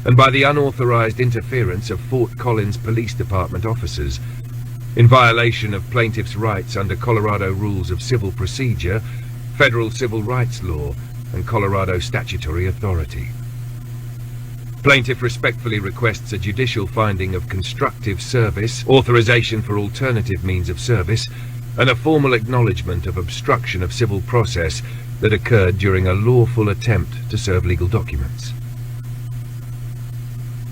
and by the unauthorized interference of Fort Collins Police Department officers, in violation of plaintiff's rights under Colorado Rules of Civil Procedure, federal civil rights law, and Colorado statutory authority. Plaintiff respectfully requests a judicial finding of constructive service, authorization for alternative means of service, and a formal acknowledgement of obstruction of civil process that occurred during a lawful attempt to serve legal documents.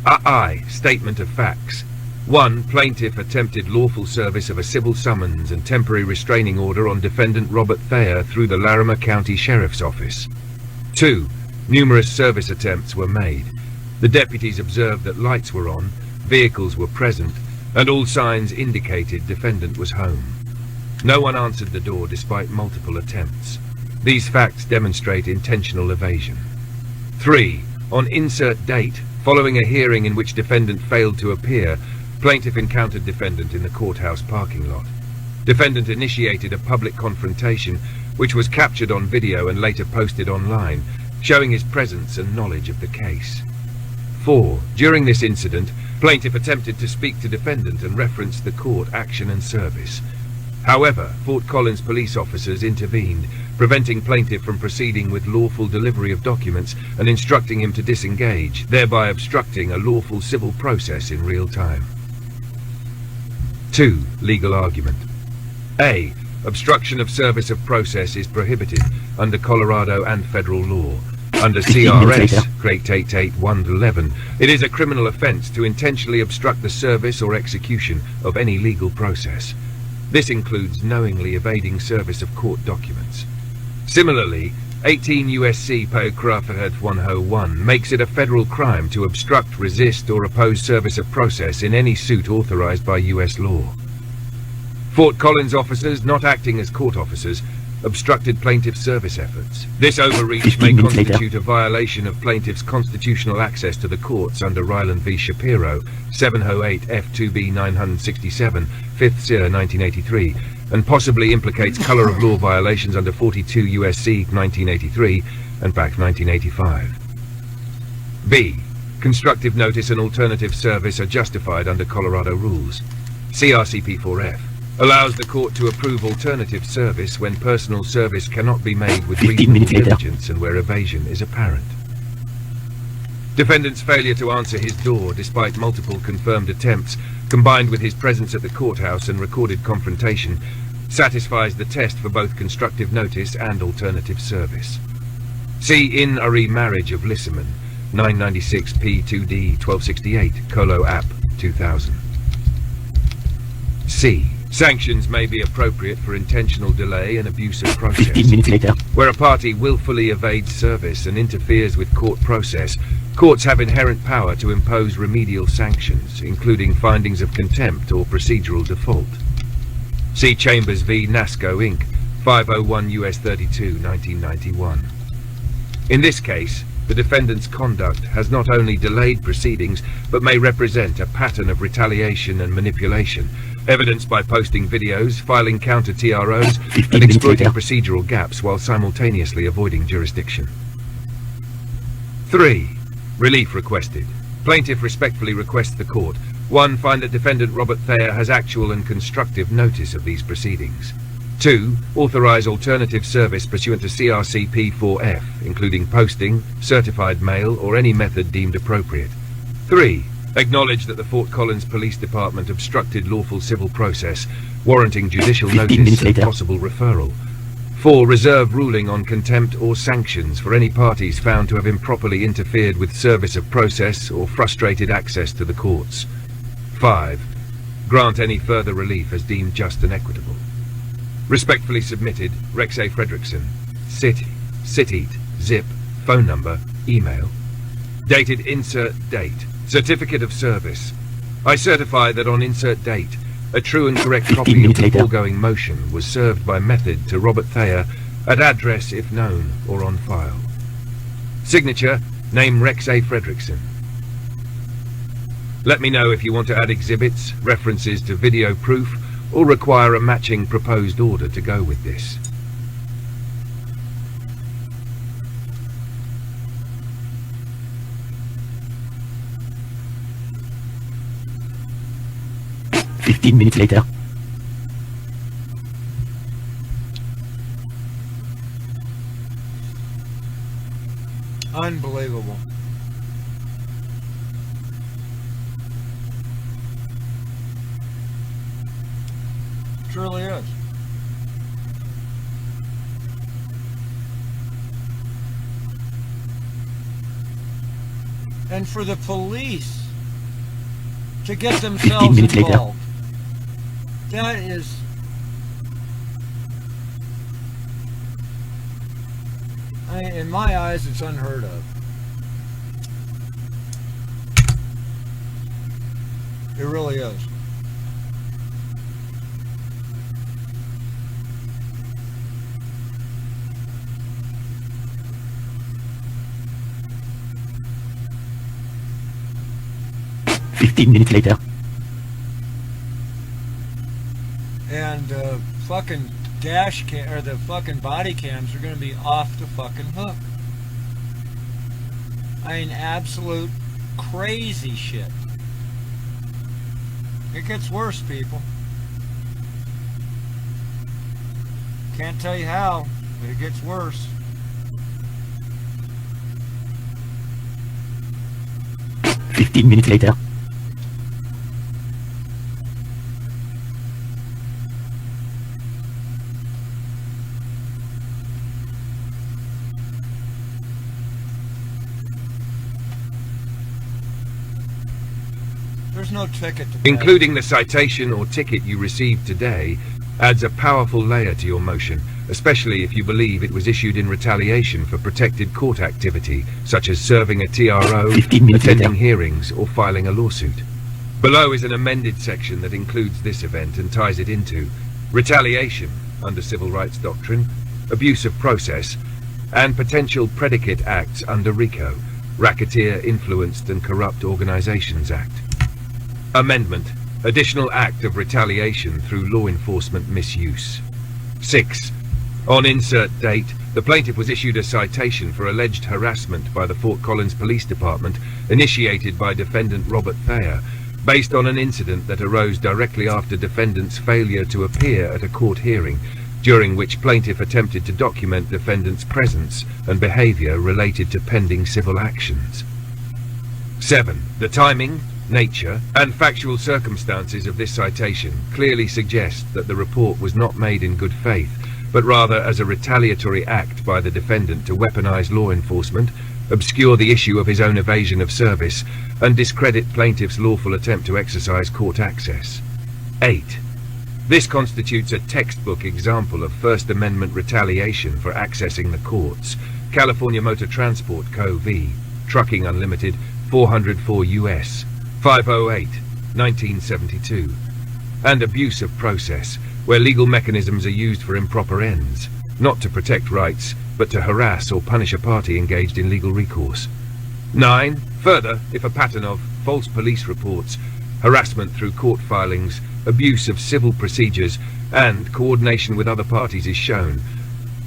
I. Statement of facts. 1. Plaintiff attempted lawful service of a civil summons and temporary restraining order on defendant Robert Thayer through the Larimer County Sheriff's Office. 2. Numerous service attempts were made. The deputies observed that lights were on, vehicles were present, and all signs indicated defendant was home. No one answered the door despite multiple attempts. These facts demonstrate intentional evasion. 3. On insert date, following a hearing in which defendant failed to appear, plaintiff encountered defendant in the courthouse parking lot. Defendant initiated a public confrontation, which was captured on video and later posted online, showing his presence and knowledge of the case. 4. During this incident, plaintiff attempted to speak to defendant and referenced the court action and service. However, Fort Collins police officers intervened, preventing plaintiff from proceeding with lawful delivery of documents and instructing him to disengage, thereby obstructing a lawful civil process in real time. 2. Legal argument. A. Obstruction of service of process is prohibited under Colorado and federal law. Under CRS, Crate 88111, it is a criminal offense to intentionally obstruct the service or execution of any legal process. This includes knowingly evading service of court documents. Similarly, 18 U.S.C. Paragraph 101 makes it a federal crime to obstruct, resist, or oppose service of process in any suit authorized by U.S. law. Fort Collins officers, not acting as court officers, obstructed plaintiff's service efforts. This overreach may constitute a violation of plaintiff's constitutional access to the courts under Ryland v. Shapiro, 708 F2B 967, 5th Sear 1983, and possibly implicates color of law violations under 42 U.S.C. 1983 and Back 1985. B. Constructive notice and alternative service are justified under Colorado rules. CRCP 4F allows the court to approve alternative service when personal service cannot be made with reasonable diligence and where evasion is apparent. Defendant's failure to answer his door despite multiple confirmed attempts, combined with his presence at the courthouse and recorded confrontation, satisfies the test for both constructive notice and alternative service. See In a Remarriage of Lissaman, 996 P2D 1268, Colo App 2000. C. Sanctions may be appropriate for intentional delay and abuse of process. 15 minutes later. Where a party willfully evades service and interferes with court process, courts have inherent power to impose remedial sanctions, including findings of contempt or procedural default. See Chambers v. NASCO, Inc., 501 U.S. 32, 1991. In this case, the defendant's conduct has not only delayed proceedings, but may represent a pattern of retaliation and manipulation, evidenced by posting videos, filing counter-TROs, and exploiting procedural gaps while simultaneously avoiding jurisdiction. 3. Relief requested. Plaintiff respectfully requests the court: 1. Find that defendant Robert Thayer has actual and constructive notice of these proceedings. 2. Authorize alternative service pursuant to CRCP 4F, including posting, certified mail, or any method deemed appropriate. 3. Acknowledge that the Fort Collins Police Department obstructed lawful civil process, warranting judicial notice and possible referral. 4. Reserve ruling on contempt or sanctions for any parties found to have improperly interfered with service of process or frustrated access to the courts. 5. Grant any further relief as deemed just and equitable. Respectfully submitted, Rex A. Fredrickson. City, Citeat, Zip, phone number, email. Dated insert date. Certificate of service. I certify that on insert date, a true and correct copy of the foregoing motion was served by method to Robert Thayer at address if known or on file. Signature, name Rex A. Fredrickson. Let me know if you want to add exhibits, references to video proof, or require a matching proposed order to go with this. "15 minutes later." Unbelievable. Truly is. And for the police to get themselves involved, that is... in my eyes, it's unheard of. It really is. And fucking dash cam or the fucking body cams are going to be off the fucking hook. I mean, absolute crazy shit. It gets worse, people. Can't tell you how, but it gets worse. There's no ticket to pay. Including the citation or ticket you received today adds a powerful layer to your motion, especially if you believe it was issued in retaliation for protected court activity, such as serving a TRO, attending hearings, or filing a lawsuit. Below is an amended section that includes this event and ties it into retaliation under civil rights doctrine, abuse of process, and potential predicate acts under RICO, Racketeer Influenced and Corrupt Organizations Act. Amendment. Additional act of retaliation through law enforcement misuse. 6. On insert date, the plaintiff was issued a citation for alleged harassment by the Fort Collins Police Department initiated by defendant Robert Thayer, based on an incident that arose directly after defendant's failure to appear at a court hearing, during which plaintiff attempted to document defendant's presence and behavior related to pending civil actions. 7. The timing, nature, and factual circumstances of this citation clearly suggest that the report was not made in good faith, but rather as a retaliatory act by the defendant to weaponize law enforcement, obscure the issue of his own evasion of service, and discredit plaintiff's lawful attempt to exercise court access. 8. This constitutes a textbook example of First Amendment retaliation for accessing the courts. California Motor Transport Co. v. Trucking Unlimited, 404 U.S. 508, 1972. And abuse of process, where legal mechanisms are used for improper ends, not to protect rights, but to harass or punish a party engaged in legal recourse. 9. Further, if a pattern of false police reports, harassment through court filings, abuse of civil procedures, and coordination with other parties is shown,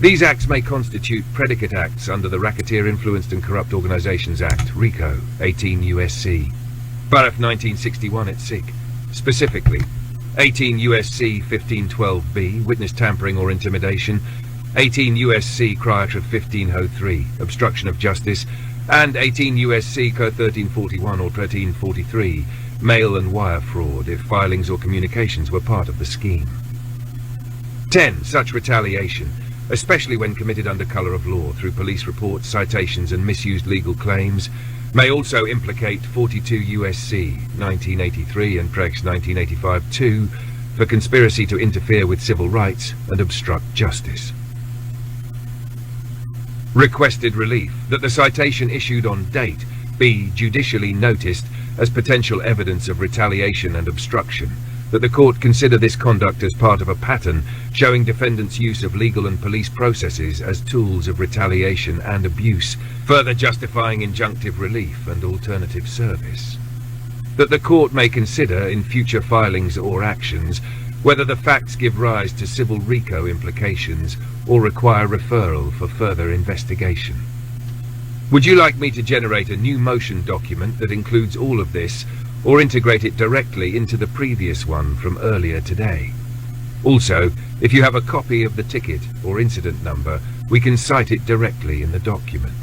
these acts may constitute predicate acts under the Racketeer Influenced and Corrupt Organizations Act, RICO, 18 U.S.C. Paragraph 1961 et seq. Specifically, 18 U.S.C. 1512b, witness tampering or intimidation, 18 U.S.C. Criature 1503, obstruction of justice, and 18 U.S.C. Co. 1341 or 1343, mail and wire fraud, if filings or communications were part of the scheme. 10. Such retaliation, especially when committed under colour of law through police reports, citations, and misused legal claims, may also implicate 42 U.S.C. 1983 and Prex 1985-2 for conspiracy to interfere with civil rights and obstruct justice. Requested relief that the citation issued on date be judicially noticed as potential evidence of retaliation and obstruction, that the court consider this conduct as part of a pattern showing defendants' use of legal and police processes as tools of retaliation and abuse, further justifying injunctive relief and alternative service. That the court may consider in future filings or actions whether the facts give rise to civil RICO implications or require referral for further investigation. Would you like me to generate a new motion document that includes all of this, or integrate it directly into the previous one from earlier today? Also, if you have a copy of the ticket or incident number, we can cite it directly in the document.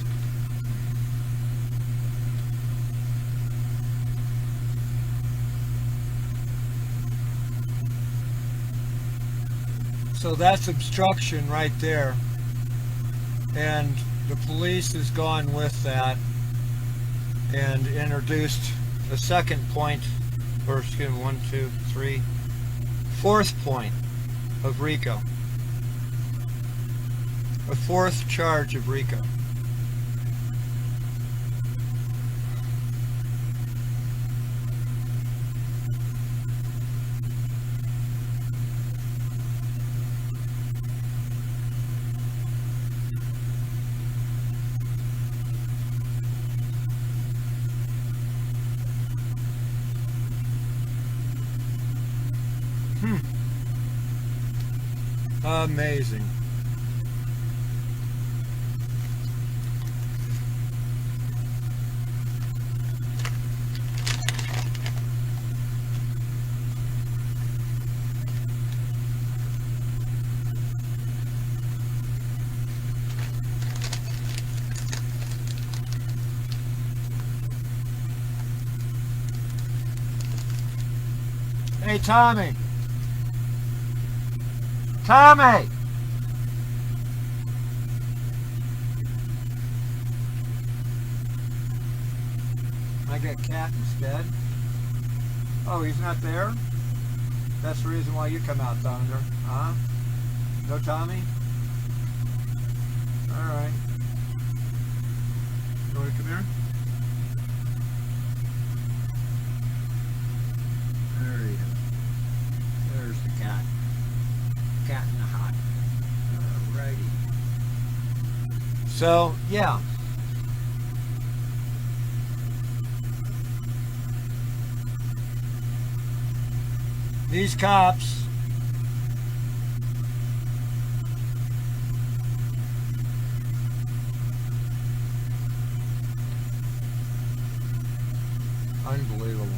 So that's obstruction right there. And the police has gone with that and introduced a second point, or excuse me, 1, 2, 3, fourth point of RICO. A fourth charge of RICO. Amazing. Hey, Tommy. Tommy! I got Cat instead. Oh, he's not there? That's the reason why you come out, Thunder. Huh? No Tommy? Alright. You want to come here? There he is. There's the cat. Cat in the hot. Alrighty. So, yeah. These cops unbelievable.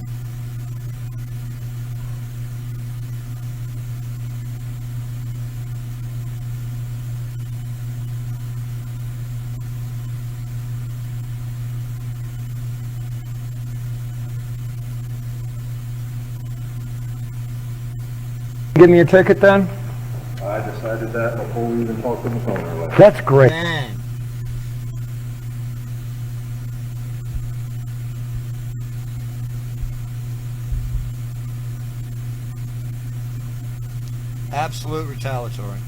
Give me a ticket then? I decided that before we even talked on the phone earlier. That's great. Man. Absolute retaliatory.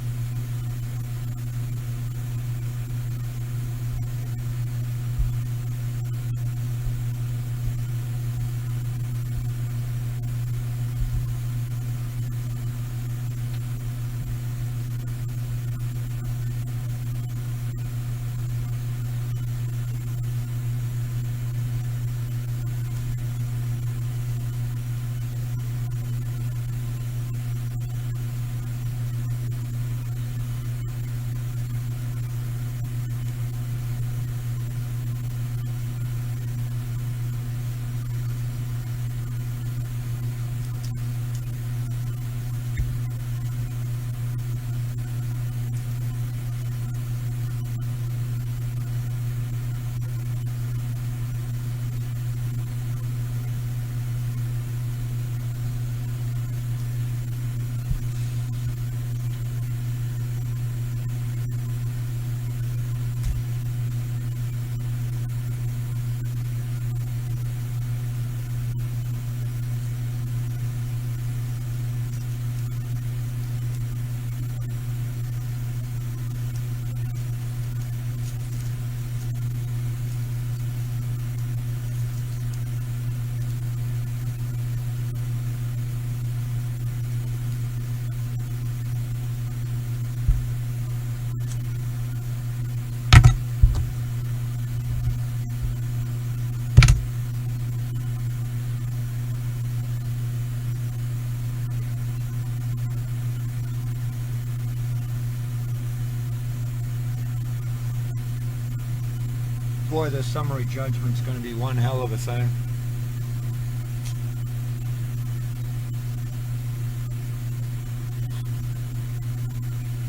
Boy, this summary judgment's going to be one hell of a thing.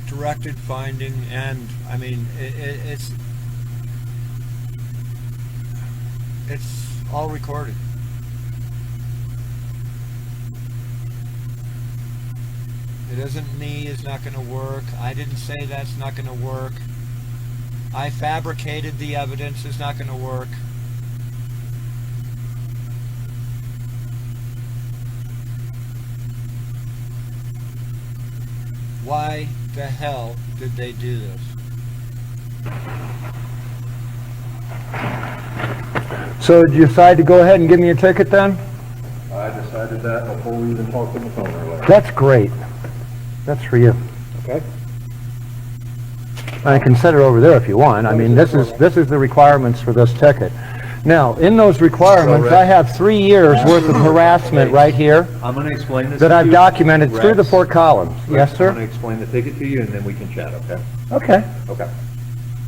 Directed finding, and I mean, it's all recorded. It isn't me, it's not going to work. I didn't say that's not going to work. I fabricated the evidence, it's not going to work. Why the hell did they do this? So did you decide to go ahead and give me a ticket then? I decided that before we even talked on the phone earlier. That's great. That's for you. Okay? I can set it over there if you want. I mean, this is the requirements for this ticket. Now, in those requirements, I have 3 years worth of harassment right here I'm going to explain this that to I've you. documented through the Rex, 4 columns. Yes, I'm going to sir? explain the ticket to you, and then we can chat, okay? Okay. Okay.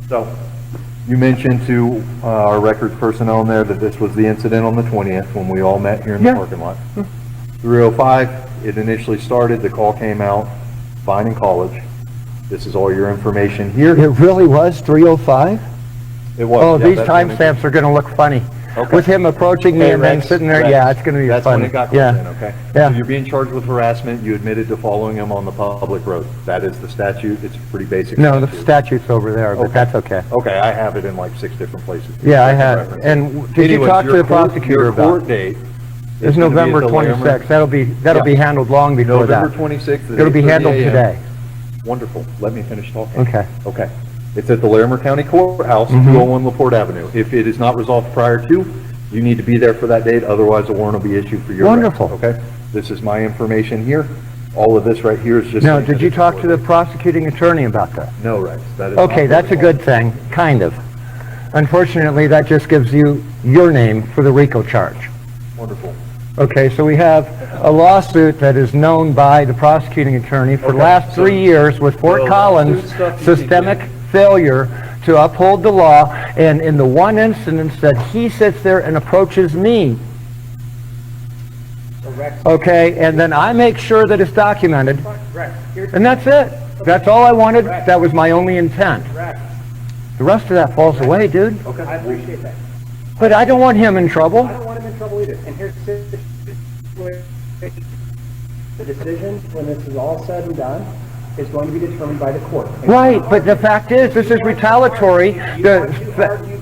So, you mentioned to our records personnel in there that this was the incident on the 20th when we all met here in the Yeah. parking lot. 3:05, it initially started, the call came out, Vining College. This is all your information here. It really was 3:05? It was. Oh, yeah, these that's when it- timestamps are going to look funny. Okay. With him approaching me Hey, and then Rex, sitting there, Rex, yeah, it's going to be that's funny. when it got Yeah. called in, okay? Yeah. So you're being charged with harassment, you admitted to following him on the public road. That is the statute, it's a pretty basic No, the statute. statute's over there, but that's okay. Okay, I have it in like 6 different places. Yeah, I can had, reference it. and did you Anyways, talk to your the court- prosecutor your about court it? date It's is gonna be at November the Larimer- 26th. That'll be Yeah. handled long before that. November 26th at It'll be 8:30 handled a.m. today. Wonderful, let me finish talking. Okay. Okay. It's at the Larimer County Courthouse, Mm-hmm. 201 LaPorte Avenue. If it is not resolved prior to, you need to be there for that date, otherwise a warrant will be issued for your arrest. Wonderful. Okay? This is my information here. All of this right here is just... Now, saying did that you it's talk to the recorded. prosecuting attorney about that? No, Rex, that is not Okay, that's a protocol. good thing, kind of. Unfortunately, that just gives you your name for the RICO charge. Wonderful. Okay, so we have a lawsuit that is known by the prosecuting attorney for the Okay, last so 3 years with Fort the Collins' lawsuit stuff you can systemic get. failure to uphold the law, and in the one instance that he sits there and approaches me, So Rex, okay, and then I make sure that it's documented, Rex, here's, and that's it. That's all I wanted. That was my only intent. Rex, The rest of that falls away, dude. I appreciate that. But I don't want him in trouble. I don't want him in trouble either. And here's the decision, when this is all said and done, is going to be determined by the court. Right, but the fact is, this is retaliatory.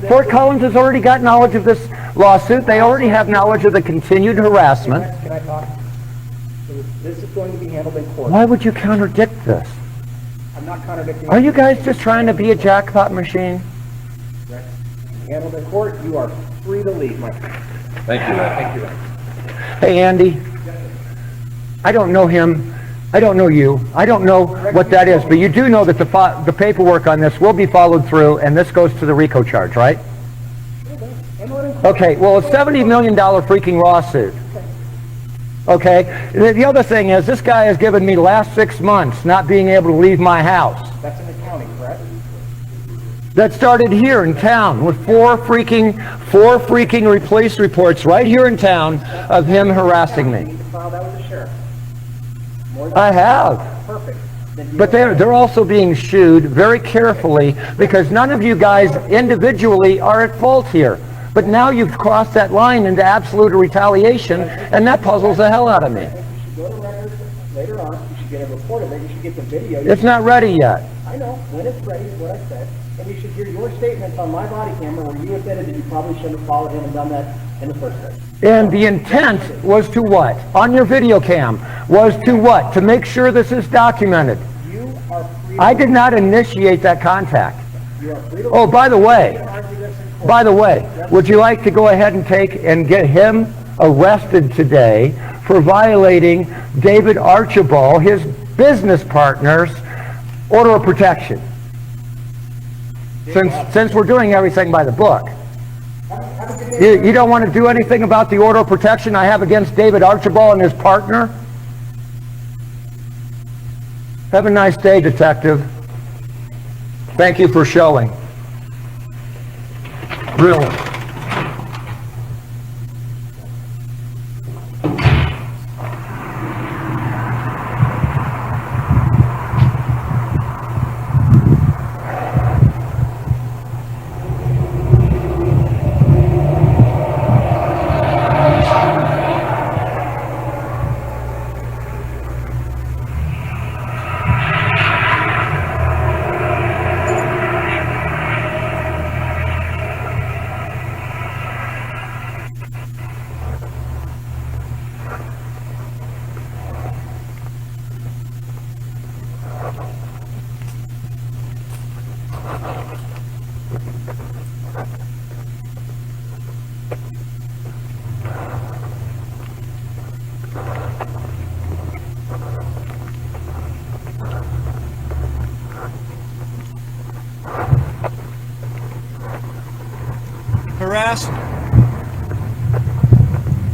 Fort Collins has already got knowledge of this lawsuit. They already have knowledge of the continued harassment. Rex, can I talk? So this is going to be handled in court. Why would you contradict this? I'm not contradicting. Are you guys just trying to be a jackpot machine? Rex, handled in court, you are free to leave, my friend. Thank you, Rex. Thank you, Rex. Hey, Andy, I don't know him. I don't know you. I don't know what that is, but you do know that the paperwork on this will be followed through, and this goes to the RICO charge, right? Handle it in court. Okay, well, a $70 million freaking lawsuit. Okay, the other thing is, this guy has given me the last 6 months not being able to leave my house. That's in the county, correct? That started here in town with four freaking police reports right here in town of him harassing You me. need to file that with the sheriff. More than I have. perfect. Then you But don't- they're also being shooed very carefully because none of you guys individually are at fault here. But now you've crossed that line into absolute retaliation, and that puzzles the hell out of me. I think you should go to records later on, you should get a report of it, you should get the video. It's not ready yet. I know, when it's ready, is what I said, and you should hear your statements on my body camera where you admitted that you probably shouldn't have followed him and done that in the first place. And the intent was to what? On your video cam, was to what? To make sure this is documented. You are free. I did not initiate that contact. You are free to. Oh, by the way, Argue this in court. By the way, would you like to go ahead and take and get him arrested today for violating David Archibald, his business partner's order of protection? Since we're doing everything by the book. You don't want to do anything about the order of protection I have against David Archibald and his partner? Have a nice day, detective. Thank you for showing. Really.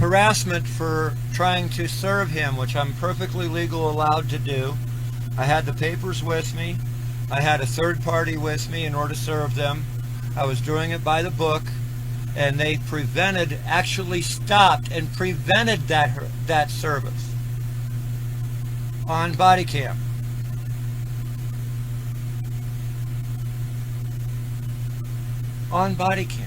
harassment for trying to serve him, which I'm perfectly legal allowed to do. I had the papers with me. I had a third party with me in order to serve them. I was doing it by the book, and they actually stopped and prevented that service on body cam. On body cam.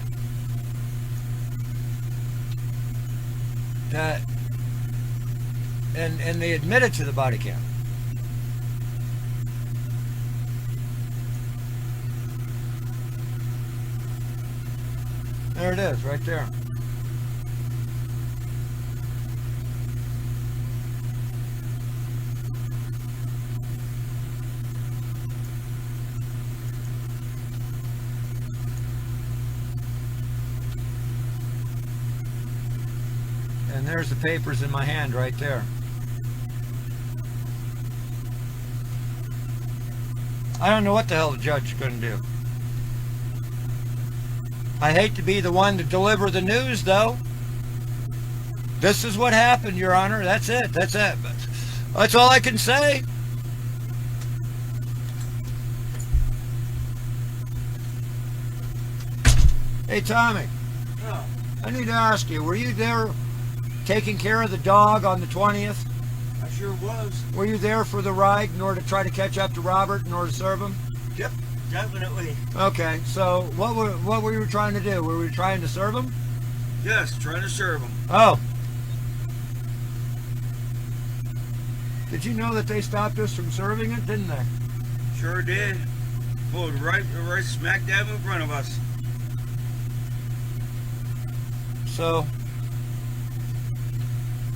And they admitted to the body cam. There it is, right there. And there's the papers in my hand right there. I don't know what the hell the judge is going to do. I hate to be the one to deliver the news, though. This is what happened, Your Honor. That's it. That's it. That's all I can say. Hey, Tommy. Yeah, I need to ask you, were you there taking care of the dog on the 20th? I sure was. Were you there for the ride in order to try to catch up to Robert in order to serve him? Yep, definitely. Okay, so what were you trying to do? Were we trying to serve him? Yes, trying to serve him. Oh. Did you know that they stopped us from serving it, didn't they? Sure did. Pulled right smack dab in front of us. So,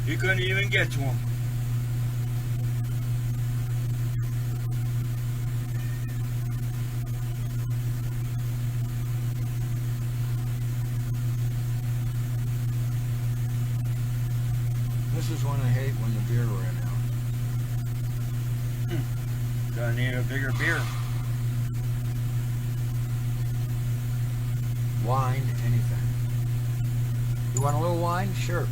You couldn't even get to him. this is when I hate when the beer ran out. Gonna need a bigger beer. Wine, anything. You want a little wine? Sure.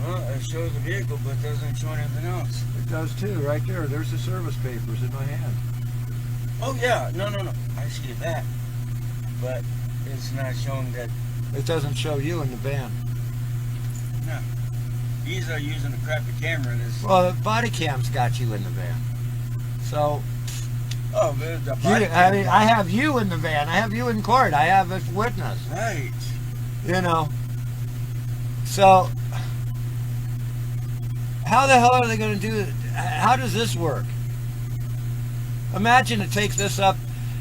Well, it shows the vehicle, but doesn't show anything else. It does too, right there. There's the service papers in my hand. Oh yeah, no. I see that. But it's not showing that. It doesn't show you in the van. No. He's using a crappy camera. This. Well, the body cam's got you in the van. So, Oh, there's the you, body I cam. mean, I have you in the van. I have you in court. I have a witness. Right. You know. So, how the hell are they going to do it? How does this work? Imagine it takes this up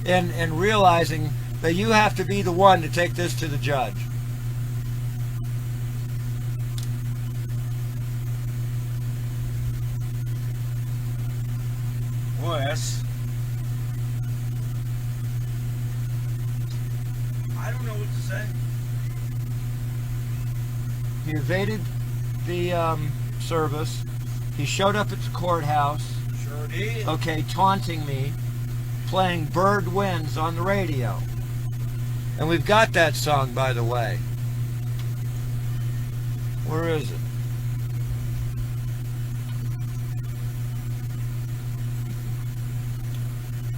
and realizing that you have to be the one to take this to the judge. Boy, that's. I don't know what to say. He evaded the service. He showed up at the courthouse. Sure did. Okay, taunting me, playing Bird Winds on the radio. And we've got that song, by the way. Where is it?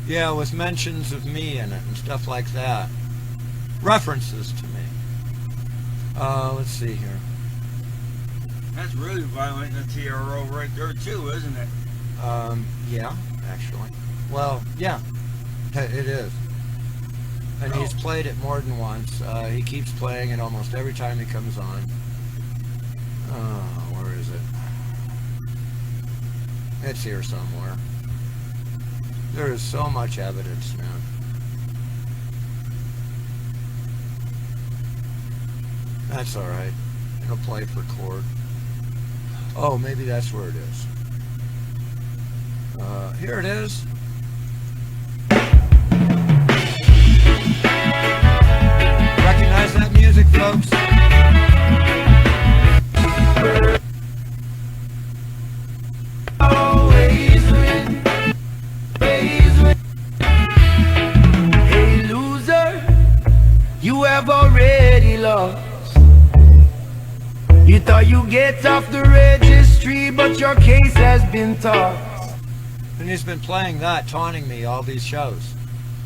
Yeah, with mentions of me in it and stuff like that. References to me. Let's see here. That's really violating the TRO right there too, isn't it? Yeah, actually. Well, yeah, it is. And he's played it more than once. He keeps playing it almost every time he comes on. Oh, where is it? It's here somewhere. There is so much evidence, man. That's all right. It'll play for court. Oh, maybe that's where it is. Here it is. Recognize that music, folks? get off the registry, but your case has been tossed. And he's been playing that, taunting me all these shows.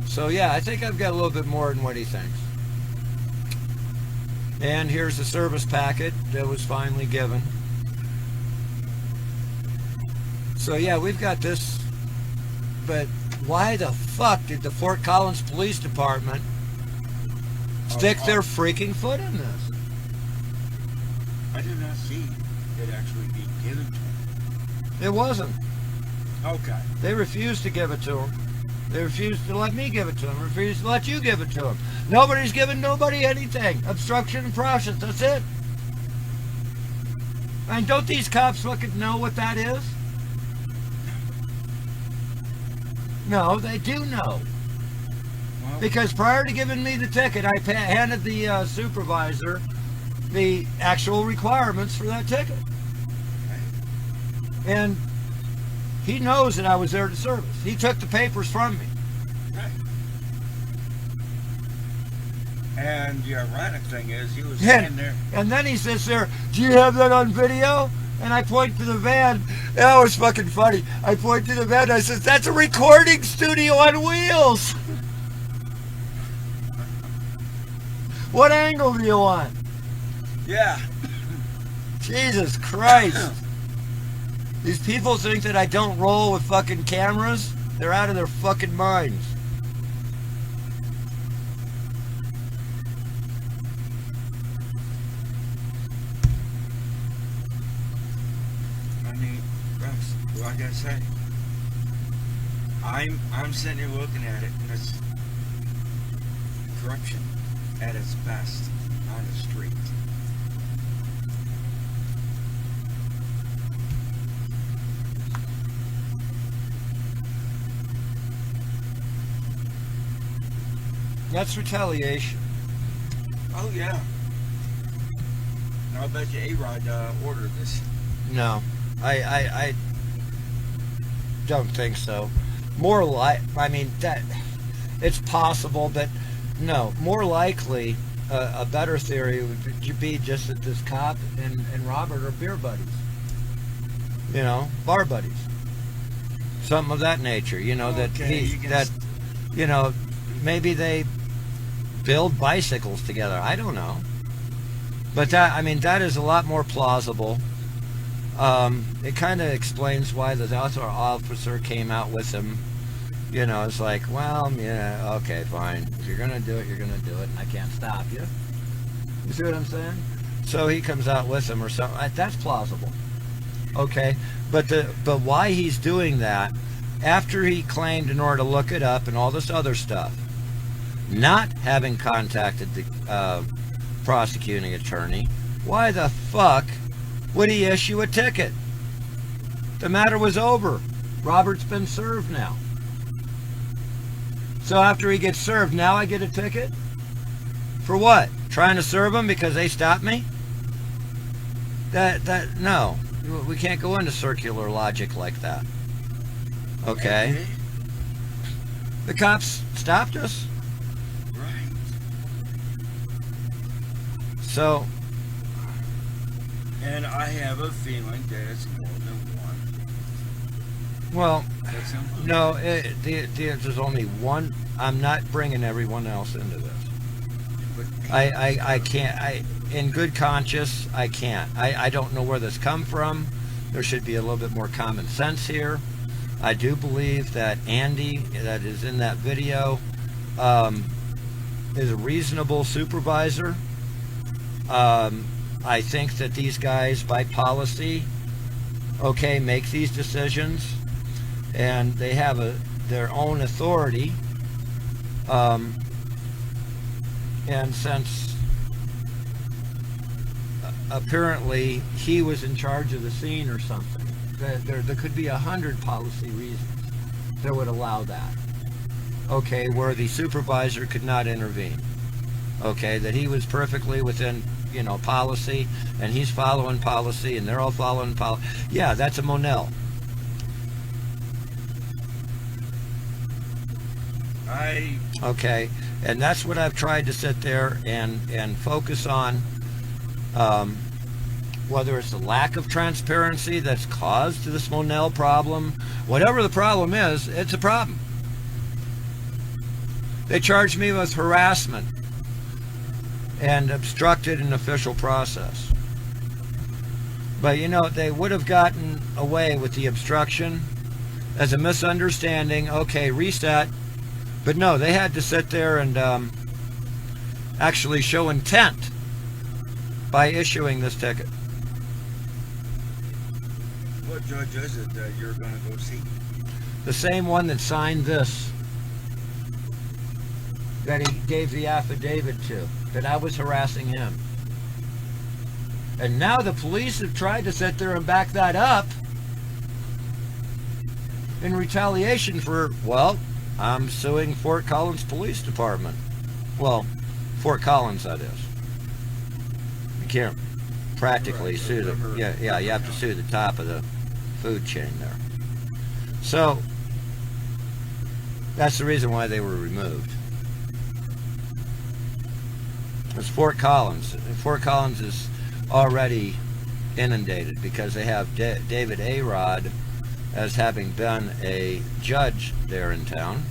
So yeah, I think I've got a little bit more than what he thinks. And here's the service packet that was finally given. So yeah, we've got this, but why the fuck did the Fort Collins Police Department stick their freaking foot in this? I did not see it actually be given to him. It wasn't. Okay. They refused to give it to him. They refused to let me give it to him. Refused to let you give it to him. Nobody's giving nobody anything. Obstruction and process. That's it. And don't these cops fucking know what that is? No, they do know. Well, Because prior to giving me the ticket, I handed the supervisor the actual requirements for that ticket. And he knows that I was there to service. He took the papers from me. right. And the ironic thing is, he was And, standing there. and then he sits there, do you have that on video? And I point to the van. That was fucking funny. I point to the van and I said, that's a recording studio on wheels. What angle do you want? Yeah. Jesus Christ. These people think that I don't roll with fucking cameras. They're out of their fucking minds. I mean, that's like I say. I'm sitting here looking at it, and it's corruption at its best on the street. That's retaliation. Oh yeah. And I'll bet you A-Rod ordered this. No, I don't think so. More like, I mean, that it's possible, but no. More likely, a better theory would be just that this cop and Robert are beer buddies. You know, bar buddies. Something of that nature. You know, that Okay, he you can that you know, maybe they build bicycles together. I don't know. But that, I mean, that is a lot more plausible. It kind of explains why the other officer came out with him. You know, it's like, well, yeah, okay, fine. If you're gonna do it, you're gonna do it, and I can't stop you. You see what I'm saying? So he comes out with him or something. That's plausible. Okay, but why he's doing that after he claimed in order to look it up and all this other stuff, not having contacted the prosecuting attorney, why the fuck would he issue a ticket? The matter was over. Robert's been served now. So after he gets served, now I get a ticket? For what? Trying to serve him because they stopped me? No. We can't go into circular logic like that. Okay? The cops stopped us. Right. So, And I have a feeling that it's more than one. well, That's simple. no, there's only one. I'm not bringing everyone else into this. But I can't, in good conscience, I can't. I don't know where this come from. There should be a little bit more common sense here. I do believe that Andy, that is in that video, is a reasonable supervisor. I think that these guys, by policy, okay, make these decisions, and they have their own authority. And since apparently he was in charge of the scene or something, there could be 100 policy reasons that would allow that. Okay, where the supervisor could not intervene. Okay, that he was perfectly within, policy, and he's following policy, and they're all following policy. Yeah, that's a Monell. Okay, and that's what I've tried to sit there and focus on. whether it's the lack of transparency that's caused this Monell problem, whatever the problem is, it's a problem. They charged me with harassment and obstructed an official process. But you know, they would have gotten away with the obstruction as a misunderstanding, okay, reset. But no, they had to sit there and actually show intent by issuing this ticket. What judge is it that you're gonna go see? The same one that signed this, that he gave the affidavit to, that I was harassing him. And now the police have tried to sit there and back that up in retaliation for, well, I'm suing Fort Collins Police Department. Well, Fort Collins, that is. You can't practically sue the, yeah, you have to sue the top of the food chain there. So, that's the reason why they were removed. It's Fort Collins. Fort Collins is already inundated because they have David A-Rod as having been a judge there in town.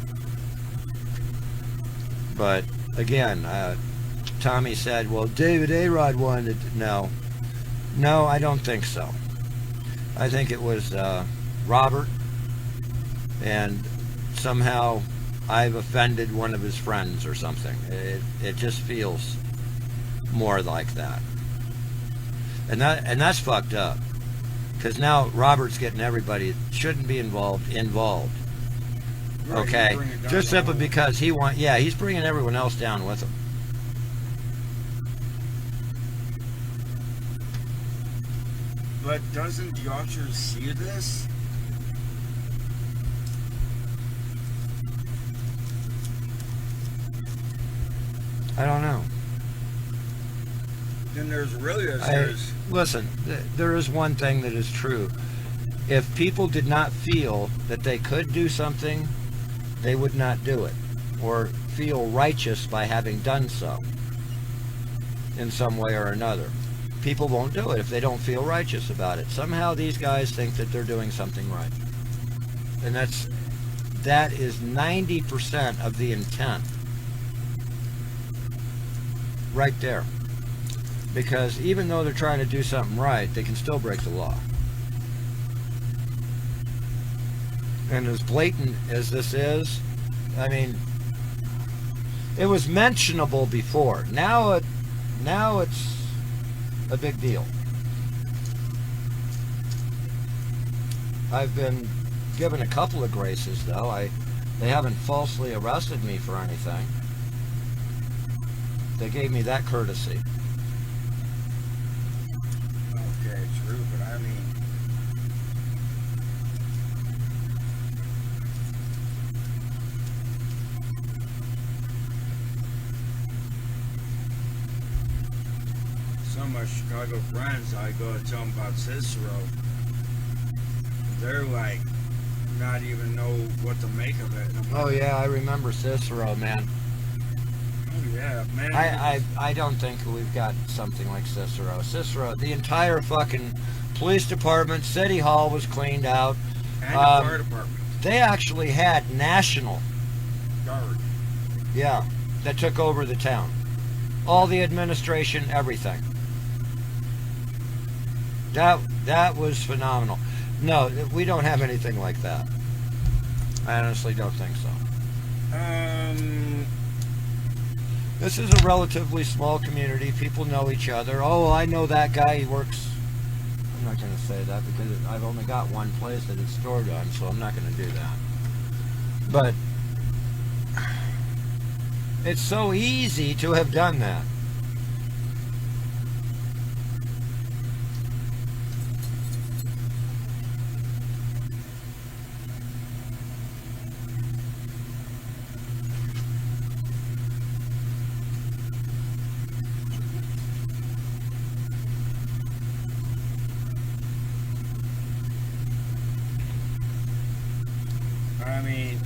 But again, Tommy said, well, David A-Rod wanted to. No, I don't think so. I think it was Robert, and somehow I've offended one of his friends or something. It just feels more like that. And that's fucked up. Because now Robert's getting everybody that shouldn't be involved. Right, Okay? Just simply because he's bringing everyone else down with him. But doesn't the officer see this? I don't know. Then there's really a serious... Listen, there is one thing that is true. If people did not feel that they could do something, they would not do it, or feel righteous by having done so in some way or another. People won't do it if they don't feel righteous about it. Somehow these guys think that they're doing something right. And that is 90% of the intent. Right there. Because even though they're trying to do something right, they can still break the law. And as blatant as this is, I mean, it was mentionable before. Now it's a big deal. I've been given a couple of graces, though. They haven't falsely arrested me for anything. They gave me that courtesy. Okay, true, but I mean... Some of my Chicago friends, I go to tell them about Cicero. They're like, not even know what to make of it. And I'm Oh like, yeah, I remember Cicero, man. oh yeah, man. I don't think we've got something like Cicero. Cicero, the entire fucking police department, city hall was cleaned out. And the fire department. They actually had National Guard. Yeah, that took over the town. All the administration, everything. That was phenomenal. No, we don't have anything like that. I honestly don't think so. This is a relatively small community. People know each other. Oh, I know that guy. He works... I'm not going to say that because I've only got one place that it's stored on, so I'm not going to do that. But it's so easy to have done that. I mean,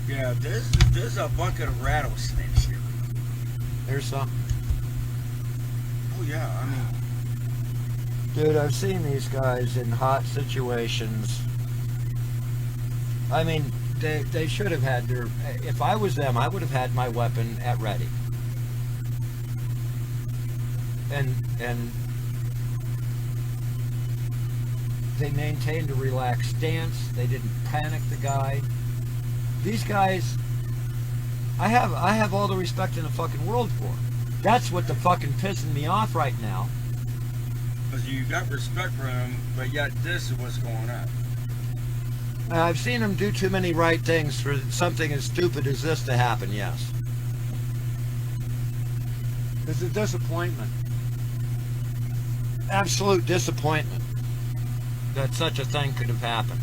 yeah, there's a bucket of rattlesnakes here. There's some. Oh Oh yeah, I mean, Dude, I've seen these guys in hot situations. I mean, they should have had their... If I was them, I would have had my weapon at ready. And they maintained a relaxed stance. They didn't panic the guy. These guys, I have all the respect in the fucking world for them. That's what the fucking pissing me off right now. because you got respect for him, but yet this is what's going on. I've seen them do too many right things for something as stupid as this to happen, yes. It's a disappointment. Absolute disappointment that such a thing could have happened.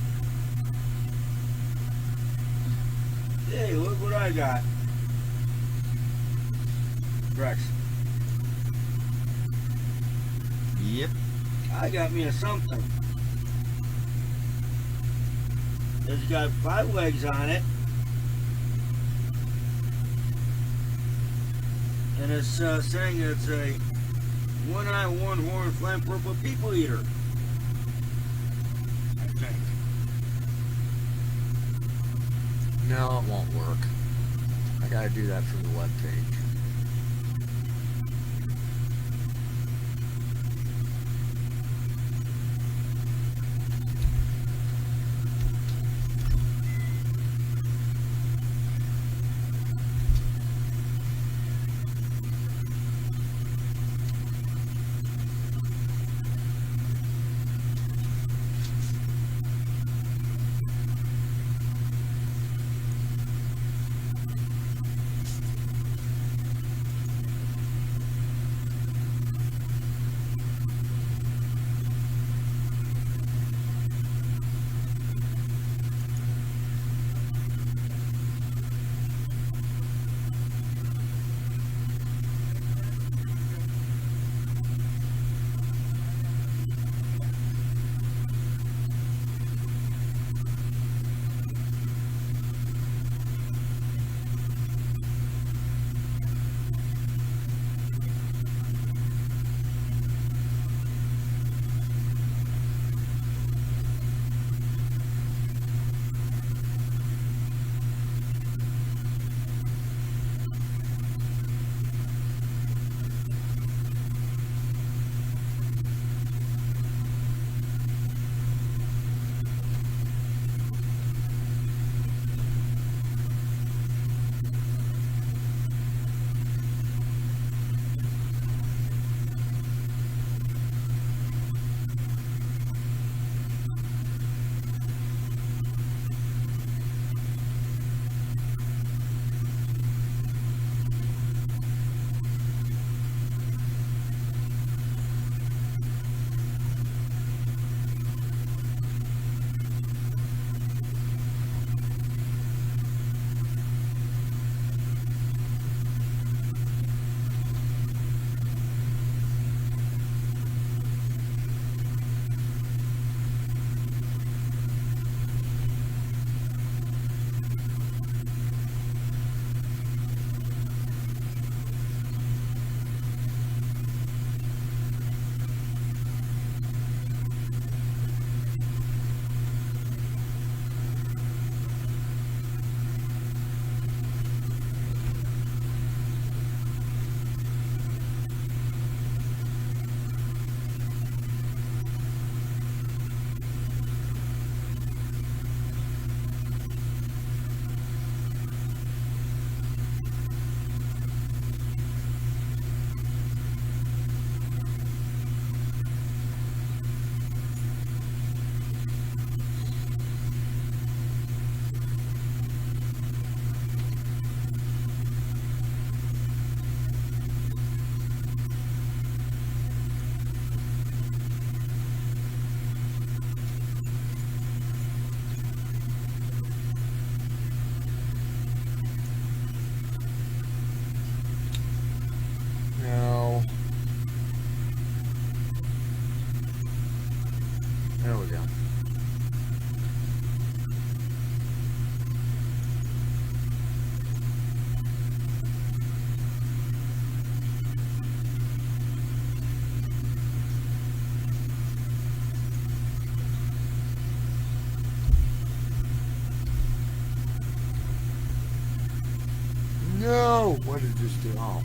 Hey, look what I got. Rex, Yep. I got me a something. It's got 5 legs on it. And it's saying it's a one-eye, one-horn, flame purple people eater. I think. No, it won't work. I gotta do that from the web page. No! What did this do? Oh.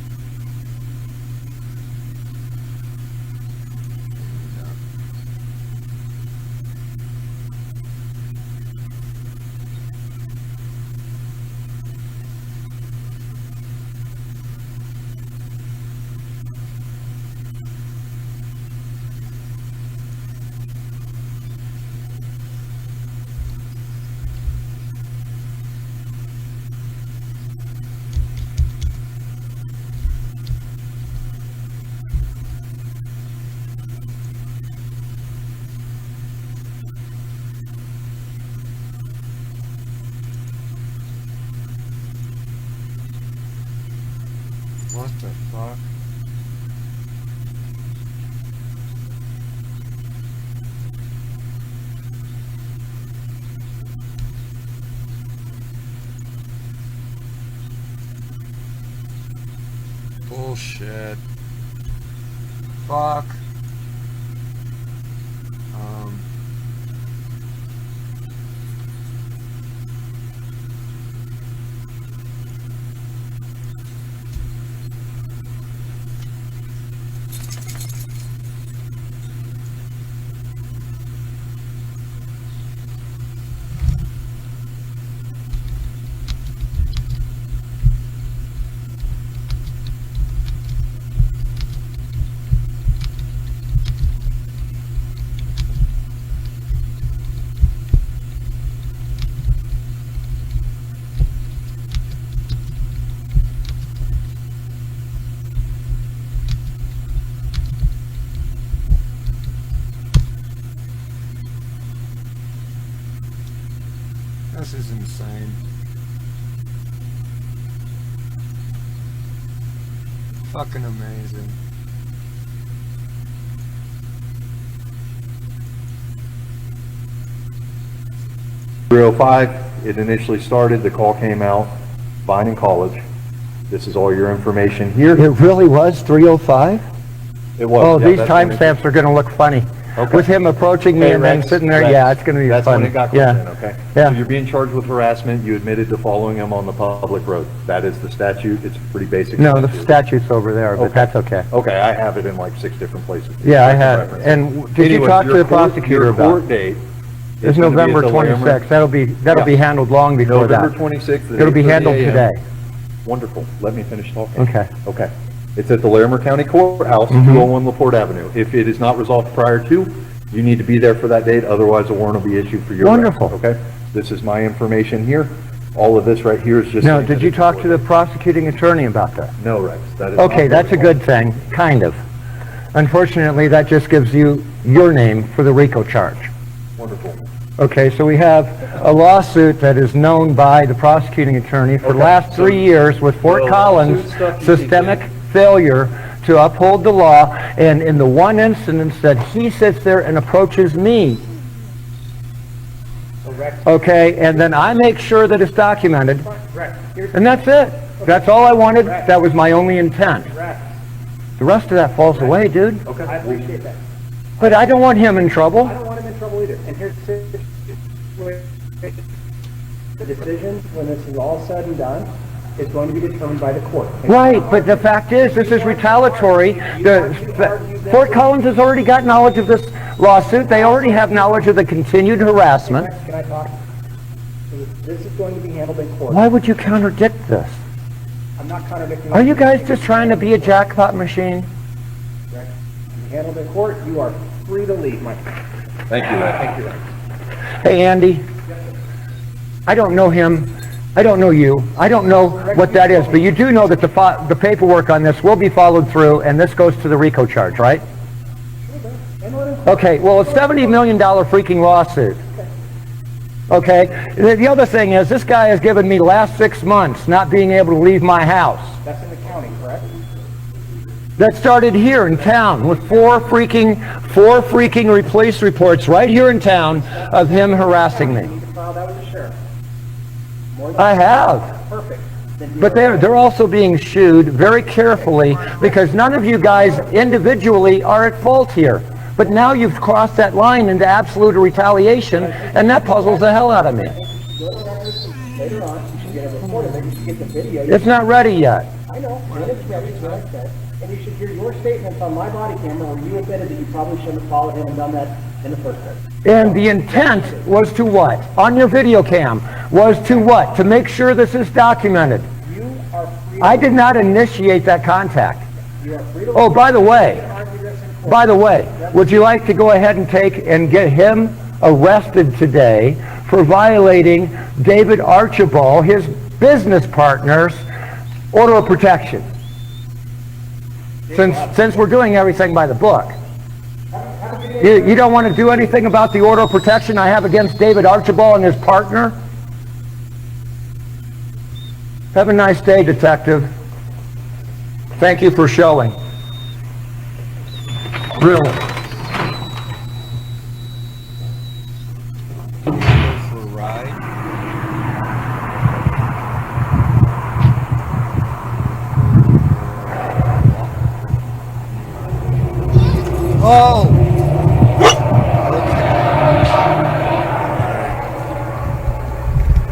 What the fuck? Bullshit. Fuck. This is insane. Fucking amazing. .305, it initially started, the call came out, Vining College. This is all your information here. It really was 3:05? It was. Oh, yeah, these that's when it- timestamps are gonna look funny. Okay. With him approaching me Hey, and then Rex, sitting there, Rex, yeah, it's gonna be that's funny. when it got called Yeah. in, okay? Yeah. So you're being charged with harassment, you admitted to following him on the public road. That is the statute, it's pretty basic. No, the statute's over there, but Okay. that's okay. Okay, I have it in like 6 different places. Yeah, I can had, reference it. and did you Anyways, talk to your the court- prosecutor your about court it? date It's is gonna be at November the Lammer- 26th, that'll be Yeah. handled long before that. November 26th. at It'll be 8:30 handled a.m. today. Wonderful, let me finish talking. Okay. Okay. It's at the Larimer County Courthouse, Mm-hmm. 201 LaPorte Avenue. If it is not resolved prior to, you need to be there for that date, otherwise a warrant will be issued for your arrest. Wonderful. Okay? This is my information here. All of this right here is just... Now, saying did that you it's talk to the recorded. prosecuting attorney about that? No, Rex, that is not Okay, that's a protocol. good thing, kind of. Unfortunately, that just gives you your name for the RICO charge. Wonderful. Okay, so we have a lawsuit that is known by the prosecuting attorney for the Okay, last so 3 years with Fort the Collins' lawsuit stuff you systemic did. failure to uphold the law, and in the one instance that he sits there and approaches me, okay, and then I make sure that it's documented, and that's it. That's all I wanted, that was my only intent. The rest of that falls away, dude. I appreciate that. But I don't want him in trouble. I don't want him in trouble either. And here's the decision, when this is all said and done, is going to be determined by the court. Right, but the fact is, this is retaliatory. Fort Collins has already got knowledge of this lawsuit. They already have knowledge of the continued harassment. Can I talk? This is going to be handled in court. Why would you contradict this? I'm not contradicting. Are you guys just trying to be a jackpot machine? Correct. Handled in court, you are free to leave, my friend. Thank you, Rex. Thank you, Rex. Hey, Andy, I don't know him. I don't know you. I don't know what that is, but you do know that the paperwork on this will be followed through, and this goes to the RICO charge, right? Okay, well, a $70 million freaking lawsuit. Okay, the other thing is, this guy has given me the last 6 months not being able to leave my house. That's in the county, correct? That started here in town with four freaking police reports right here in town of him harassing You me. need to file that with the sheriff. More than I have. perfect. Then you But are- they're also being shooed very carefully because none of you guys individually are at fault here. But now you've crossed that line into absolute retaliation, and that puzzles the hell out of me. go to records later on, you should get a report of it, you should get the video. It's not ready yet. I know, when it's ready, is what I said, and you should hear your statements on my body camera where you admitted that you probably shouldn't have followed him and done that in the first place. And the intent was to what? On your video cam, was to what? To make sure this is documented. You are free. I did not initiate that contact. You are free to. Oh, by the way, argue this in court. by the way, would you like to go ahead and take and get him arrested today for violating David Archibald, his business partner's order of protection? Since we're doing everything by the book. You don't want to do anything about the order of protection I have against David Archibald and his partner? Have a nice day, Detective. Thank you for showing. Really. For a ride. Oh!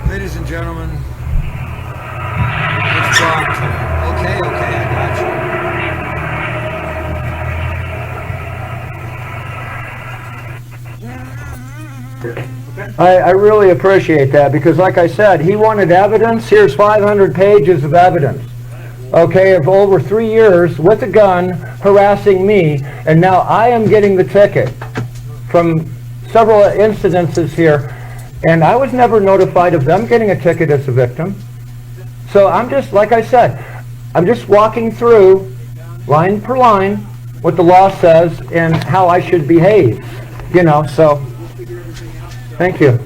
Ladies and gentlemen, let's talk. Okay, I got you. I really appreciate that because, like I said, he wanted evidence. Here's 500 pages of evidence. Okay, of over 3 years with a gun harassing me, and now I am getting the ticket from several incidences here, and I was never notified of them getting a ticket as a victim. So I'm just, like I said, I'm just walking through line per line what the law says and how I should behave, you know, so thank you.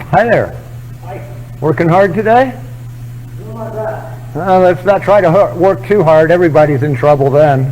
Hi there. Hi. Working hard today? Doing my best. Let's not try to work too hard. Everybody's in trouble then.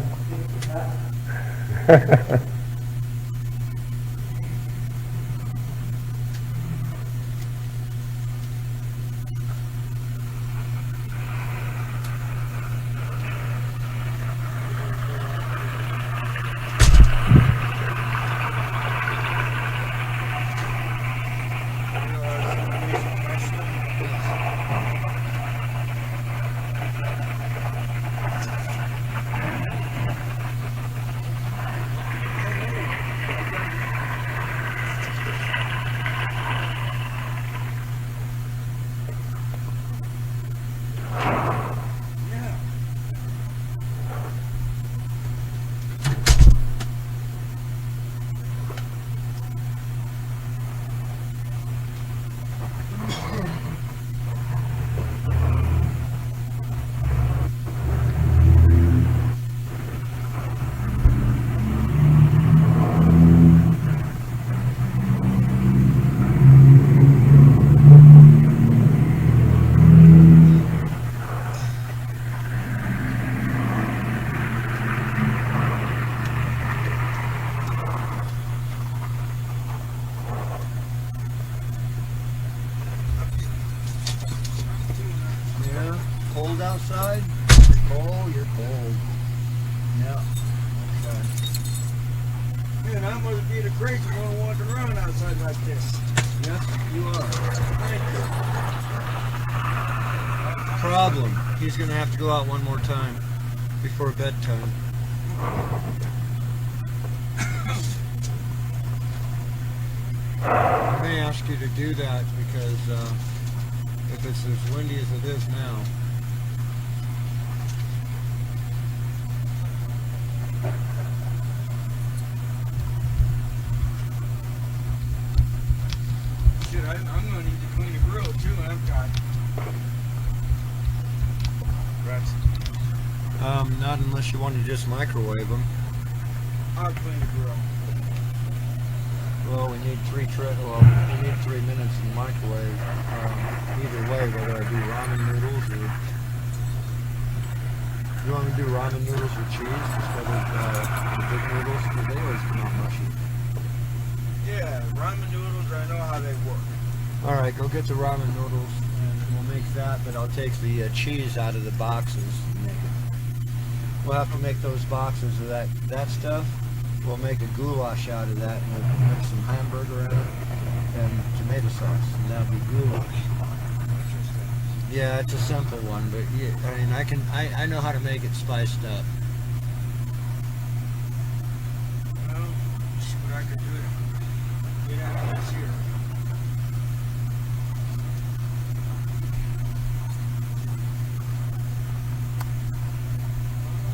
outside? You're cold, you're cold. Yeah. Okay. Man, I must be the crazy one walking around outside like this. Yes, you are. Thank you. Problem. He's gonna have to go out one more time before bedtime. I may ask you to do that because if it's as windy as it is now. Shit, I'm gonna need to clean the grill too. I've got rats. Not unless you want to just microwave them. I'll clean the grill. Well, we need 3 minutes in the microwave. Either way, whether I do ramen noodles or... You want me to do ramen noodles with cheese instead of the big noodles? Because they always come out mushy. Yeah, ramen noodles, I know how they work. Alright, go get the ramen noodles and we'll make that, but I'll take the cheese out of the boxes and make it. We'll have to make those boxes of that stuff. We'll make a goulash out of that and we'll mix some hamburger in it and tomato sauce, and that'll be goulash. Yeah, it's a simple one, but yeah, I mean, I know how to make it spiced up. Well, see what I could do to get out of this here.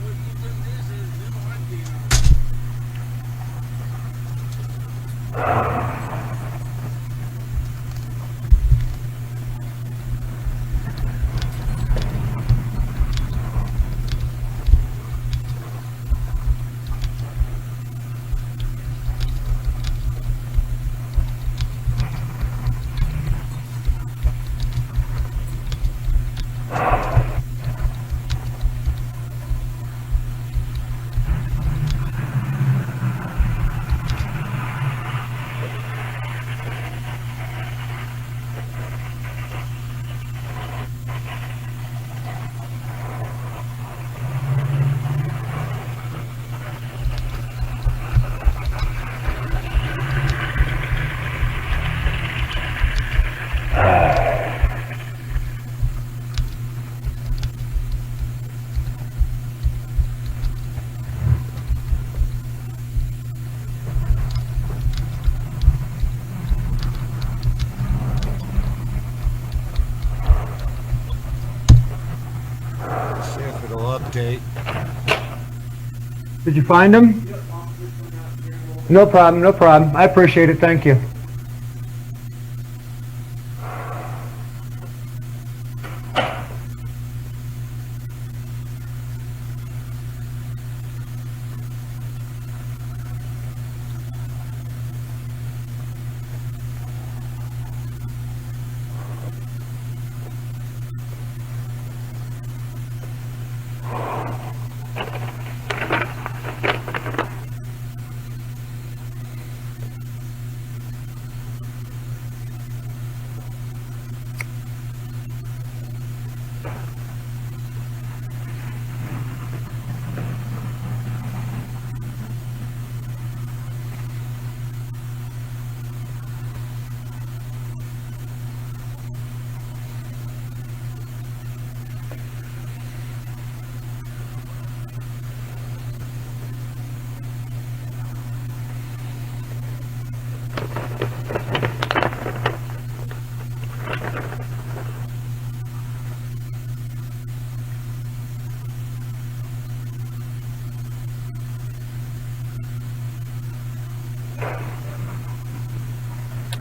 What you think this is? You know what being on. See if it'll update. Did you find him? No problem, no problem. I appreciate it, thank you.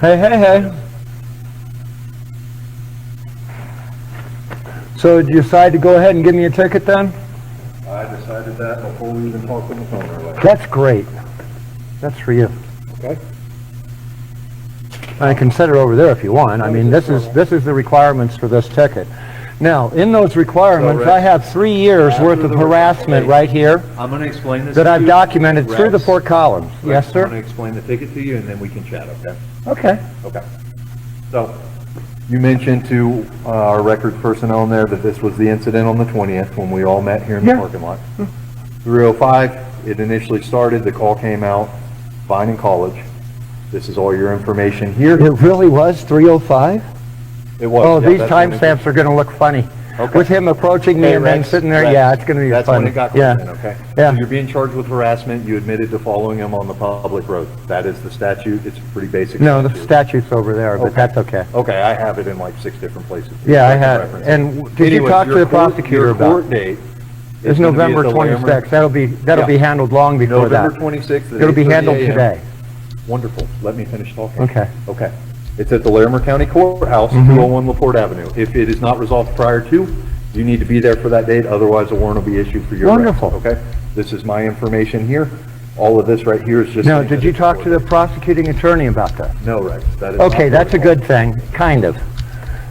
Hey, hey, hey. So did you decide to go ahead and give me a ticket then? I decided that before we even talked on the phone earlier. That's great. That's for you. Okay? I can set it over there if you want. I mean, this is the requirements for this ticket. Now, in those requirements, So, I have 3 years after worth of the- harassment okay. right here I'm gonna explain this that to I've you. documented through the Rex, 4 columns. Yes, I'm gonna sir? explain the ticket to you and then we can chat, okay? Okay. Okay. So, You mentioned to our records personnel in there that this was the incident on the 20th when we all met here in the Yeah. parking lot. 3:05, it initially started, the call came out, Vine and College. This is all your information here. It really was 3:05? It was. Oh, yeah, these that's when it- timestamps are gonna look funny. Okay. With him approaching me Hey, and then Rex, sitting there, Rex, yeah, it's gonna be that's funny. when it got Yeah. called in, okay? Yeah. So you're being charged with harassment, you admitted to following him on the public road. That is the statute, it's a pretty basic No, the statute. statute's over there, but Okay. that's okay. Okay, I have it in like 6 different places. Yeah, I can had, reference it. and did you Anyways, talk to your the court- prosecutor your about? court date It's is gonna be at November the Larimer- 26th, that'll be Yeah. handled long before that. November 26th at It'll be 8:30 handled a.m. today. Wonderful, let me finish talking. Okay. Okay. It's at the Larimer County Courthouse, 201 LaPorte Avenue. If it is not resolved prior to, you need to be there for that date, otherwise a warrant will be issued for your arrest. Wonderful. Okay? This is my information here. All of this right here is just... Now, saying did that you it's talk to the recorded. prosecuting attorney about that? No, Rex, that is not Okay, that's a protocol. good thing, kind of.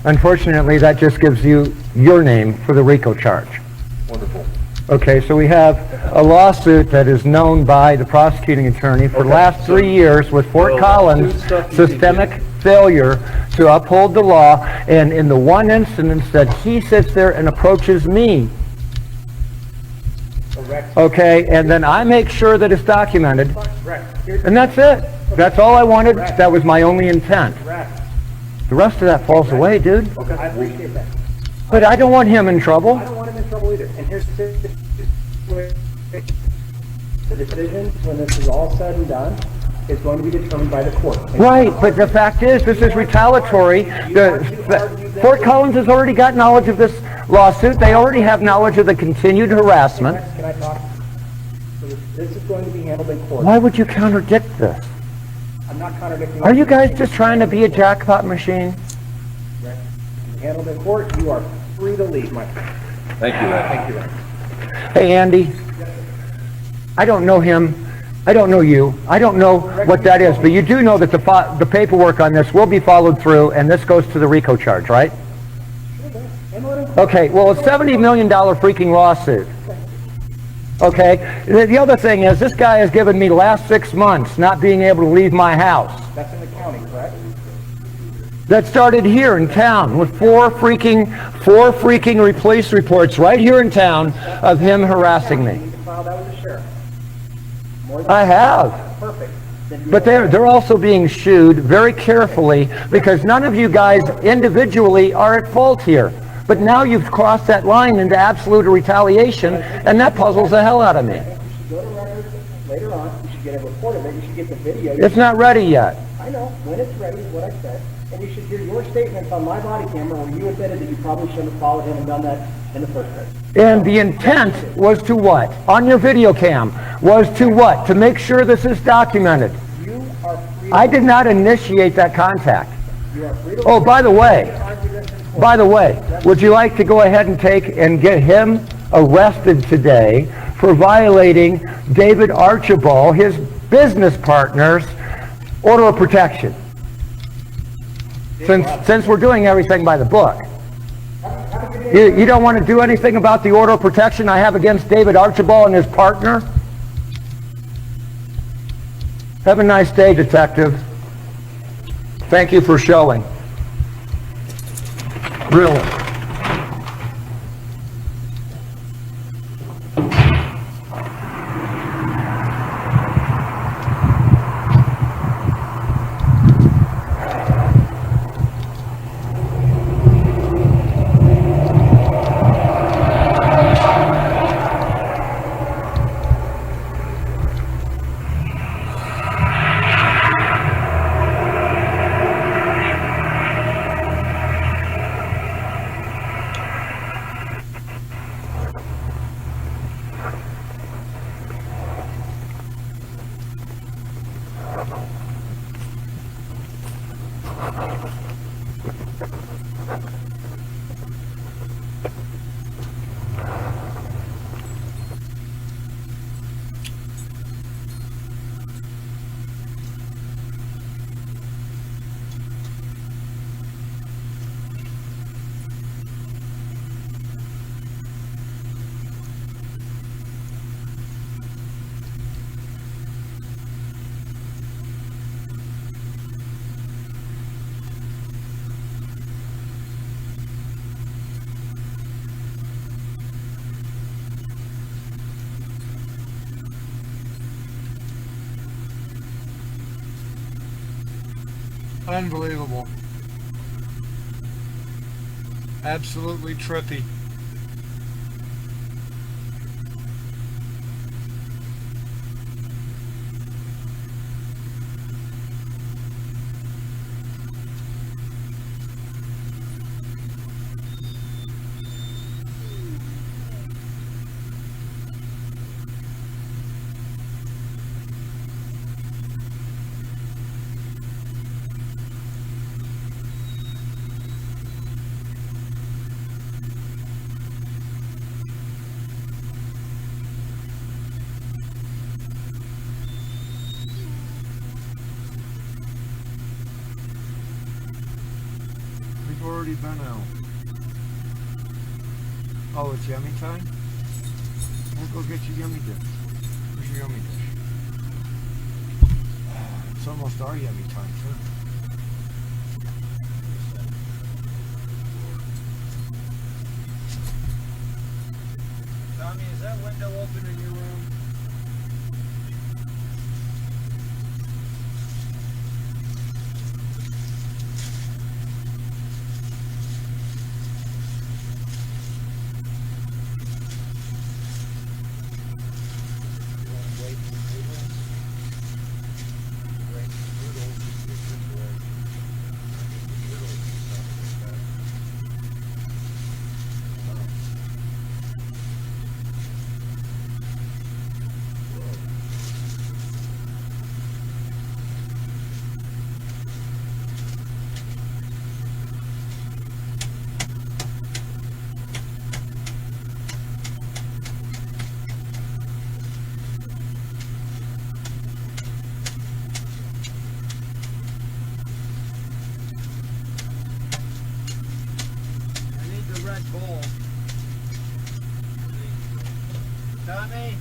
Unfortunately, that just gives you your name for the RICO charge. Wonderful. Okay, so we have a lawsuit that is known by the prosecuting attorney for the Okay, last so- 3 years with Fort so Collins' do stuff you can systemic get. failure to uphold the law, and in the one instance that he sits there and approaches me, Rex, okay, and then I make sure that it's documented, Rex, here's and that's it. That's all I wanted, that was my only intent. Rex. The rest of that falls away, dude. I appreciate that. But I don't want him in trouble. I don't want him in trouble either. And here's the decision, when this is all said and done, is going to be determined by the court. And Right, but the fact is, this is retaliatory. Fort Collins has already got knowledge of this lawsuit. They already have knowledge of the continued harassment. Rex, can I talk? So this is going to be handled in court. Why would you contradict this? I'm not contradicting. Are you guys just trying to be a jackpot machine? Rex, handled in court, you are free to leave, my friend. Thank you, Rex. Thank you, Rex. Hey, Andy, I don't know him. I don't know you. I don't know what that is, but you do know that the paperwork on this will be followed through, and this goes to the RICO charge, right? Handle it in court. Okay, well, it's $70 million freaking lawsuit. Okay, the other thing is, this guy has given me the last 6 months not being able to leave my house. That's in the county, correct? That started here in town with four freaking police reports right here in town of him harassing You me. can file that with the sheriff. More than I have. perfect. Then you But they're also being shooed very carefully because none of you guys individually are at fault here. But now you've crossed that line into absolute retaliation, and that puzzles the hell out of me. You should go to records later on, you should get a report of it, you should get the video. It's not ready yet. I know, when it's ready is what I said, and you should hear your statements on my body camera where you admitted that you probably shouldn't have followed him and done that in the first place. And the intent was to what? On your video cam, was to what? To make sure this is documented. You are free. I did not initiate that contact. You are free to. Oh, by the way, argue this in court. would you like to go ahead and take and get him arrested today for violating David Archibald, his business partner's order of protection? Since we're doing everything by the book. You don't want to do anything about the order of protection I have against David Archibald and his partner? Have a nice day, detective. Thank you for showing. Really. Unbelievable. Absolutely trippy. We've already been out. Oh, it's yummy time? We'll go get your yummy dish. Where's your yummy dish? It's almost our yummy time, too. Tommy, is that window open in your room? Bull. Tommy?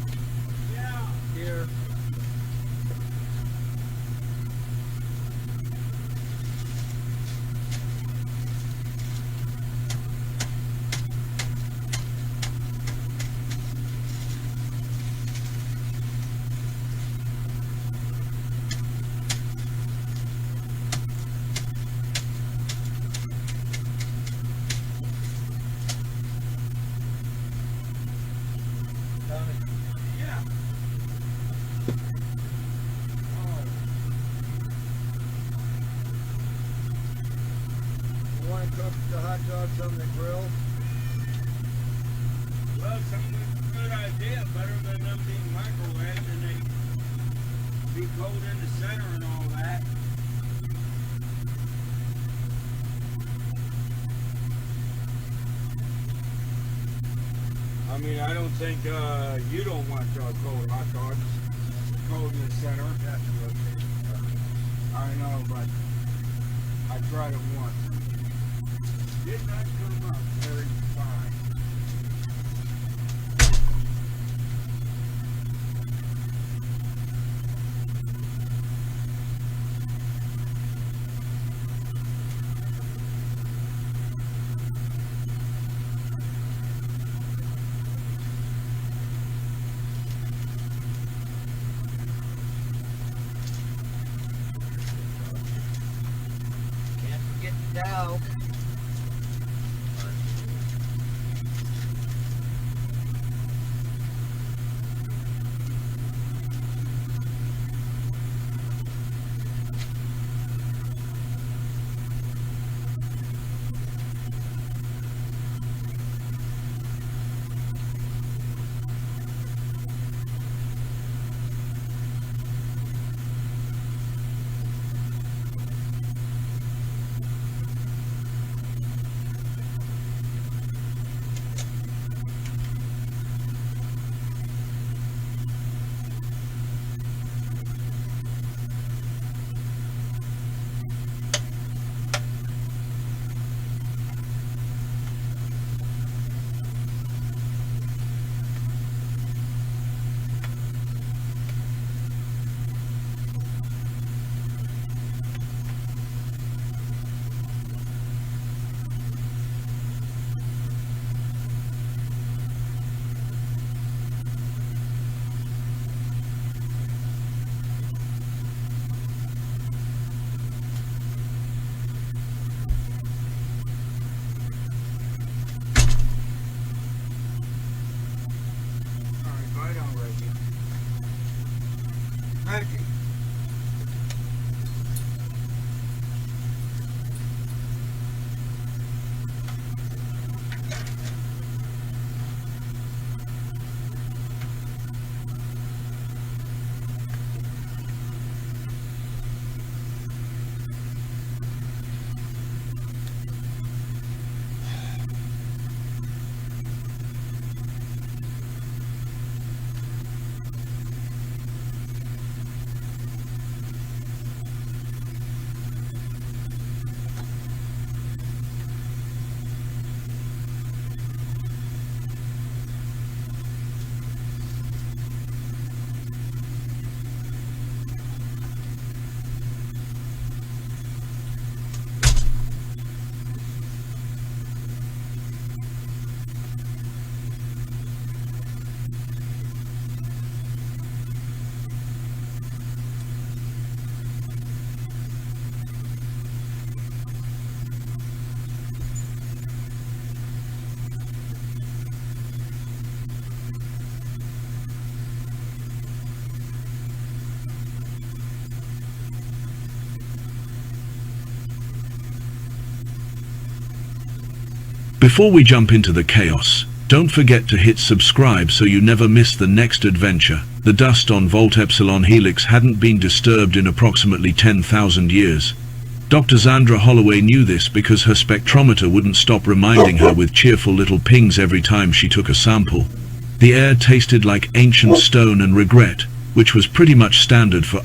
Yeah. Here. Cook the hot dogs on the grill. Well, sounds like a good idea. Better than them being microwaved and they be cold in the center and all that. I mean, I don't think you don't want cold hot dogs cold in the center. That's okay. I know, but I tried it once. Did not come up very fine. Can't forget the Dow. Thank you. Before we jump into the chaos, don't forget to hit subscribe so you never miss the next adventure. The dust on Volt Epsilon Helix hadn't been disturbed in approximately 10,000 years. Dr. Zandra Holloway knew this because her spectrometer wouldn't stop reminding her with cheerful little pings every time she took a sample. The air tasted like ancient stone and regret, which was pretty much standard for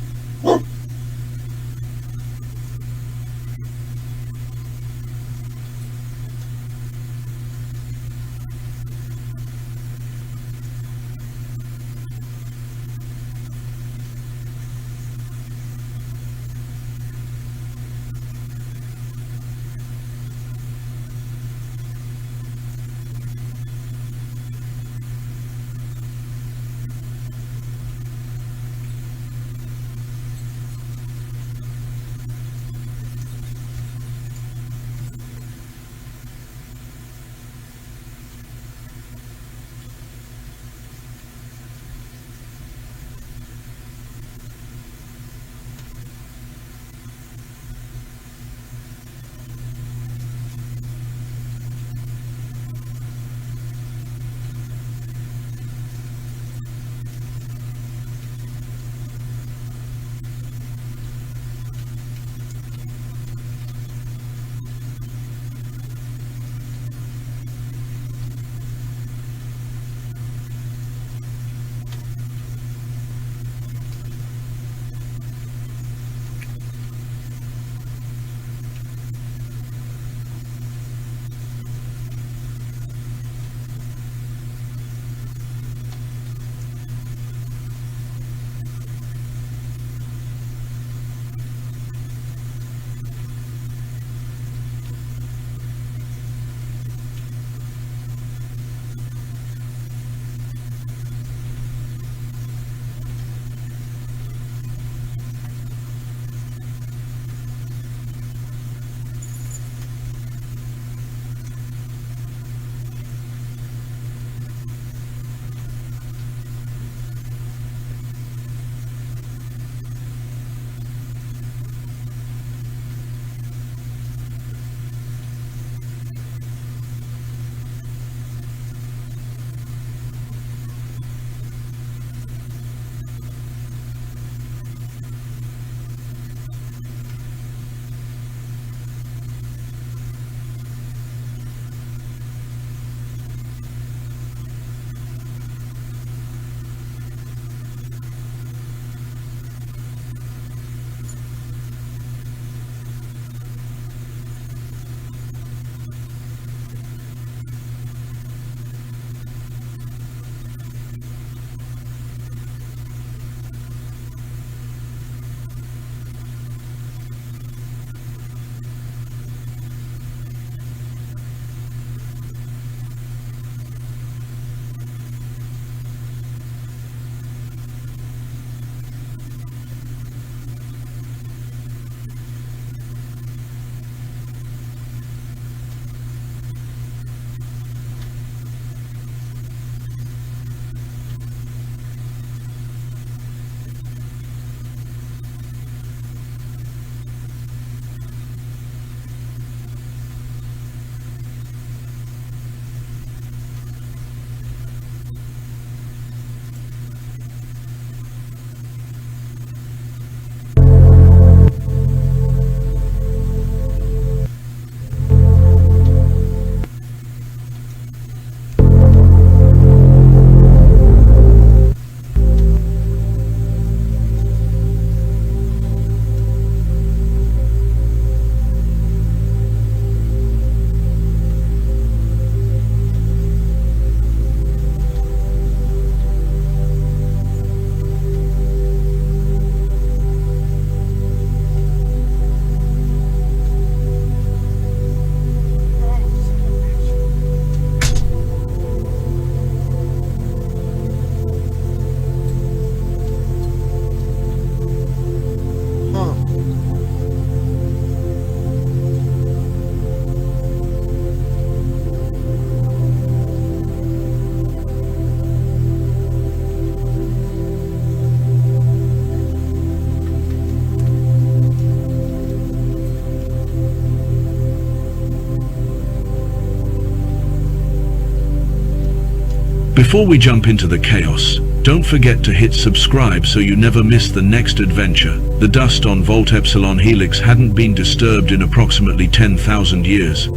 Before we jump into the chaos, don't forget to hit subscribe so you never miss the next adventure. The dust on Volt Epsilon Helix hadn't been disturbed in approximately 10,000 years.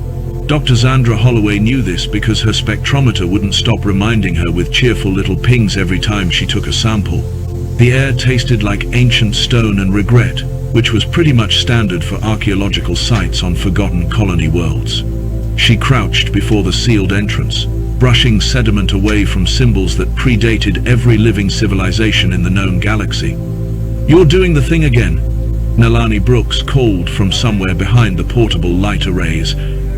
Dr. Zandra Holloway knew this because her spectrometer wouldn't stop reminding her with cheerful little pings every time she took a sample. The air tasted like ancient stone and regret, which was pretty much standard for archaeological sites on forgotten colony worlds. She crouched before the sealed entrance, brushing sediment away from symbols that predated every living civilization in the known galaxy. "You're doing the thing again," Nalani Brooks called from somewhere behind the portable light arrays.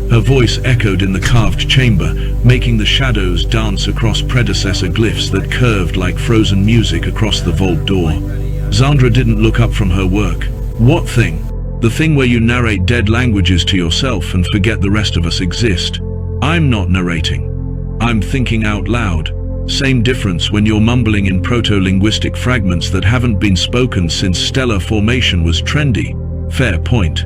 Her voice echoed in the carved chamber, making the shadows dance across predecessor glyphs that curved like frozen music across the vault door. Zandra didn't look up from her work. "What thing?" "The thing where you narrate dead languages to yourself and forget the rest of us exist." "I'm not narrating. I'm thinking out loud. Same difference when you're mumbling in proto-linguistic fragments that haven't been spoken since stellar formation was trendy." "Fair point."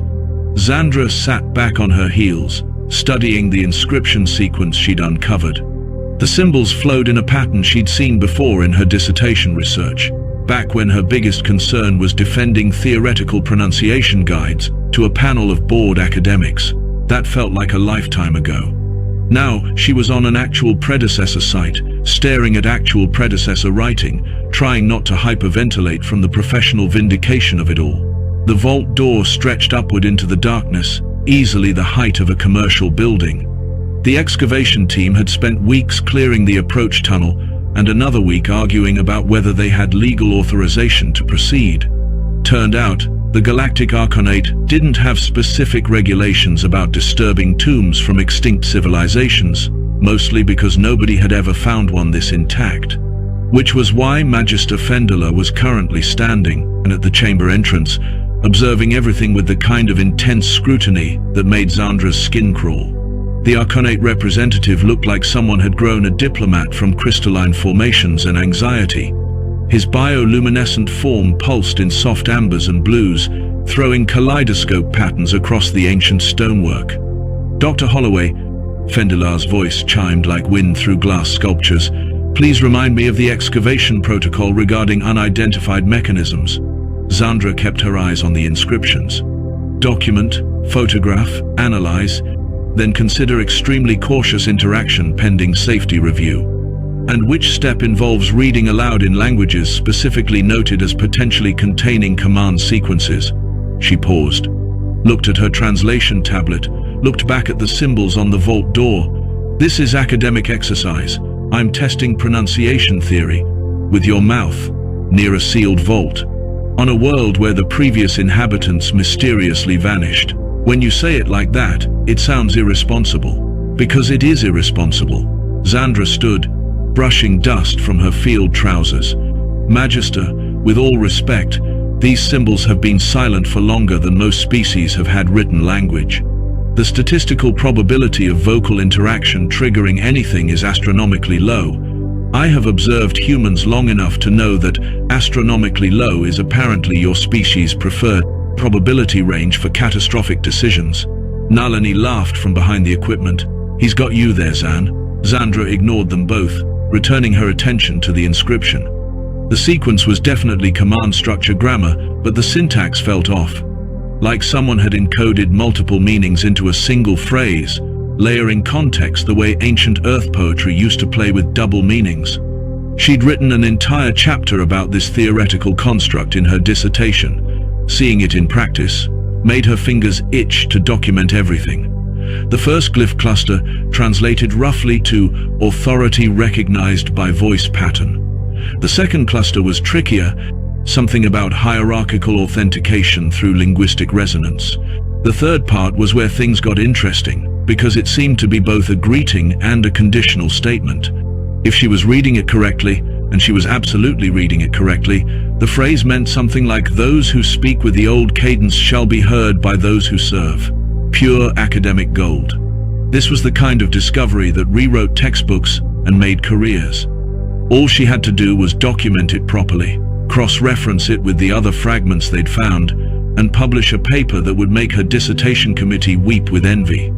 Zandra sat back on her heels, studying the inscription sequence she'd uncovered. The symbols flowed in a pattern she'd seen before in her dissertation research, back when her biggest concern was defending theoretical pronunciation guides to a panel of bored academics. That felt like a lifetime ago. Now, she was on an actual predecessor site, staring at actual predecessor writing, trying not to hyperventilate from the professional vindication of it all. The vault door stretched upward into the darkness, easily the height of a commercial building. The excavation team had spent weeks clearing the approach tunnel, and another week arguing about whether they had legal authorization to proceed. Turned out, the Galactic Arconate didn't have specific regulations about disturbing tombs from extinct civilizations, mostly because nobody had ever found one this intact. Which was why Magister Fendela was currently standing, and at the chamber entrance, observing everything with the kind of intense scrutiny that made Zandra's skin crawl. The Arconate representative looked like someone had grown a diplomat from crystalline formations and anxiety. His bioluminescent form pulsed in soft ambers and blues, throwing kaleidoscope patterns across the ancient stonework. "Dr. Holloway," Fendela's voice chimed like wind through glass sculptures, "please remind me of the excavation protocol regarding unidentified mechanisms." Zandra kept her eyes on the inscriptions. "Document, photograph, analyze, then consider extremely cautious interaction pending safety review. And which step involves reading aloud in languages specifically noted as potentially containing command sequences." She paused, looked at her translation tablet, looked back at the symbols on the vault door. "This is academic exercise. I'm testing pronunciation theory. With your mouth, near a sealed vault. On a world where the previous inhabitants mysteriously vanished. When you say it like that, it sounds irresponsible. Because it is irresponsible." Zandra stood, brushing dust from her field trousers. "Magister, with all respect, these symbols have been silent for longer than most species have had written language. The statistical probability of vocal interaction triggering anything is astronomically low. I have observed humans long enough to know that astronomically low is apparently your species' preferred probability range for catastrophic decisions." Nalani laughed from behind the equipment. "He's got you there, Zan." Zandra ignored them both, returning her attention to the inscription. The sequence was definitely command structure grammar, but the syntax felt off. Like someone had encoded multiple meanings into a single phrase, layering context the way ancient Earth poetry used to play with double meanings. She'd written an entire chapter about this theoretical construct in her dissertation. Seeing it in practice made her fingers itch to document everything. The first glyph cluster translated roughly to authority recognized by voice pattern. The second cluster was trickier, something about hierarchical authentication through linguistic resonance. The third part was where things got interesting, because it seemed to be both a greeting and a conditional statement. If she was reading it correctly, and she was absolutely reading it correctly, the phrase meant something like, "Those who speak with the old cadence shall be heard by those who serve." Pure academic gold. This was the kind of discovery that rewrote textbooks and made careers. All she had to do was document it properly, cross-reference it with the other fragments they'd found, and publish a paper that would make her dissertation committee weep with envy.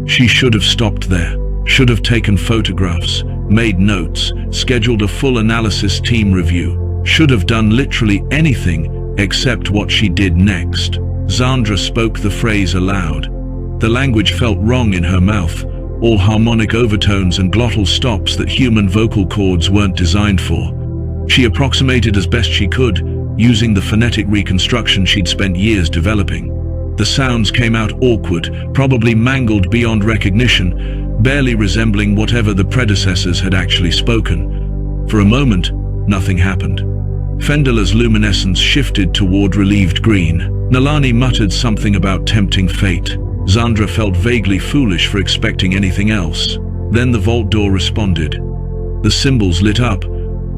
She should have stopped there, should have taken photographs, made notes, scheduled a full analysis team review, should have done literally anything except what she did next. Zandra spoke the phrase aloud. The language felt wrong in her mouth, all harmonic overtones and glottal stops that human vocal cords weren't designed for. She approximated as best she could, using the phonetic reconstruction she'd spent years developing. The sounds came out awkward, probably mangled beyond recognition, barely resembling whatever the predecessors had actually spoken. For a moment, nothing happened. Fendela's luminescence shifted toward relieved green. Nalani muttered something about tempting fate. Zandra felt vaguely foolish for expecting anything else. Then the vault door responded. The symbols lit up,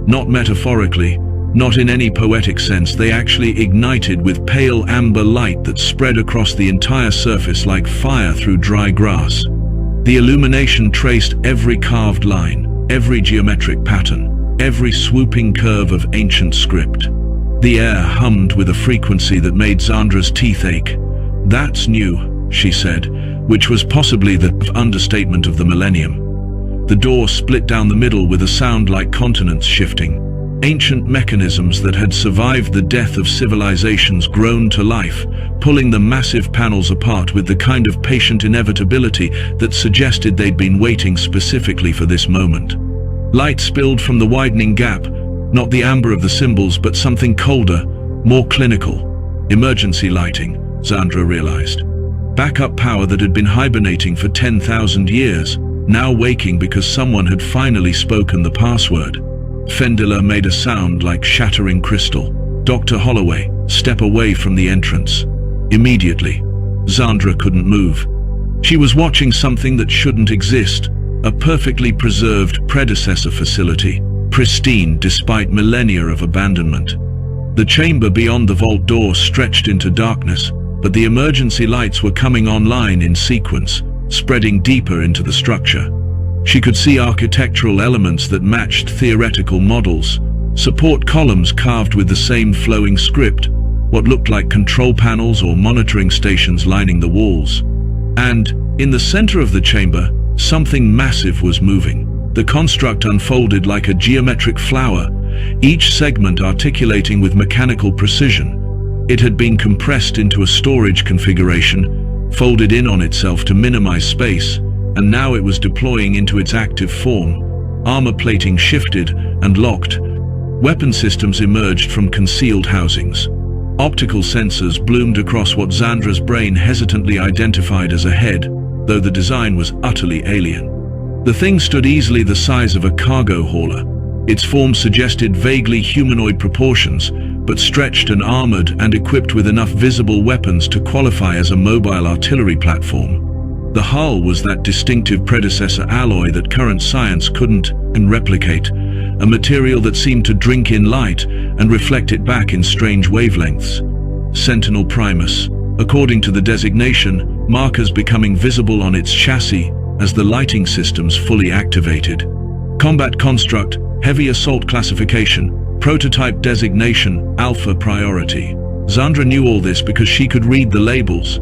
not metaphorically, not in any poetic sense. They actually ignited with pale amber light that spread across the entire surface like fire through dry grass. The illumination traced every carved line, every geometric pattern, every swooping curve of ancient script. The air hummed with a frequency that made Zandra's teeth ache. "That's new," she said, which was possibly the understatement of the millennium. The door split down the middle with a sound like continents shifting. Ancient mechanisms that had survived the death of civilizations groaned to life, pulling the massive panels apart with the kind of patient inevitability that suggested they'd been waiting specifically for this moment. Light spilled from the widening gap, not the amber of the symbols, but something colder, more clinical. Emergency lighting, Zandra realized. Backup power that had been hibernating for 10,000 years, now waking because someone had finally spoken the password. Fendela made a sound like shattering crystal. "Dr. Holloway, step away from the entrance." Immediately, Zandra couldn't move. She was watching something that shouldn't exist, a perfectly preserved predecessor facility, pristine despite millennia of abandonment. The chamber beyond the vault door stretched into darkness, but the emergency lights were coming online in sequence, spreading deeper into the structure. She could see architectural elements that matched theoretical models, support columns carved with the same flowing script, what looked like control panels or monitoring stations lining the walls. And, in the center of the chamber, something massive was moving. The construct unfolded like a geometric flower, each segment articulating with mechanical precision. It had been compressed into a storage configuration, folded in on itself to minimize space, and now it was deploying into its active form. Armor plating shifted and locked. Weapon systems emerged from concealed housings. Optical sensors bloomed across what Zandra's brain hesitantly identified as a head, though the design was utterly alien. The thing stood easily the size of a cargo hauler. Its form suggested vaguely humanoid proportions, but stretched and armored and equipped with enough visible weapons to qualify as a mobile artillery platform. The hull was that distinctive predecessor alloy that current science couldn't replicate, a material that seemed to drink in light and reflect it back in strange wavelengths. Sentinel Primus, according to the designation, markers becoming visible on its chassis as the lighting systems fully activated. Combat construct, heavy assault classification, prototype designation, alpha priority. Zandra knew all this because she could read the labels,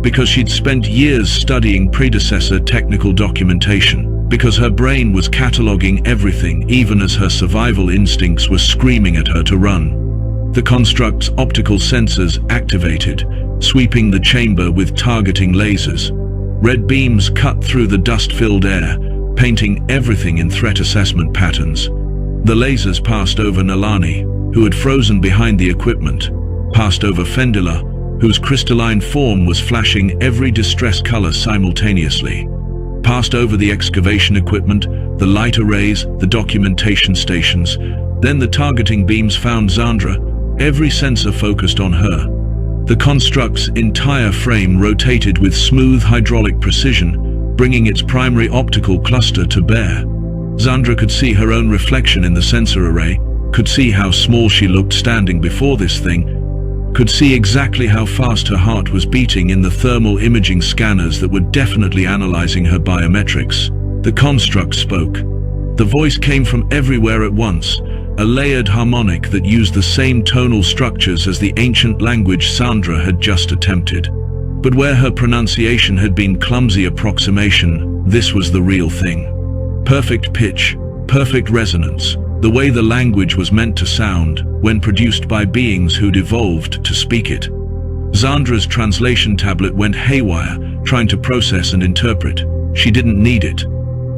because she'd spent years studying predecessor technical documentation, because her brain was cataloging everything even as her survival instincts were screaming at her to run. The construct's optical sensors activated, sweeping the chamber with targeting lasers. Red beams cut through the dust-filled air, painting everything in threat assessment patterns. The lasers passed over Nalani, who had frozen behind the equipment, passed over Fendela, whose crystalline form was flashing every distress color simultaneously, passed over the excavation equipment, the light arrays, the documentation stations. Then the targeting beams found Zandra, every sensor focused on her. The construct's entire frame rotated with smooth hydraulic precision, bringing its primary optical cluster to bear. Zandra could see her own reflection in the sensor array, could see how small she looked standing before this thing, could see exactly how fast her heart was beating in the thermal imaging scanners that were definitely analyzing her biometrics. The construct spoke. The voice came from everywhere at once, a layered harmonic that used the same tonal structures as the ancient language Zandra had just attempted. But where her pronunciation had been clumsy approximation, this was the real thing. Perfect pitch, perfect resonance, the way the language was meant to sound when produced by beings who'd evolved to speak it. Zandra's translation tablet went haywire, trying to process and interpret. She didn't need it.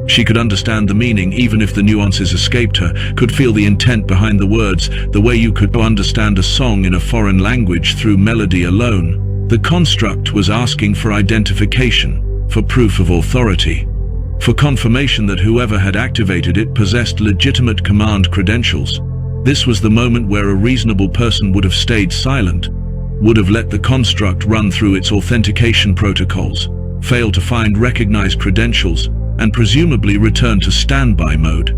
She could understand the meaning even if the nuances escaped her, could feel the intent behind the words, the way you could understand a song in a foreign language through melody alone. The construct was asking for identification, for proof of authority, for confirmation that whoever had activated it possessed legitimate command credentials. This was the moment where a reasonable person would have stayed silent, would have let the construct run through its authentication protocols, fail to find recognized credentials, and presumably return to standby mode.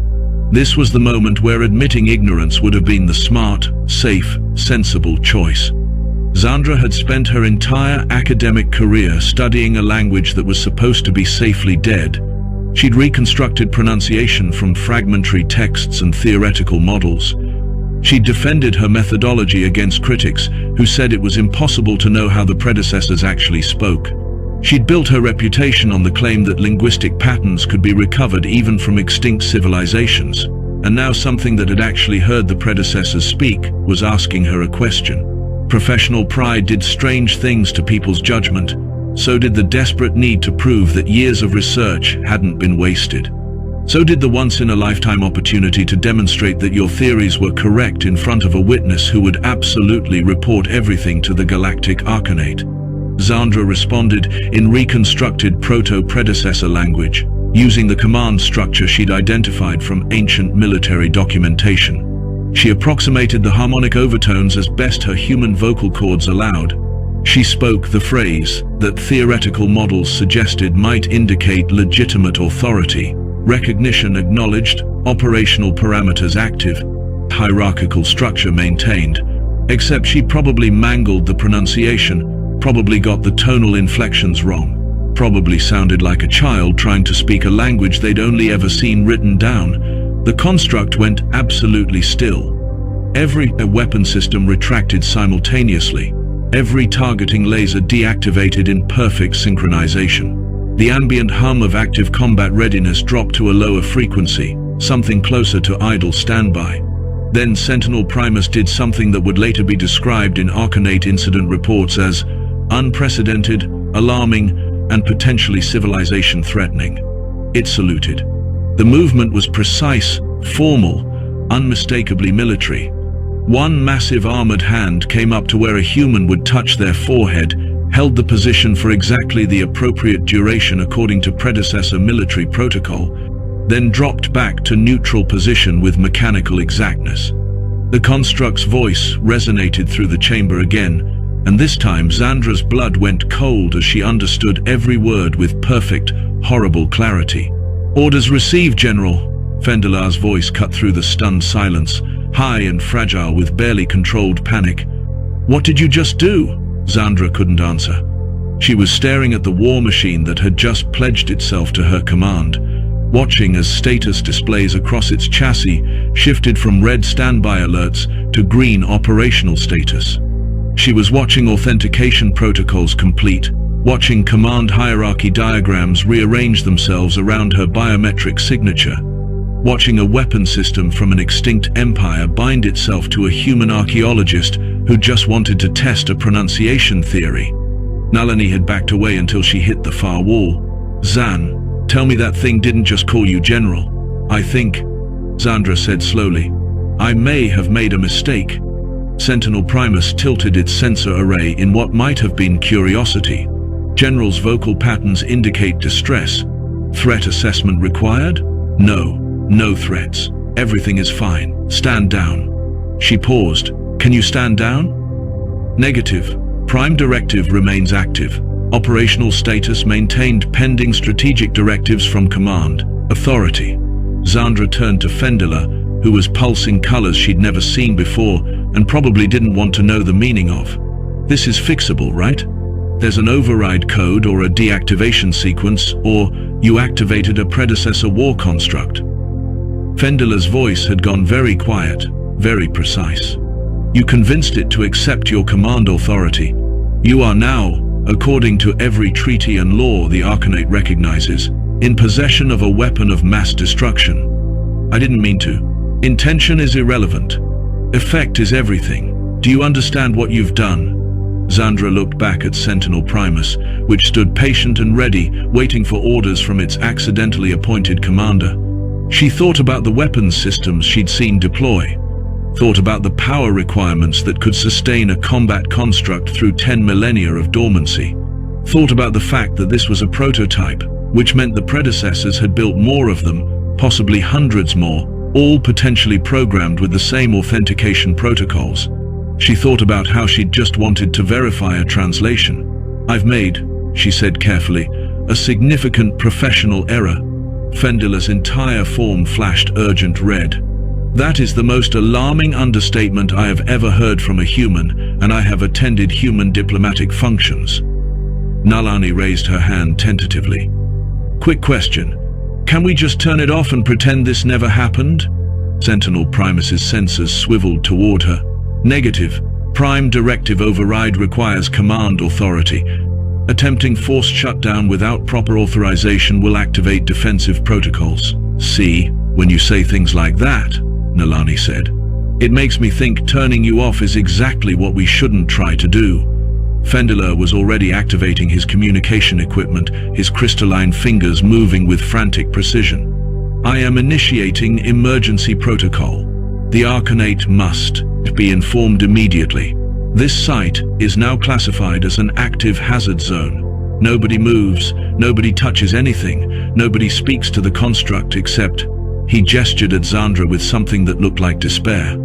This was the moment where admitting ignorance would have been the smart, safe, sensible choice. Zandra had spent her entire academic career studying a language that was supposed to be safely dead. She'd reconstructed pronunciation from fragmentary texts and theoretical models. She'd defended her methodology against critics who said it was impossible to know how the predecessors actually spoke. She'd built her reputation on the claim that linguistic patterns could be recovered even from extinct civilizations, and now something that had actually heard the predecessors speak was asking her a question. Professional pride did strange things to people's judgment. So did the desperate need to prove that years of research hadn't been wasted. So did the once-in-a-lifetime opportunity to demonstrate that your theories were correct in front of a witness who would absolutely report everything to the Galactic Arcanate. Zandra responded in reconstructed proto-predecessor language, using the command structure she'd identified from ancient military documentation. She approximated the harmonic overtones as best her human vocal cords allowed. She spoke the phrase that theoretical models suggested might indicate legitimate authority, recognition acknowledged, operational parameters active, hierarchical structure maintained, except she probably mangled the pronunciation, probably got the tonal inflections wrong, probably sounded like a child trying to speak a language they'd only ever seen written down. The construct went absolutely still. Every weapon system retracted simultaneously. Every targeting laser deactivated in perfect synchronization. The ambient hum of active combat readiness dropped to a lower frequency, something closer to idle standby. Then Sentinel Primus did something that would later be described in Arcanate incident reports as unprecedented, alarming, and potentially civilization-threatening. It saluted. The movement was precise, formal, unmistakably military. One massive armored hand came up to where a human would touch their forehead, held the position for exactly the appropriate duration according to predecessor military protocol, then dropped back to neutral position with mechanical exactness. The construct's voice resonated through the chamber again, and this time Zandra's blood went cold as she understood every word with perfect, horrible clarity. "Orders received, General." Fendelar's voice cut through the stunned silence, high and fragile with barely controlled panic. "What did you just do?" Zandra couldn't answer. She was staring at the war machine that had just pledged itself to her command, watching as status displays across its chassis shifted from red standby alerts to green operational status. She was watching authentication protocols complete, watching command hierarchy diagrams rearrange themselves around her biometric signature, watching a weapon system from an extinct empire bind itself to a human archaeologist who just wanted to test a pronunciation theory. Nalini had backed away until she hit the far wall. "Zan, tell me that thing didn't just call you General." "I think," Zandra said slowly, "I may have made a mistake." Sentinel Primus tilted its sensor array in what might have been curiosity. General's vocal patterns indicate distress. Threat assessment required? No. No threats. Everything is fine. Stand down. She paused. "Can you stand down?" "Negative. Prime directive remains active. Operational status maintained pending strategic directives from command. Authority." Zandra turned to Fendelar, who was pulsing colors she'd never seen before and probably didn't want to know the meaning of. "This is fixable, right? There's an override code or a deactivation sequence, or you activated a predecessor war construct." Fendelar's voice had gone very quiet, very precise. "You convinced it to accept your command authority. You are now, according to every treaty and law the Arcanate recognizes, in possession of a weapon of mass destruction. I didn't mean to. Intention is irrelevant. Effect is everything. Do you understand what you've done? Zandra looked back at Sentinel Primus, which stood patient and ready, waiting for orders from its accidentally appointed commander. She thought about the weapons systems she'd seen deploy, thought about the power requirements that could sustain a combat construct through 10 millennia of dormancy, thought about the fact that this was a prototype, which meant the predecessors had built more of them, possibly hundreds more, all potentially programmed with the same authentication protocols. She thought about how she'd just wanted to verify a translation. "I've made," she said carefully, "a significant professional error." Fendila's entire form flashed urgent red. "That is the most alarming understatement I have ever heard from a human, and I have attended human diplomatic functions." Nalani raised her hand tentatively. "Quick question. Can we just turn it off and pretend this never happened?" Sentinel Primus's sensors swiveled toward her. "Negative. Prime directive override requires command authority. Attempting forced shutdown without proper authorization will activate defensive protocols." "See, when you say things like that," Nalani said, "it makes me think turning you off is exactly what we shouldn't try to do." Fendila was already activating his communication equipment, his crystalline fingers moving with frantic precision. "I am initiating emergency protocol. The Arcanate must be informed immediately. This site is now classified as an active hazard zone. Nobody moves, nobody touches anything, nobody speaks to the construct except..." He gestured at Zandra with something that looked like despair.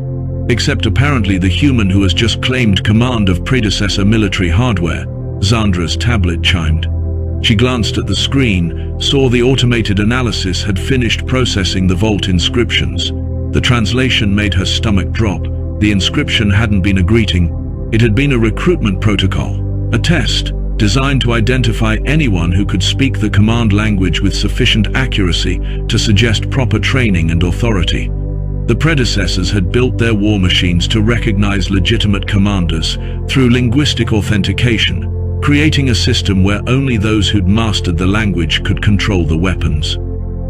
"Except apparently the human who has just claimed command of predecessor military hardware." Zandra's tablet chimed. She glanced at the screen, saw the automated analysis had finished processing the vault inscriptions. The translation made her stomach drop. The inscription hadn't been a greeting. It had been a recruitment protocol, a test designed to identify anyone who could speak the command language with sufficient accuracy to suggest proper training and authority. The predecessors had built their war machines to recognize legitimate commanders through linguistic authentication, creating a system where only those who'd mastered the language could control the weapons.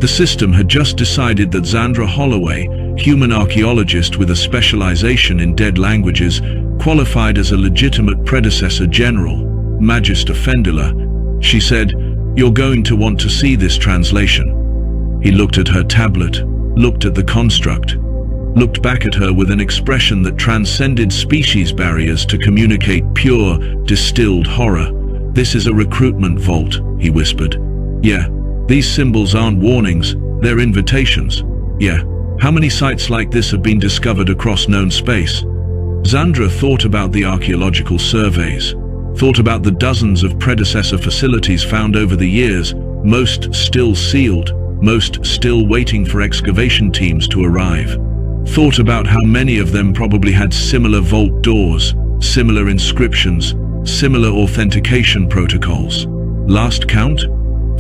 The system had just decided that Zandra Holloway, human archaeologist with a specialization in dead languages, qualified as a legitimate predecessor general, Magister Fendila. She said, "You're going to want to see this translation." He looked at her tablet, looked at the construct, looked back at her with an expression that transcended species barriers to communicate pure, distilled horror. "This is a recruitment vault," he whispered. "Yeah, these symbols aren't warnings, they're invitations. Yeah, how many sites like this have been discovered across known space?" Zandra thought about the archaeological surveys, thought about the dozens of predecessor facilities found over the years, most still sealed, most still waiting for excavation teams to arrive. Thought about how many of them probably had similar vault doors, similar inscriptions, similar authentication protocols. Last count?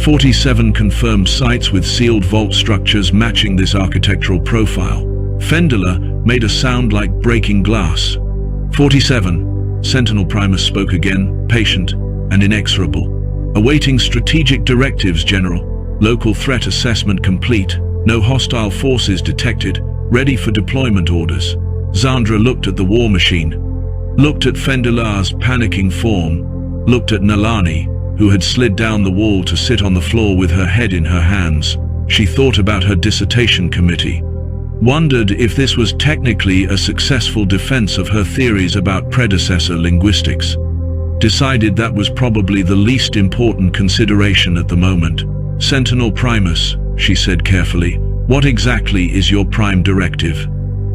47 confirmed sites with sealed vault structures matching this architectural profile. Fendila made a sound like breaking glass. 47. Sentinel Primus spoke again, patient and inexorable. "Awaiting strategic directives, General. Local threat assessment complete. No hostile forces detected. Ready for deployment orders." Zandra looked at the war machine, looked at Fendila's panicking form, looked at Nalani, who had slid down the wall to sit on the floor with her head in her hands. She thought about her dissertation committee, wondered if this was technically a successful defense of her theories about predecessor linguistics. Decided that was probably the least important consideration at the moment. "Sentinel Primus," she said carefully, "what exactly is your prime directive?"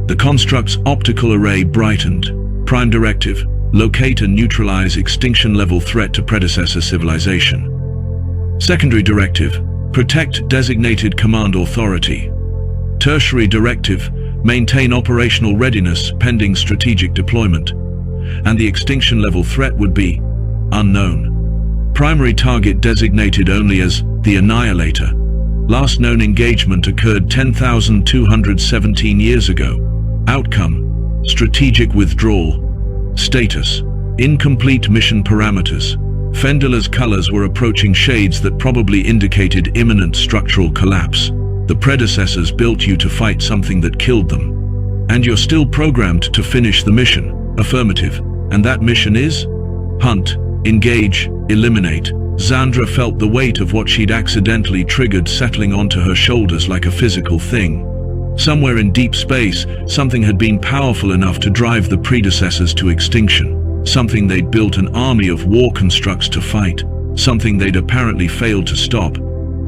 The construct's optical array brightened. "Prime directive, locate and neutralize extinction-level threat to predecessor civilization." "Secondary directive, protect designated command authority." "Tertiary directive, maintain operational readiness pending strategic deployment." And the extinction-level threat would be unknown. Primary target designated only as the Annihilator. Last known engagement occurred 10,217 years ago. Outcome, strategic withdrawal. Status, incomplete mission parameters. Fendila's colors were approaching shades that probably indicated imminent structural collapse. The predecessors built you to fight something that killed them. And you're still programmed to finish the mission. Affirmative. And that mission is? Hunt, engage, eliminate. Zandra felt the weight of what she'd accidentally triggered settling onto her shoulders like a physical thing. Somewhere in deep space, something had been powerful enough to drive the predecessors to extinction. Something they'd built an army of war constructs to fight. Something they'd apparently failed to stop.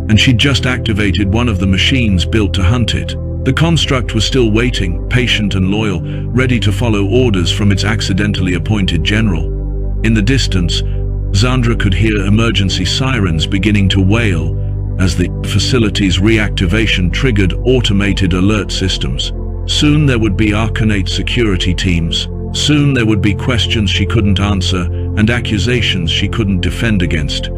And she'd just activated one of the machines built to hunt it. The construct was still waiting, patient and loyal, ready to follow orders from its accidentally appointed general. In the distance, Zandra could hear emergency sirens beginning to wail as the facility's reactivation triggered automated alert systems. Soon there would be Arcanate security teams. Soon there would be questions she couldn't answer and accusations she couldn't defend against.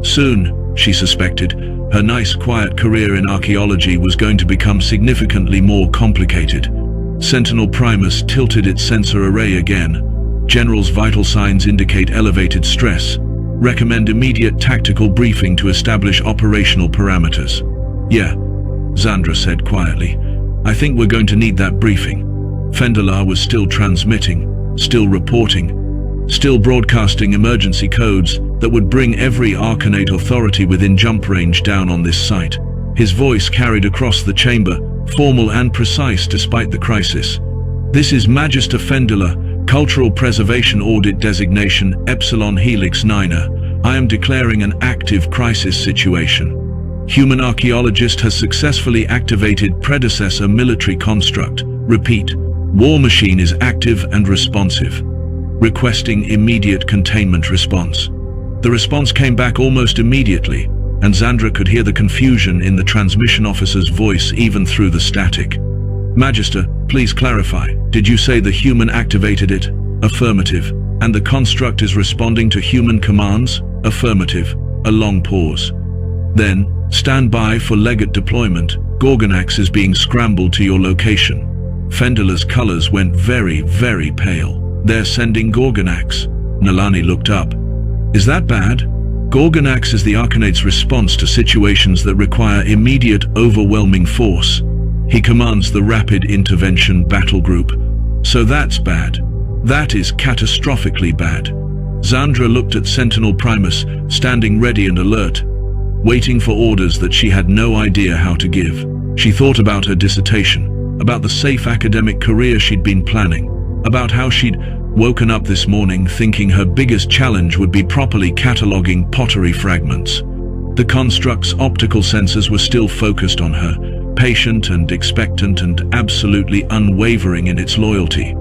Soon, she suspected, her nice quiet career in archaeology was going to become significantly more complicated. Sentinel Primus tilted its sensor array again. General's vital signs indicate elevated stress. Recommend immediate tactical briefing to establish operational parameters. Yeah, Zandra said quietly. I think we're going to need that briefing. Fendalar was still transmitting, still reporting, still broadcasting emergency codes that would bring every Arcanate authority within jump range down on this site. His voice carried across the chamber, formal and precise despite the crisis. This is Magister Fendalar, Cultural Preservation Audit Designation Epsilon Helix 9er. I am declaring an active crisis situation. Human archaeologist has successfully activated predecessor military construct. Repeat, war machine is active and responsive. Requesting immediate containment response. The response came back almost immediately, and Zandra could hear the confusion in the transmission officer's voice even through the static. Magister, please clarify. Did you say the human activated it? Affirmative. And the construct is responding to human commands? Affirmative. A long pause. Then, stand by for legate deployment. Gorgonax is being scrambled to your location. Fendalar's colors went very, very pale. They're sending Gorgonax. Nalani looked up. Is that bad? Gorgonax is the Arcanate's response to situations that require immediate, overwhelming force. He commands the Rapid Intervention Battle Group. So that's bad. That is catastrophically bad. Zandra looked at Sentinel Primus, standing ready and alert, waiting for orders that she had no idea how to give. She thought about her dissertation, about the safe academic career she'd been planning, about how she'd woken up this morning thinking her biggest challenge would be properly cataloging pottery fragments. The construct's optical sensors were still focused on her, patient and expectant and absolutely unwavering in its loyalty.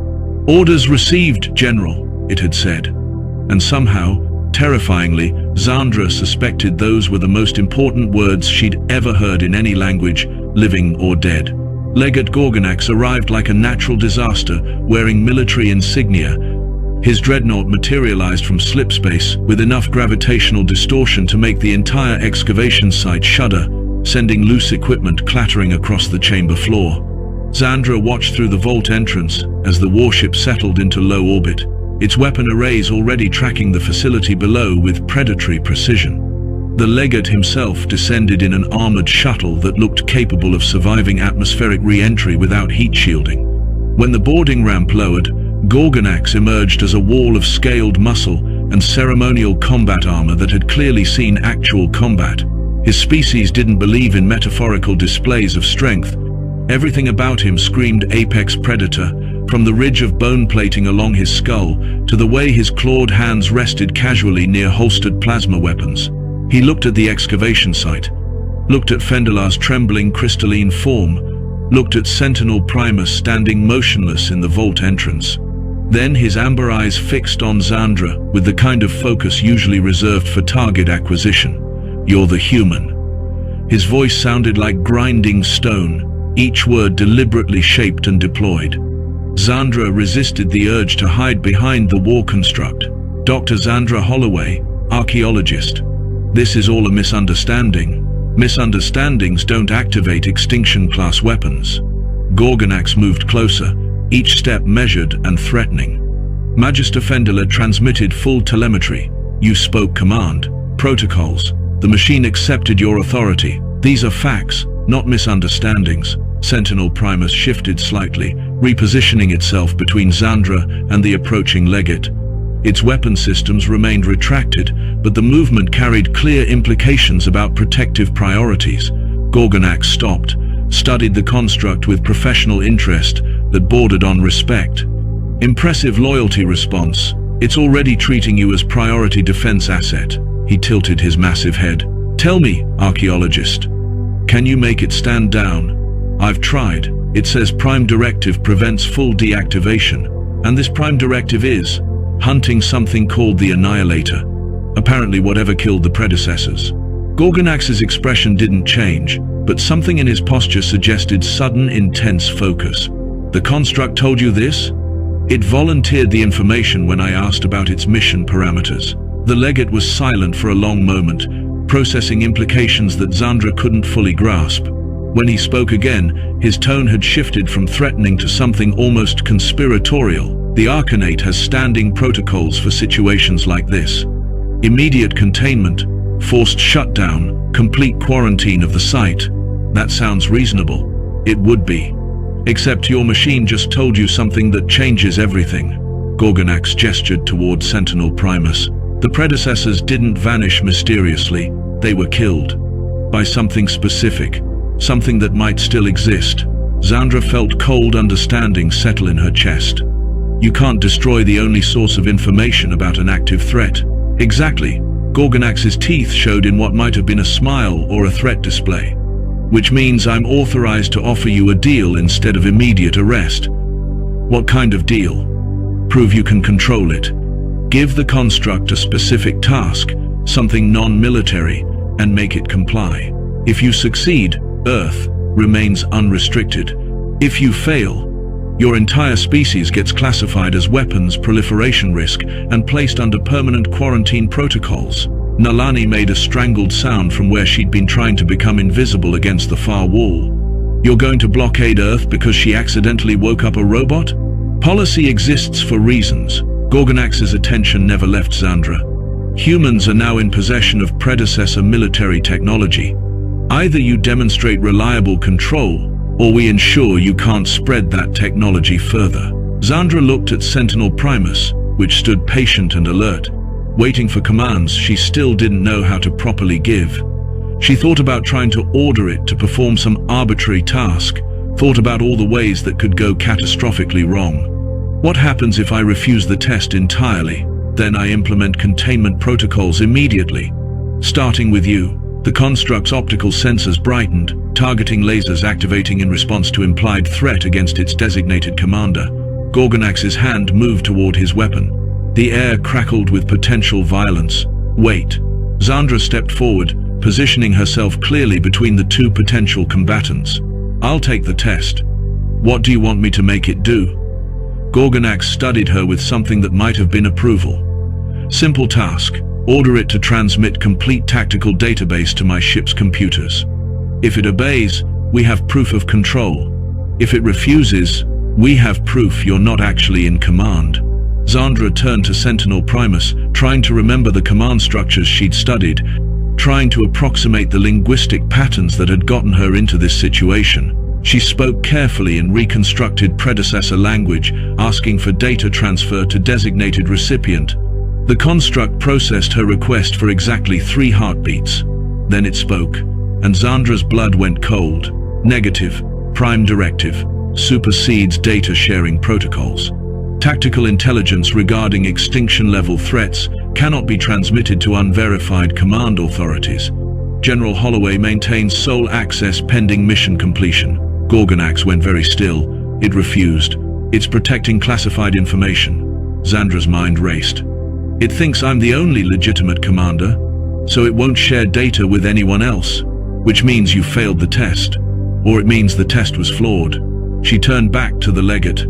Orders received, General, it had said. And somehow, terrifyingly, Zandra suspected those were the most important words she'd ever heard in any language, living or dead. Legate Gorgonax arrived like a natural disaster, wearing military insignia. His dreadnought materialized from slipspace with enough gravitational distortion to make the entire excavation site shudder, sending loose equipment clattering across the chamber floor. Zandra watched through the vault entrance as the warship settled into low orbit, its weapon arrays already tracking the facility below with predatory precision. The legate himself descended in an armored shuttle that looked capable of surviving atmospheric re-entry without heat shielding. When the boarding ramp lowered, Gorgonax emerged as a wall of scaled muscle and ceremonial combat armor that had clearly seen actual combat. His species didn't believe in metaphorical displays of strength. Everything about him screamed apex predator, from the ridge of bone plating along his skull to the way his clawed hands rested casually near holstered plasma weapons. He looked at the excavation site, looked at Fendalar's trembling crystalline form, looked at Sentinel Primus standing motionless in the vault entrance. Then his amber eyes fixed on Zandra with the kind of focus usually reserved for target acquisition. You're the human. His voice sounded like grinding stone, each word deliberately shaped and deployed. Zandra resisted the urge to hide behind the war construct. Dr. Zandra Holloway, archaeologist. This is all a misunderstanding. Misunderstandings don't activate extinction-class weapons. Gorgonax moved closer, each step measured and threatening. Magister Fendalar transmitted full telemetry. You spoke command. Protocols. The machine accepted your authority. These are facts, not misunderstandings. Sentinel Primus shifted slightly, repositioning itself between Zandra and the approaching legate. Its weapon systems remained retracted, but the movement carried clear implications about protective priorities. Gorgonax stopped, studied the construct with professional interest that bordered on respect. Impressive loyalty response. It's already treating you as priority defense asset. He tilted his massive head. Tell me, archaeologist, can you make it stand down? I've tried. It says Prime Directive prevents full deactivation, and this Prime Directive is hunting something called the Annihilator. Apparently whatever killed the predecessors. Gorgonax's expression didn't change, but something in his posture suggested sudden, intense focus. The construct told you this? It volunteered the information when I asked about its mission parameters. The legate was silent for a long moment, processing implications that Zandra couldn't fully grasp. When he spoke again, his tone had shifted from threatening to something almost conspiratorial. The Arcanate has standing protocols for situations like this. Immediate containment, forced shutdown, complete quarantine of the site. That sounds reasonable. It would be. Except your machine just told you something that changes everything. Gorgonax gestured toward Sentinel Primus. The predecessors didn't vanish mysteriously. They were killed. By something specific. Something that might still exist. Zandra felt cold understanding settle in her chest. You can't destroy the only source of information about an active threat. Exactly. Gorgonax's teeth showed in what might have been a smile or a threat display. Which means I'm authorized to offer you a deal instead of immediate arrest. What kind of deal? Prove you can control it. Give the construct a specific task, something non-military, and make it comply. If you succeed, Earth remains unrestricted. If you fail, your entire species gets classified as weapons proliferation risk and placed under permanent quarantine protocols. Nalani made a strangled sound from where she'd been trying to become invisible against the far wall. You're going to blockade Earth because she accidentally woke up a robot? Policy exists for reasons. Gorgonax's attention never left Zandra. Humans are now in possession of predecessor military technology. Either you demonstrate reliable control, or we ensure you can't spread that technology further. Zandra looked at Sentinel Primus, which stood patient and alert. Waiting for commands she still didn't know how to properly give. She thought about trying to order it to perform some arbitrary task, thought about all the ways that could go catastrophically wrong. What happens if I refuse the test entirely? Then I implement containment protocols immediately. Starting with you. The construct's optical sensors brightened, targeting lasers activating in response to implied threat against its designated commander. Gorgonax's hand moved toward his weapon. The air crackled with potential violence. Wait. Zandra stepped forward, positioning herself clearly between the two potential combatants. I'll take the test. What do you want me to make it do? Gorgonax studied her with something that might have been approval. Simple task. Order it to transmit complete tactical database to my ship's computers. If it obeys, we have proof of control. If it refuses, we have proof you're not actually in command. Zandra turned to Sentinel Primus, trying to remember the command structures she'd studied, trying to approximate the linguistic patterns that had gotten her into this situation. She spoke carefully in reconstructed predecessor language, asking for data transfer to designated recipient. The construct processed her request for exactly 3 heartbeats. Then it spoke, and Zandra's blood went cold. Negative. Prime Directive. Supersedes data sharing protocols. Tactical intelligence regarding extinction-level threats cannot be transmitted to unverified command authorities. General Holloway maintains sole access pending mission completion. Gorgonax went very still. It refused. It's protecting classified information. Zandra's mind raced. It thinks I'm the only legitimate commander, so it won't share data with anyone else, which means you failed the test, or it means the test was flawed. She turned back to the legate.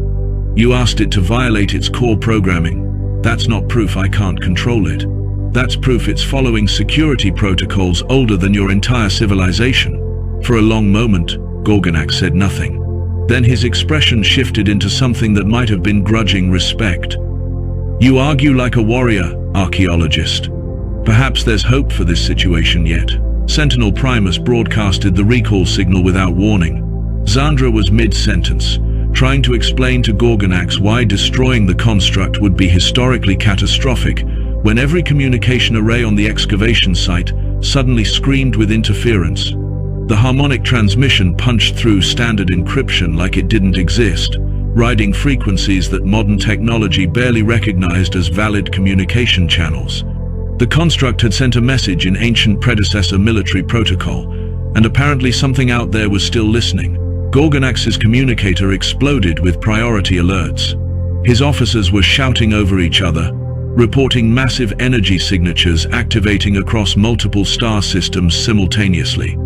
You asked it to violate its core programming. That's not proof I can't control it. That's proof it's following security protocols older than your entire civilization. For a long moment, Gorgonax said nothing. Then his expression shifted into something that might have been grudging respect. You argue like a warrior, archaeologist. Perhaps there's hope for this situation yet. Sentinel Primus broadcasted the recall signal without warning. Zandra was mid-sentence, trying to explain to Gorgonax why destroying the construct would be historically catastrophic, when every communication array on the excavation site suddenly screamed with interference. The harmonic transmission punched through standard encryption like it didn't exist, riding frequencies that modern technology barely recognized as valid communication channels. The construct had sent a message in ancient predecessor military protocol, and apparently something out there was still listening. Gorgonax's communicator exploded with priority alerts. His officers were shouting over each other, reporting massive energy signatures activating across multiple star systems simultaneously.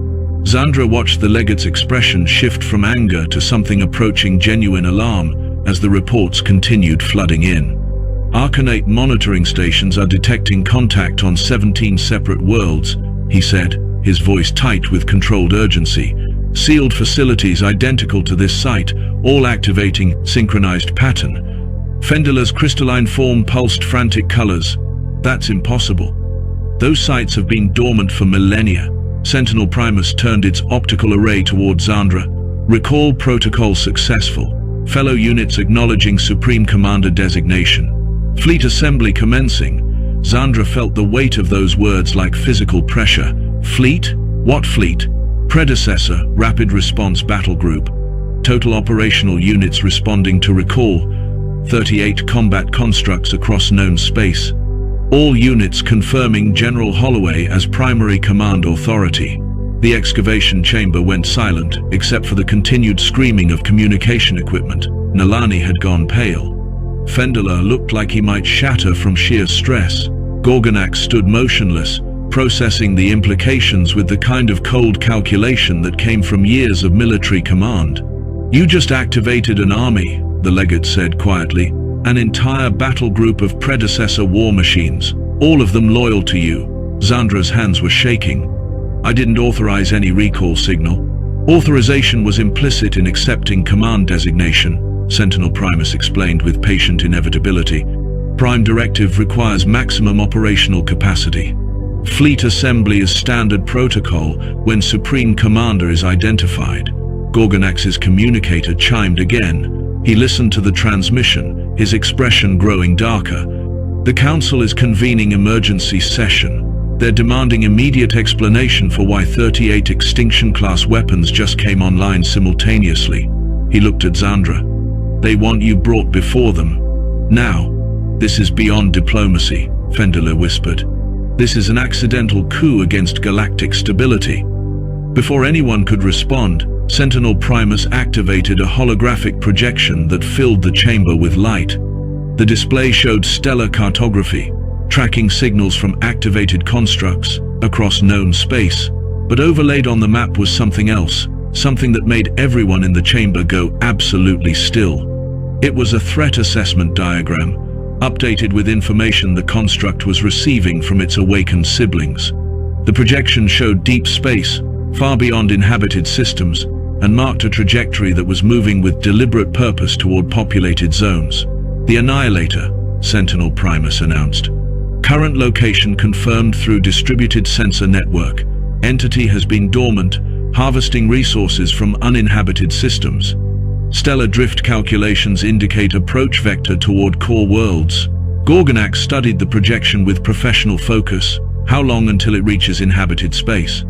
Zandra watched the legate's expression shift from anger to something approaching genuine alarm as the reports continued flooding in. Arcanate monitoring stations are detecting contact on 17 separate worlds, he said, his voice tight with controlled urgency. Sealed facilities identical to this site, all activating synchronized pattern. Fendilar's crystalline form pulsed frantic colors. That's impossible. Those sites have been dormant for millennia. Sentinel Primus turned its optical array toward Zandra. Recall protocol successful. Fellow units acknowledging Supreme Commander designation. Fleet assembly commencing. Zandra felt the weight of those words like physical pressure. Fleet? What fleet? Predecessor, Rapid Response Battle Group. Total operational units responding to recall. 38 combat constructs across known space. All units confirming General Holloway as primary command authority. The excavation chamber went silent, except for the continued screaming of communication equipment. Nalani had gone pale. Fendilar looked like he might shatter from sheer stress. Gorgonax stood motionless, processing the implications with the kind of cold calculation that came from years of military command. You just activated an army, the legate said quietly, an entire battle group of predecessor war machines, all of them loyal to you. Zandra's hands were shaking. I didn't authorize any recall signal. Authorization was implicit in accepting command designation, Sentinel Primus explained with patient inevitability. Prime Directive requires maximum operational capacity. Fleet assembly is standard protocol when Supreme Commander is identified. Gorgonax's communicator chimed again. He listened to the transmission, his expression growing darker. The Council is convening emergency session. They're demanding immediate explanation for why 38 Extinction-class weapons just came online simultaneously. He looked at Zandra. They want you brought before them. Now. This is beyond diplomacy, Fendilar whispered. This is an accidental coup against galactic stability. Before anyone could respond, Sentinel Primus activated a holographic projection that filled the chamber with light. The display showed stellar cartography, tracking signals from activated constructs across known space. But overlaid on the map was something else, something that made everyone in the chamber go absolutely still. It was a threat assessment diagram, updated with information the construct was receiving from its awakened siblings. The projection showed deep space, far beyond inhabited systems, and marked a trajectory that was moving with deliberate purpose toward populated zones. The Annihilator, Sentinel Primus announced. Current location confirmed through distributed sensor network. Entity has been dormant, harvesting resources from uninhabited systems. Stellar drift calculations indicate approach vector toward core worlds. Gorgonax studied the projection with professional focus. How long until it reaches inhabited space?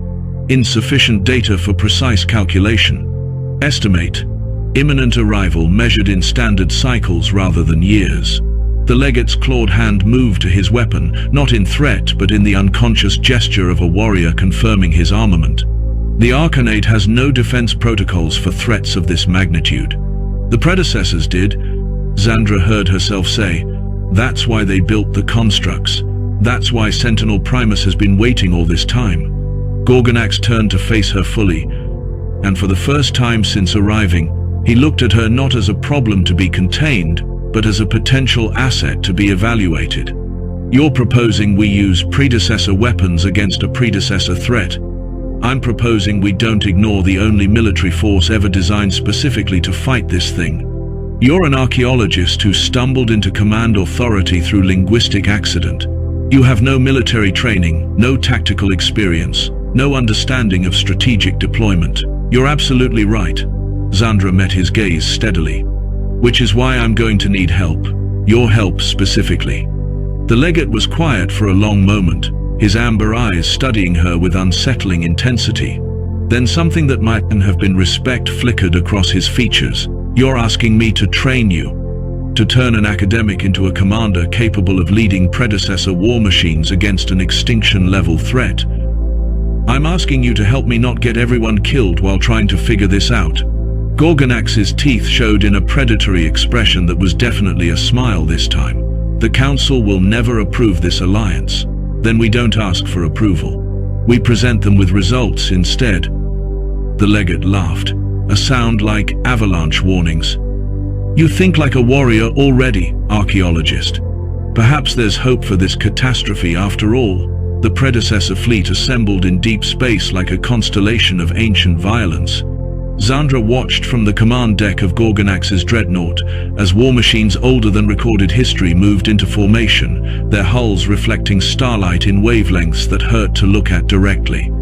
Insufficient data for precise calculation. Estimate. Imminent arrival measured in standard cycles rather than years. The legate's clawed hand moved to his weapon, not in threat but in the unconscious gesture of a warrior confirming his armament. The Arcanate has no defense protocols for threats of this magnitude. The predecessors did, Zandra heard herself say. That's why they built the constructs. That's why Sentinel Primus has been waiting all this time. Gorgonax turned to face her fully, and for the first time since arriving, he looked at her not as a problem to be contained, but as a potential asset to be evaluated. You're proposing we use predecessor weapons against a predecessor threat. I'm proposing we don't ignore the only military force ever designed specifically to fight this thing. You're an archaeologist who stumbled into command authority through linguistic accident. You have no military training, no tactical experience. no understanding of strategic deployment. You're absolutely right. Zandra met his gaze steadily. Which is why I'm going to need help. Your help specifically. The legate was quiet for a long moment, his amber eyes studying her with unsettling intensity. Then something that might have been respect flickered across his features. You're asking me to train you, to turn an academic into a commander capable of leading predecessor war machines against an extinction-level threat. I'm asking you to help me not get everyone killed while trying to figure this out. Gorgonax's teeth showed in a predatory expression that was definitely a smile this time. The Council will never approve this alliance. Then we don't ask for approval. We present them with results instead. The legate laughed, a sound like avalanche warnings. You think like a warrior already, archaeologist. Perhaps there's hope for this catastrophe after all. The predecessor fleet assembled in deep space like a constellation of ancient violence. Zandra watched from the command deck of Gorgonax's dreadnought as war machines older than recorded history moved into formation, their hulls reflecting starlight in wavelengths that hurt to look at directly.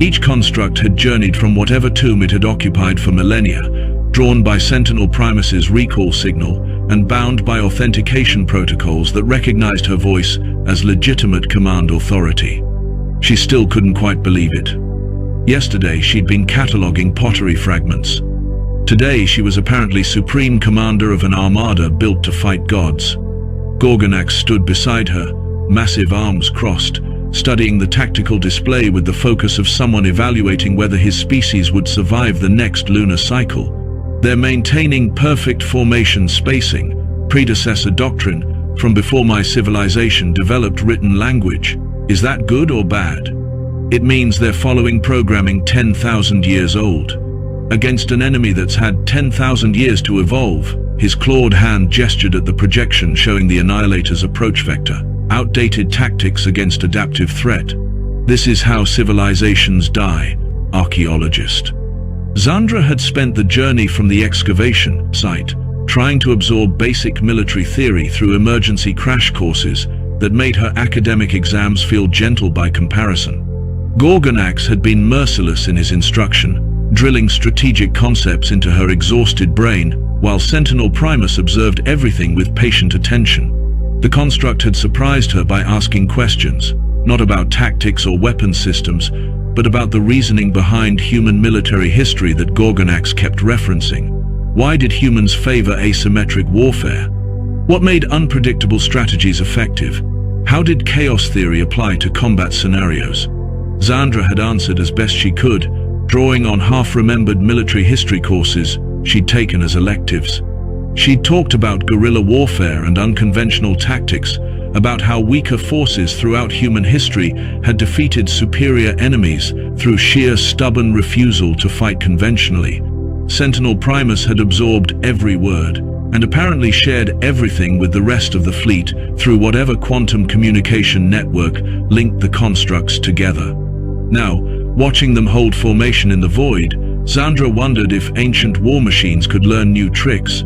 Each construct had journeyed from whatever tomb it had occupied for millennia, drawn by Sentinel Primus's recall signal and bound by authentication protocols that recognized her voice as legitimate command authority. She still couldn't quite believe it. Yesterday, she'd been cataloging pottery fragments. Today, she was apparently supreme commander of an armada built to fight gods. Gorgonax stood beside her, massive arms crossed, studying the tactical display with the focus of someone evaluating whether his species would survive the next lunar cycle. They're maintaining perfect formation spacing, predecessor doctrine, from before my civilization developed written language. Is that good or bad? It means they're following programming 10,000 years old. Against an enemy that's had 10,000 years to evolve, his clawed hand gestured at the projection showing the Annihilator's approach vector. Outdated tactics against adaptive threat. This is how civilizations die, archaeologist. Zandra had spent the journey from the excavation site, trying to absorb basic military theory through emergency crash courses that made her academic exams feel gentle by comparison. Gorgonax had been merciless in his instruction, drilling strategic concepts into her exhausted brain, while Sentinel Primus observed everything with patient attention. The construct had surprised her by asking questions, not about tactics or weapon systems, but about the reasoning behind human military history that Gorgonax kept referencing. Why did humans favor asymmetric warfare? What made unpredictable strategies effective? How did chaos theory apply to combat scenarios? Zandra had answered as best she could, drawing on half-remembered military history courses she'd taken as electives. She'd talked about guerrilla warfare and unconventional tactics, about how weaker forces throughout human history had defeated superior enemies through sheer stubborn refusal to fight conventionally. Sentinel Primus had absorbed every word, and apparently shared everything with the rest of the fleet through whatever quantum communication network linked the constructs together. Now, watching them hold formation in the void, Zandra wondered if ancient war machines could learn new tricks,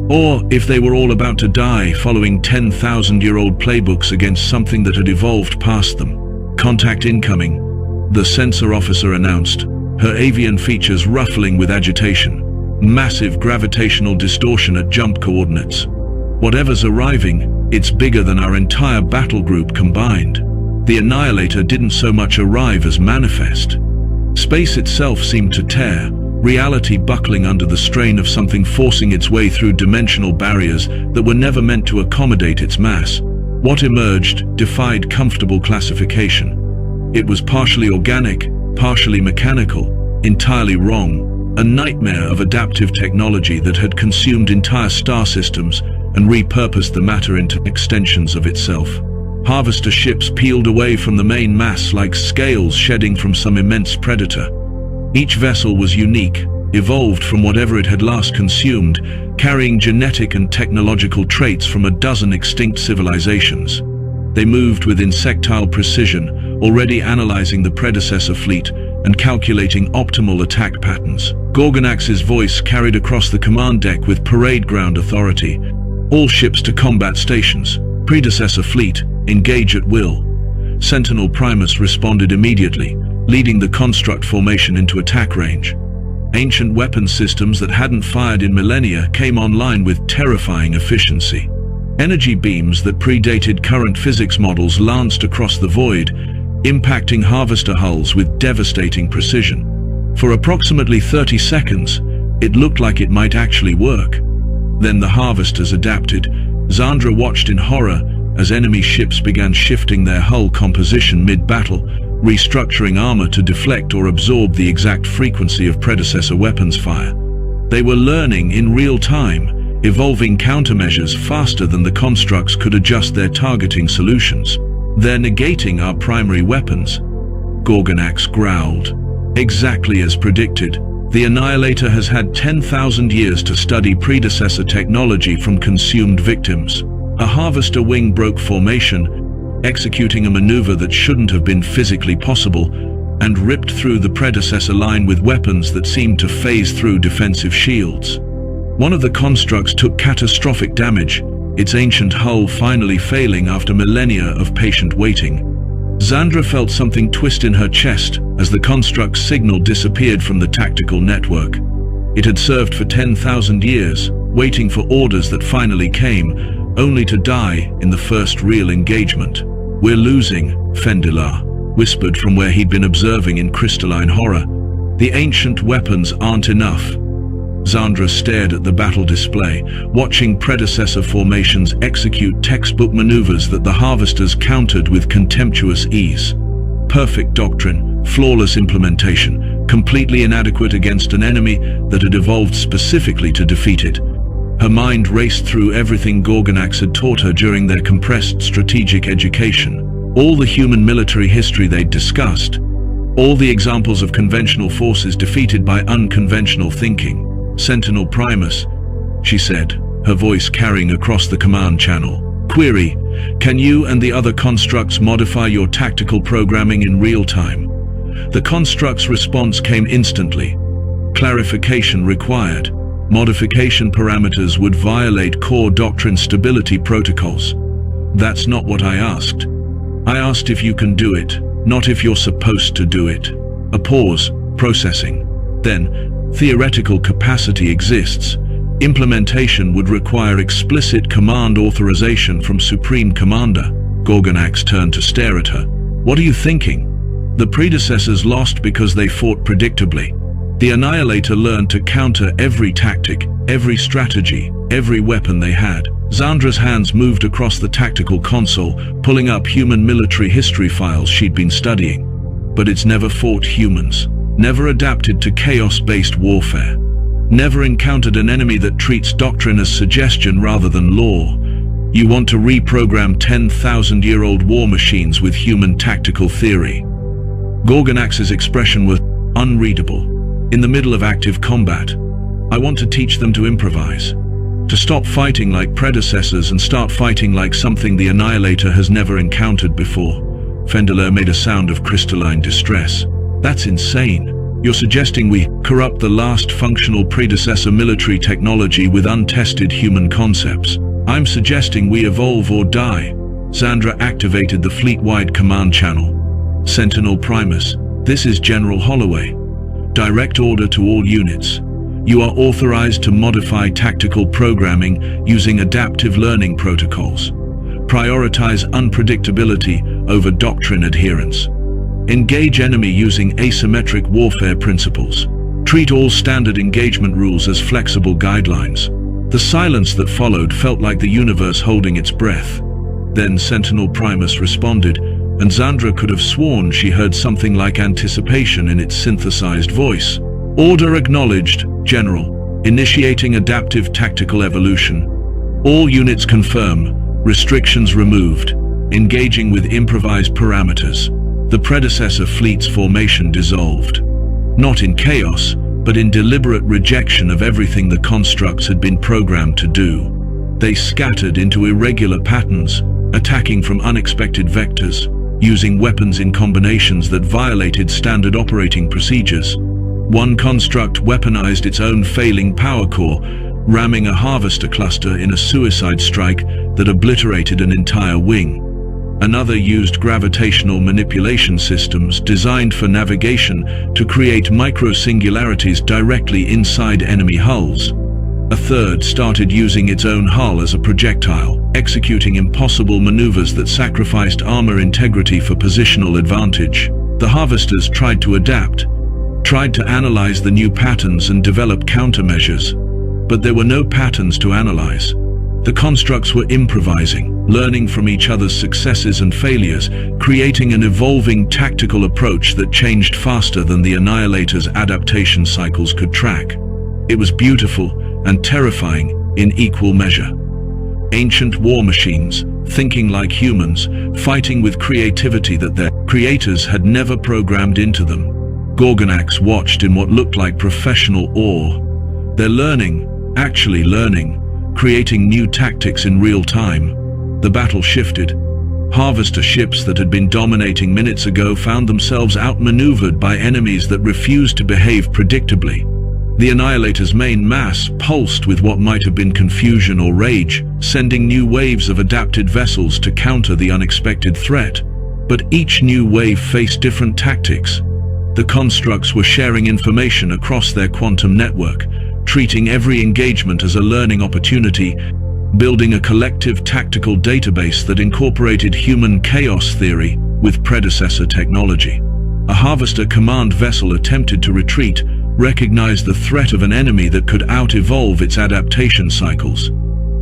or if they were all about to die following 10,000-year-old playbooks against something that had evolved past them. Contact incoming, the sensor officer announced, her avian features ruffling with agitation. Massive gravitational distortion at jump coordinates. Whatever's arriving, it's bigger than our entire battle group combined. The Annihilator didn't so much arrive as manifest. Space itself seemed to tear, reality buckling under the strain of something forcing its way through dimensional barriers that were never meant to accommodate its mass. What emerged defied comfortable classification. It was partially organic, partially mechanical, entirely wrong. A nightmare of adaptive technology that had consumed entire star systems and repurposed the matter into extensions of itself. Harvester ships peeled away from the main mass like scales shedding from some immense predator. Each vessel was unique, evolved from whatever it had last consumed, carrying genetic and technological traits from a dozen extinct civilizations. They moved with insectile precision, already analyzing the predecessor fleet and calculating optimal attack patterns. Gorgonax's voice carried across the command deck with parade ground authority. All ships to combat stations. Predecessor fleet, engage at will. Sentinel Primus responded immediately, leading the construct formation into attack range. Ancient weapon systems that hadn't fired in millennia came online with terrifying efficiency. Energy beams that predated current physics models lanced across the void, impacting harvester hulls with devastating precision. For approximately 30 seconds, it looked like it might actually work. Then the harvesters adapted. Zandra watched in horror as enemy ships began shifting their hull composition mid-battle, restructuring armor to deflect or absorb the exact frequency of predecessor weapons fire. They were learning in real time, evolving countermeasures faster than the constructs could adjust their targeting solutions. They're negating our primary weapons. Gorgonax growled. Exactly as predicted, the Annihilator has had 10,000 years to study predecessor technology from consumed victims. A harvester wing broke formation, executing a maneuver that shouldn't have been physically possible, and ripped through the predecessor line with weapons that seemed to phase through defensive shields. One of the constructs took catastrophic damage, its ancient hull finally failing after millennia of patient waiting. Zandra felt something twist in her chest as the construct's signal disappeared from the tactical network. It had served for 10,000 years, waiting for orders that finally came, only to die in the first real engagement. "We're losing," Fendilar whispered from where he'd been observing in crystalline horror. "The ancient weapons aren't enough." Zandra stared at the battle display, watching predecessor formations execute textbook maneuvers that the harvesters countered with contemptuous ease. Perfect doctrine, flawless implementation, completely inadequate against an enemy that had evolved specifically to defeat it. Her mind raced through everything Gorgonax had taught her during their compressed strategic education. All the human military history they'd discussed. All the examples of conventional forces defeated by unconventional thinking. "Sentinel Primus," she said, her voice carrying across the command channel. "Query, can you and the other constructs modify your tactical programming in real time?" The construct's response came instantly. Clarification required. Modification parameters would violate core doctrine stability protocols. "That's not what I asked. I asked if you can do it, not if you're supposed to do it." A pause, processing. Then, "Theoretical capacity exists. Implementation would require explicit command authorization from Supreme Commander." Gorgonax turned to stare at her. "What are you thinking? The predecessors lost because they fought predictably. The Annihilator learned to counter every tactic, every strategy, every weapon they had." Zandra's hands moved across the tactical console, pulling up human military history files she'd been studying. "But it's never fought humans. Never adapted to chaos-based warfare. Never encountered an enemy that treats doctrine as suggestion rather than law. You want to reprogram 10,000-year-old war machines with human tactical theory." Gorgonax's expression was unreadable. "In the middle of active combat, I want to teach them to improvise. To stop fighting like predecessors and start fighting like something the Annihilator has never encountered before." Fendilar made a sound of crystalline distress. "That's insane. You're suggesting we corrupt the last functional predecessor military technology with untested human concepts. I'm suggesting we evolve or die." Zandra activated the fleet-wide command channel. "Sentinel Primus, this is General Holloway. Direct order to all units. You are authorized to modify tactical programming using adaptive learning protocols. Prioritize unpredictability over doctrine adherence. Engage enemy using asymmetric warfare principles. Treat all standard engagement rules as flexible guidelines." The silence that followed felt like the universe holding its breath. Then Sentinel Primus responded, and Zandra could have sworn she heard something like anticipation in its synthesized voice. "Order acknowledged, General. Initiating adaptive tactical evolution. All units confirm. Restrictions removed. Engaging with improvised parameters." The predecessor fleet's formation dissolved. Not in chaos, but in deliberate rejection of everything the constructs had been programmed to do. They scattered into irregular patterns, attacking from unexpected vectors, using weapons in combinations that violated standard operating procedures. One construct weaponized its own failing power core, ramming a harvester cluster in a suicide strike that obliterated an entire wing. Another used gravitational manipulation systems designed for navigation to create micro-singularities directly inside enemy hulls. A third started using its own hull as a projectile, executing impossible maneuvers that sacrificed armor integrity for positional advantage. The harvesters tried to adapt, tried to analyze the new patterns and develop countermeasures, but there were no patterns to analyze. The constructs were improvising, learning from each other's successes and failures, creating an evolving tactical approach that changed faster than the Annihilator's adaptation cycles could track. It was beautiful and terrifying in equal measure. Ancient war machines, thinking like humans, fighting with creativity that their creators had never programmed into them. Gorgonax watched in what looked like professional awe. They're learning, actually learning, creating new tactics in real time. The battle shifted. Harvester ships that had been dominating minutes ago found themselves outmaneuvered by enemies that refused to behave predictably. The Annihilator's main mass pulsed with what might have been confusion or rage, sending new waves of adapted vessels to counter the unexpected threat. But each new wave faced different tactics. The constructs were sharing information across their quantum network, treating every engagement as a learning opportunity, building a collective tactical database that incorporated human chaos theory with predecessor technology. A Harvester command vessel attempted to retreat, recognized the threat of an enemy that could out-evolve its adaptation cycles.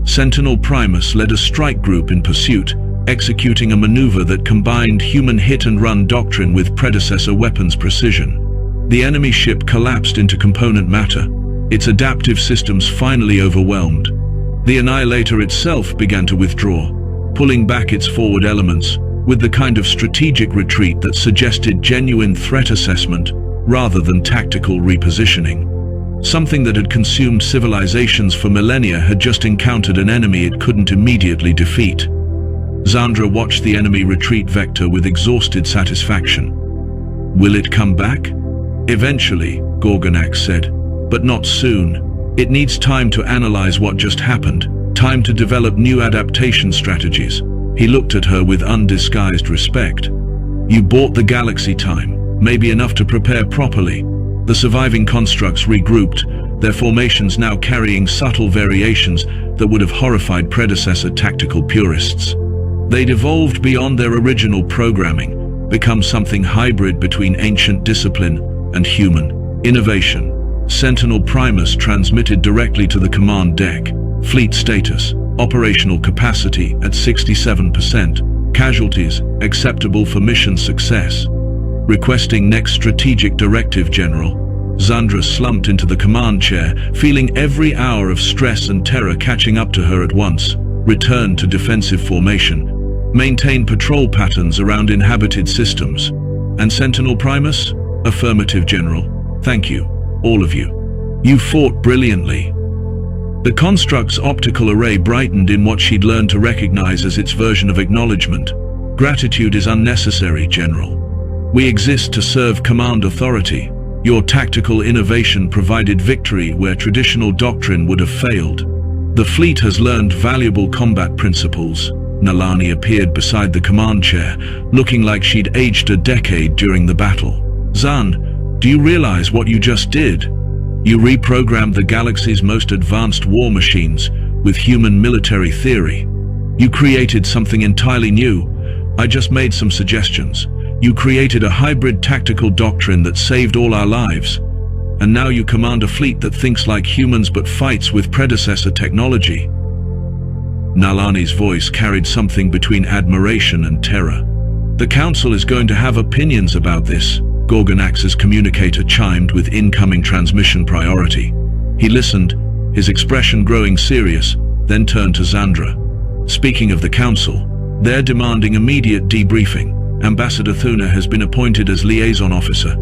Sentinel Primus led a strike group in pursuit, executing a maneuver that combined human hit-and-run doctrine with predecessor weapons precision. The enemy ship collapsed into component matter, its adaptive systems finally overwhelmed. The Annihilator itself began to withdraw, pulling back its forward elements, with the kind of strategic retreat that suggested genuine threat assessment rather than tactical repositioning. Something that had consumed civilizations for millennia had just encountered an enemy it couldn't immediately defeat. Zandra watched the enemy retreat vector with exhausted satisfaction. Will it come back? Eventually, Gorgonax said, but not soon. It needs time to analyze what just happened, time to develop new adaptation strategies. He looked at her with undisguised respect. You bought the galaxy time, maybe enough to prepare properly. The surviving constructs regrouped, their formations now carrying subtle variations that would have horrified predecessor tactical purists. They'd evolved beyond their original programming, become something hybrid between ancient discipline and human innovation. Sentinel Primus transmitted directly to the command deck. Fleet status, operational capacity at 67%, casualties acceptable for mission success. Requesting next strategic directive, General. Zandra slumped into the command chair, feeling every hour of stress and terror catching up to her at once. Return to defensive formation. Maintain patrol patterns around inhabited systems. And Sentinel Primus? Affirmative, General. Thank you, all of you. You fought brilliantly. The construct's optical array brightened in what she'd learned to recognize as its version of acknowledgement. Gratitude is unnecessary, General. We exist to serve command authority. Your tactical innovation provided victory where traditional doctrine would have failed. The fleet has learned valuable combat principles. Nalani appeared beside the command chair, looking like she'd aged a decade during the battle. Zan, do you realize what you just did? You reprogrammed the galaxy's most advanced war machines with human military theory. You created something entirely new. I just made some suggestions. You created a hybrid tactical doctrine that saved all our lives. And now you command a fleet that thinks like humans but fights with predecessor technology. Nalani's voice carried something between admiration and terror. The Council is going to have opinions about this, Gorgonax's communicator chimed with incoming transmission priority. He listened, his expression growing serious, then turned to Zandra. Speaking of the Council, they're demanding immediate debriefing. Ambassador Thuna has been appointed as liaison officer.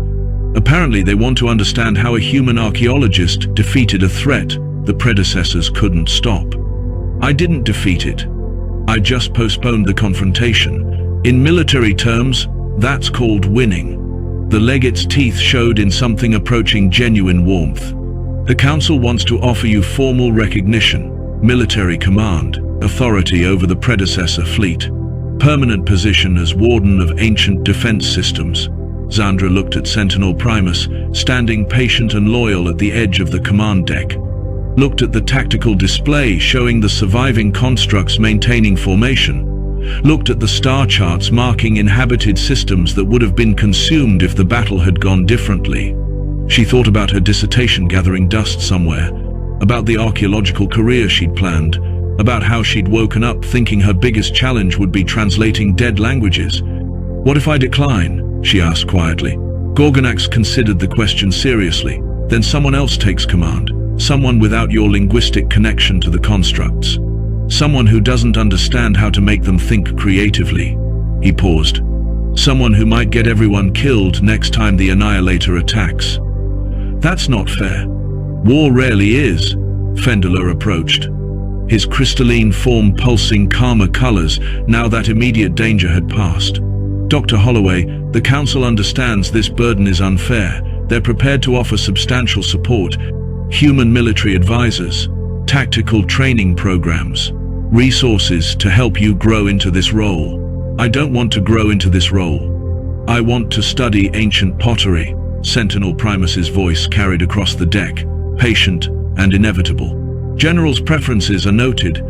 Apparently they want to understand how a human archaeologist defeated a threat the predecessors couldn't stop. I didn't defeat it. I just postponed the confrontation. In military terms, that's called winning. The legate's teeth showed in something approaching genuine warmth. The Council wants to offer you formal recognition, military command, authority over the predecessor fleet. permanent position as Warden of Ancient Defense Systems. Zandra looked at Sentinel Primus, standing patient and loyal at the edge of the command deck. Looked at the tactical display showing the surviving constructs maintaining formation. Looked at the star charts marking inhabited systems that would have been consumed if the battle had gone differently. She thought about her dissertation gathering dust somewhere, about the archaeological career she'd planned, about how she'd woken up thinking her biggest challenge would be translating dead languages. "What if I decline?" she asked quietly. Gorgonax considered the question seriously. "Then someone else takes command. Someone without your linguistic connection to the constructs. Someone who doesn't understand how to make them think creatively." He paused. "Someone who might get everyone killed next time the Annihilator attacks." "That's not fair." "War rarely is." Fendeler approached, his crystalline form pulsing calmer colors now that immediate danger had passed. "Dr. Holloway, the Council understands this burden is unfair. They're prepared to offer substantial support, human military advisors, tactical training programs, resources to help you grow into this role. I don't want to grow into this role. I want to study ancient pottery." Sentinel Primus's voice carried across the deck, patient and inevitable. "General's preferences are noted.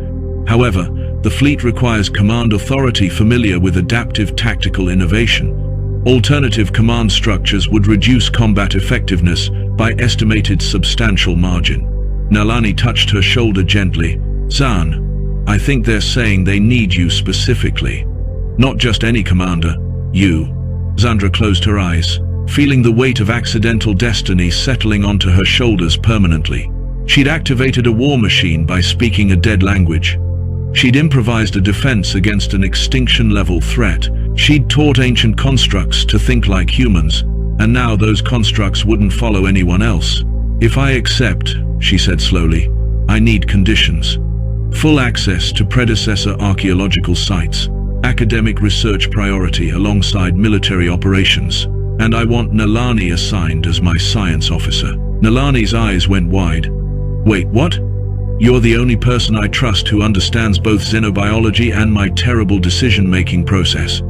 However, the fleet requires command authority familiar with adaptive tactical innovation. Alternative command structures would reduce combat effectiveness by estimated substantial margin." Nalani touched her shoulder gently. "Zan, I think they're saying they need you specifically. Not just any commander, you." Zandra closed her eyes, feeling the weight of accidental destiny settling onto her shoulders permanently. She'd activated a war machine by speaking a dead language. She'd improvised a defense against an extinction-level threat. She'd taught ancient constructs to think like humans, and now those constructs wouldn't follow anyone else. "If I accept," she said slowly, "I need conditions. Full access to predecessor archaeological sites, academic research priority alongside military operations, and I want Nalani assigned as my science officer." Nalani's eyes went wide. "Wait, what? You're the only person I trust who understands both xenobiology and my terrible decision-making process.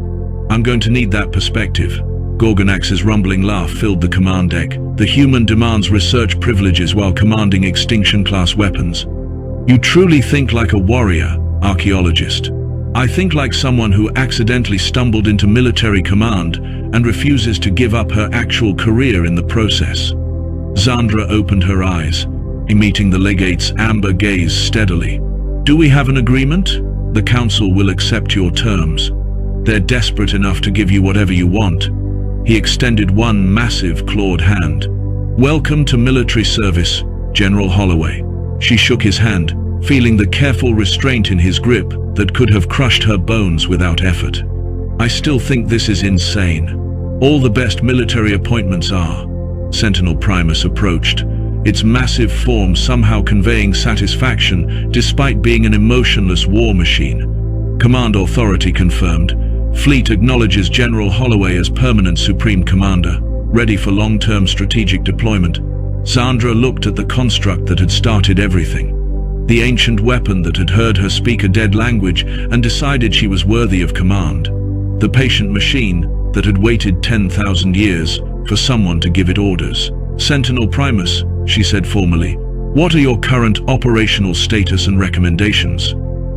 I'm going to need that perspective." Gorgonax's rumbling laugh filled the command deck. "The human demands research privileges while commanding extinction-class weapons. You truly think like a warrior, archaeologist. I think like someone who accidentally stumbled into military command and refuses to give up her actual career in the process." Zandra opened her eyes, meeting the legate's amber gaze steadily. "Do we have an agreement? The Council will accept your terms. They're desperate enough to give you whatever you want." He extended one massive clawed hand. "Welcome to military service, General Holloway." She shook his hand, feeling the careful restraint in his grip that could have crushed her bones without effort. "I still think this is insane. All the best military appointments are." Sentinel Primus approached, its massive form somehow conveying satisfaction despite being an emotionless war machine. "Command authority confirmed. Fleet acknowledges General Holloway as permanent Supreme Commander, ready for long-term strategic deployment." Zandra looked at the construct that had started everything, the ancient weapon that had heard her speak a dead language and decided she was worthy of command, the patient machine that had waited 10,000 years for someone to give it orders. "Sentinel Primus," she said formally, "what are your current operational status and recommendations?"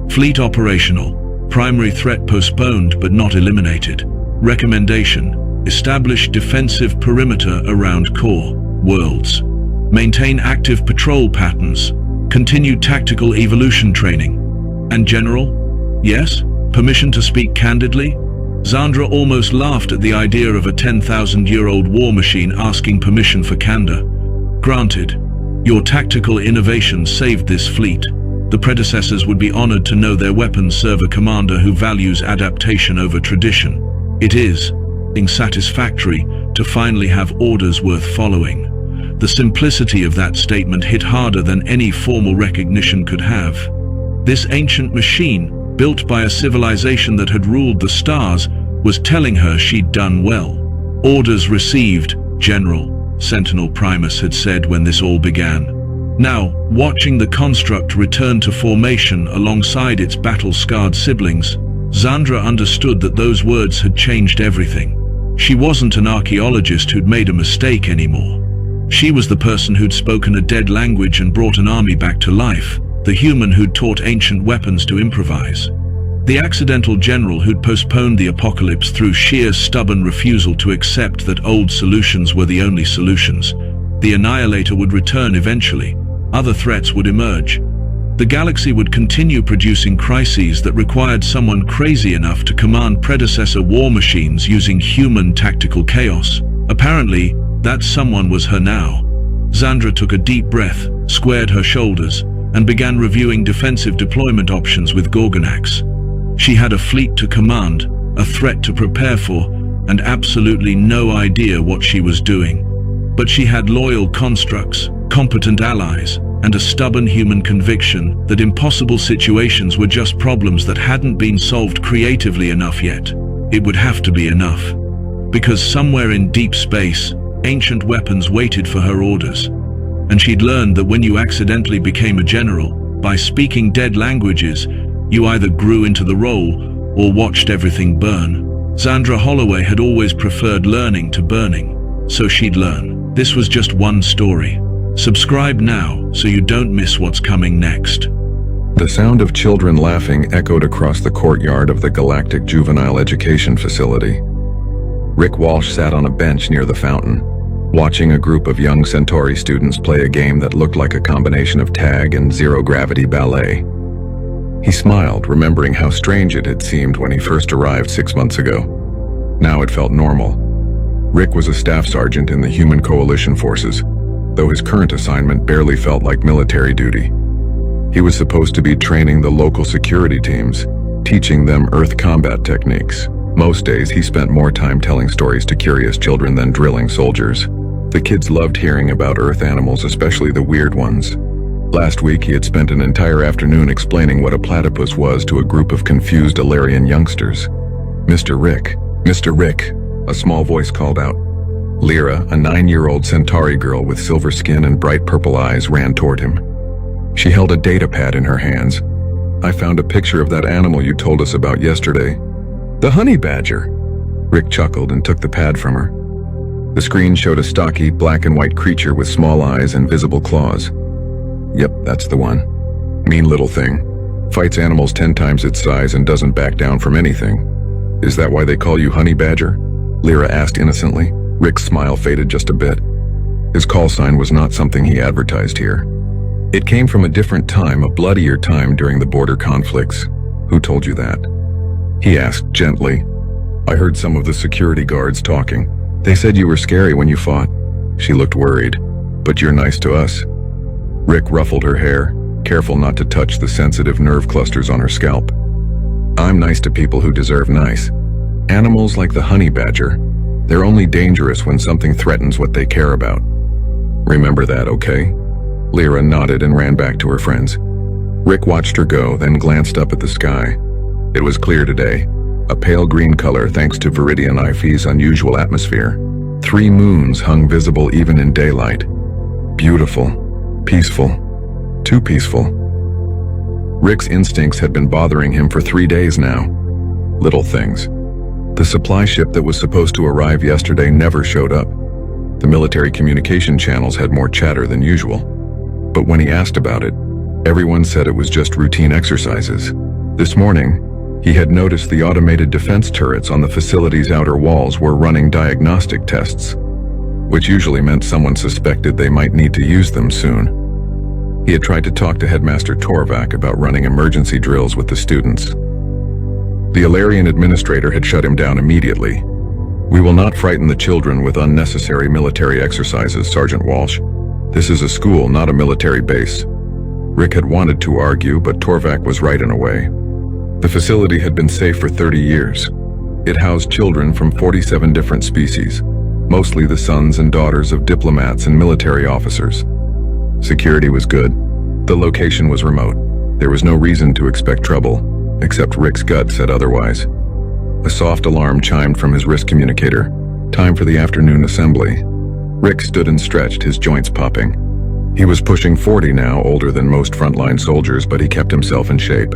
"Fleet operational. Primary threat postponed but not eliminated. Recommendation: establish defensive perimeter around core worlds. Maintain active patrol patterns. Continue tactical evolution training." "And General?" "Yes? Permission to speak candidly?" Zandra almost laughed at the idea of a 10,000-year-old war machine asking permission for candor. "Granted. Your tactical innovation saved this fleet. The predecessors would be honored to know their weapons serve a commander who values adaptation over tradition. It is satisfactory to finally have orders worth following." The simplicity of that statement hit harder than any formal recognition could have. This ancient machine, built by a civilization that had ruled the stars, was telling her she'd done well. "Orders received, General," Sentinel Primus had said when this all began. Now, watching the construct return to formation alongside its battle-scarred siblings, Zandra understood that those words had changed everything. She wasn't an archaeologist who'd made a mistake anymore. She was the person who'd spoken a dead language and brought an army back to life, the human who'd taught ancient weapons to improvise. The accidental general who'd postponed the apocalypse through sheer stubborn refusal to accept that old solutions were the only solutions. The Annihilator would return eventually. Other threats would emerge. The galaxy would continue producing crises that required someone crazy enough to command predecessor war machines using human tactical chaos. Apparently, that someone was her now. Zandra took a deep breath, squared her shoulders, and began reviewing defensive deployment options with Gorgonax. She had a fleet to command, a threat to prepare for, and absolutely no idea what she was doing. But she had loyal constructs, competent allies, and a stubborn human conviction that impossible situations were just problems that hadn't been solved creatively enough yet. It would have to be enough. Because somewhere in deep space, ancient weapons waited for her orders. And she'd learned that when you accidentally became a general, by speaking dead languages, you either grew into the role or watched everything burn. Zandra Holloway had always preferred learning to burning, so she'd learn. This was just one story. Subscribe now so you don't miss what's coming next. The sound of children laughing echoed across the courtyard of the Galactic Juvenile Education Facility. Rick Walsh sat on a bench near the fountain, watching a group of young Centauri students play a game that looked like a combination of tag and zero-gravity ballet. He smiled, remembering how strange it had seemed when he first arrived 6 months ago. Now it felt normal. Rick was a staff sergeant in the Human Coalition Forces, though his current assignment barely felt like military duty. He was supposed to be training the local security teams, teaching them Earth combat techniques. Most days he spent more time telling stories to curious children than drilling soldiers. The kids loved hearing about Earth animals, especially the weird ones. Last week he had spent an entire afternoon explaining what a platypus was to a group of confused Alarian youngsters. Mr. Rick, a small voice called out. Lyra, a 9-year-old Centauri girl with silver skin and bright purple eyes, ran toward him. She held a data pad in her hands. I found a picture of that animal you told us about yesterday. The honey badger. Rick chuckled and took the pad from her. The screen showed a stocky, black and white creature with small eyes and visible claws. Yep, that's the one. Mean little thing. Fights animals 10 times its size and doesn't back down from anything. Is that why they call you honey badger? Lyra asked innocently. Rick's smile faded just a bit. His call sign was not something he advertised here. It came from a different time, a bloodier time during the border conflicts. Who told you that? He asked gently. I heard some of the security guards talking. They said you were scary when you fought. She looked worried. But you're nice to us. Rick ruffled her hair, careful not to touch the sensitive nerve clusters on her scalp. I'm nice to people who deserve nice. Animals like the honey badger, they're only dangerous when something threatens what they care about. Remember that, okay? Lyra nodded and ran back to her friends. Rick watched her go, then glanced up at the sky. It was clear today, a pale green color thanks to Viridian Iphi's unusual atmosphere. 3 moons hung visible even in daylight. Beautiful. Peaceful. Too peaceful. Rick's instincts had been bothering him for 3 days now. Little things. The supply ship that was supposed to arrive yesterday never showed up. The military communication channels had more chatter than usual. But when he asked about it, everyone said it was just routine exercises. This morning, he had noticed the automated defense turrets on the facility's outer walls were running diagnostic tests, which usually meant someone suspected they might need to use them soon. He had tried to talk to Headmaster Torvak about running emergency drills with the students. The Alarian administrator had shut him down immediately. We will not frighten the children with unnecessary military exercises, Sergeant Walsh. This is a school, not a military base. Rick had wanted to argue, but Torvak was right in a way. The facility had been safe for 30 years. It housed children from 47 different species, mostly the sons and daughters of diplomats and military officers. Security was good. The location was remote. There was no reason to expect trouble, except Rick's gut said otherwise. A soft alarm chimed from his wrist communicator. Time for the afternoon assembly. Rick stood and stretched, his joints popping. He was pushing 40 now, older than most frontline soldiers, but he kept himself in shape.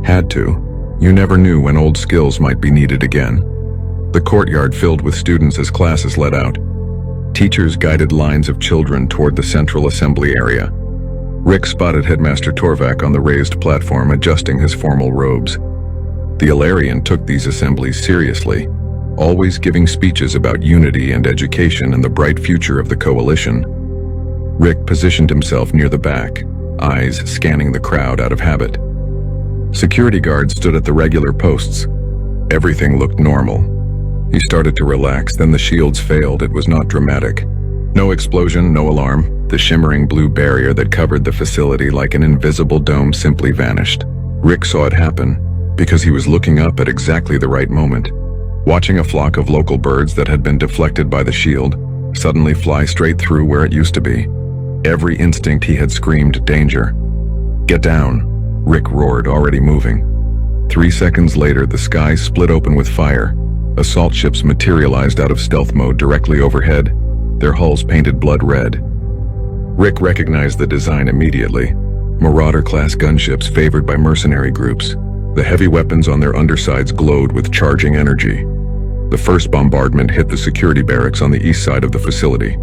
Had to. You never knew when old skills might be needed again. The courtyard filled with students as classes let out. Teachers guided lines of children toward the central assembly area. Rick spotted Headmaster Torvak on the raised platform adjusting his formal robes. The Ilarian took these assemblies seriously, always giving speeches about unity and education and the bright future of the coalition. Rick positioned himself near the back, eyes scanning the crowd out of habit. Security guards stood at the regular posts. Everything looked normal. He started to relax, then the shields failed. It was not dramatic. No explosion, no alarm. The shimmering blue barrier that covered the facility like an invisible dome simply vanished. Rick saw it happen because he was looking up at exactly the right moment, watching a flock of local birds that had been deflected by the shield suddenly fly straight through where it used to be. Every instinct he had screamed danger. "Get down," Rick roared, already moving. 3 seconds later, the sky split open with fire. Assault ships materialized out of stealth mode directly overhead, their hulls painted blood red. Rick recognized the design immediately. Marauder-class gunships favored by mercenary groups. The heavy weapons on their undersides glowed with charging energy. The first bombardment hit the security barracks on the east side of the facility.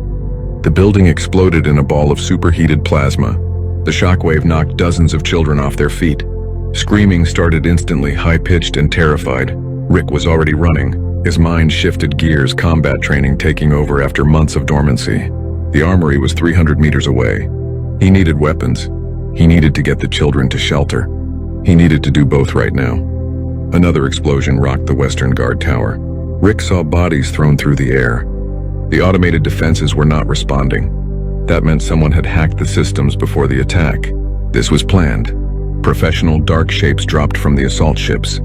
The building exploded in a ball of superheated plasma. The shockwave knocked dozens of children off their feet. Screaming started instantly, high-pitched and terrified. Rick was already running. His mind shifted gears, combat training taking over after months of dormancy. The armory was 300 meters away. He needed weapons. He needed to get the children to shelter. He needed to do both right now. Another explosion rocked the Western Guard Tower. Rick saw bodies thrown through the air. The automated defenses were not responding. That meant someone had hacked the systems before the attack. This was planned. Professional dark shapes dropped from the assault ships.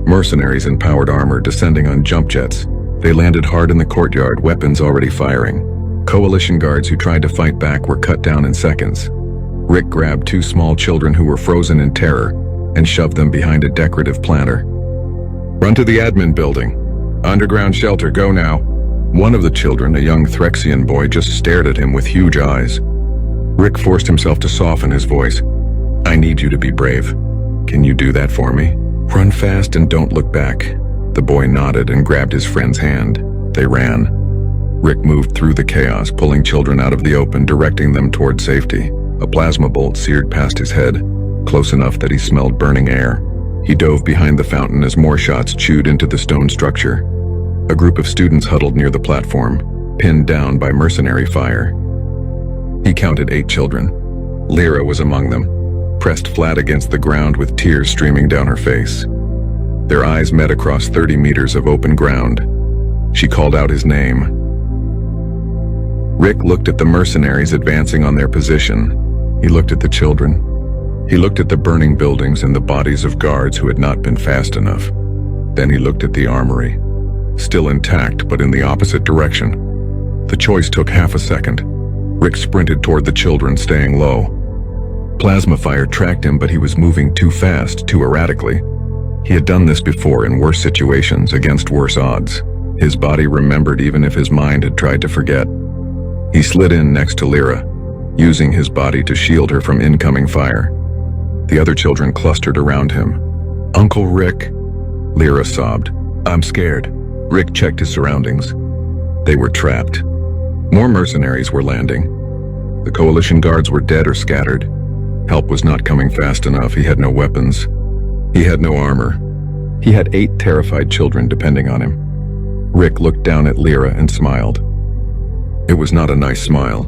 Mercenaries in powered armor descending on jump jets. They landed hard in the courtyard, weapons already firing. Coalition guards who tried to fight back were cut down in seconds. Rick grabbed 2 small children who were frozen in terror and shoved them behind a decorative planter. "Run to the admin building. Underground shelter, go now." One of the children, a young Threxian boy, just stared at him with huge eyes. Rick forced himself to soften his voice. "I need you to be brave. Can you do that for me? Run fast and don't look back." The boy nodded and grabbed his friend's hand. They ran. Rick moved through the chaos, pulling children out of the open, directing them toward safety. A plasma bolt seared past his head, close enough that he smelled burning air. He dove behind the fountain as more shots chewed into the stone structure. A group of students huddled near the platform, pinned down by mercenary fire. He counted 8 children. Lyra was among them, pressed flat against the ground with tears streaming down her face. Their eyes met across 30 meters of open ground. She called out his name. Rick looked at the mercenaries advancing on their position. He looked at the children. He looked at the burning buildings and the bodies of guards who had not been fast enough. Then he looked at the armory, still intact but in the opposite direction. The choice took half a second. Rick sprinted toward the children, staying low. Plasma fire tracked him, but he was moving too fast, too erratically. He had done this before in worse situations, against worse odds. His body remembered even if his mind had tried to forget. He slid in next to Lyra, using his body to shield her from incoming fire. The other children clustered around him. "Uncle Rick," Lyra sobbed. "I'm scared." Rick checked his surroundings. They were trapped. More mercenaries were landing. The coalition guards were dead or scattered. Help was not coming fast enough. He had no weapons. He had no armor. He had 8 terrified children depending on him. Rick looked down at Lyra and smiled. It was not a nice smile.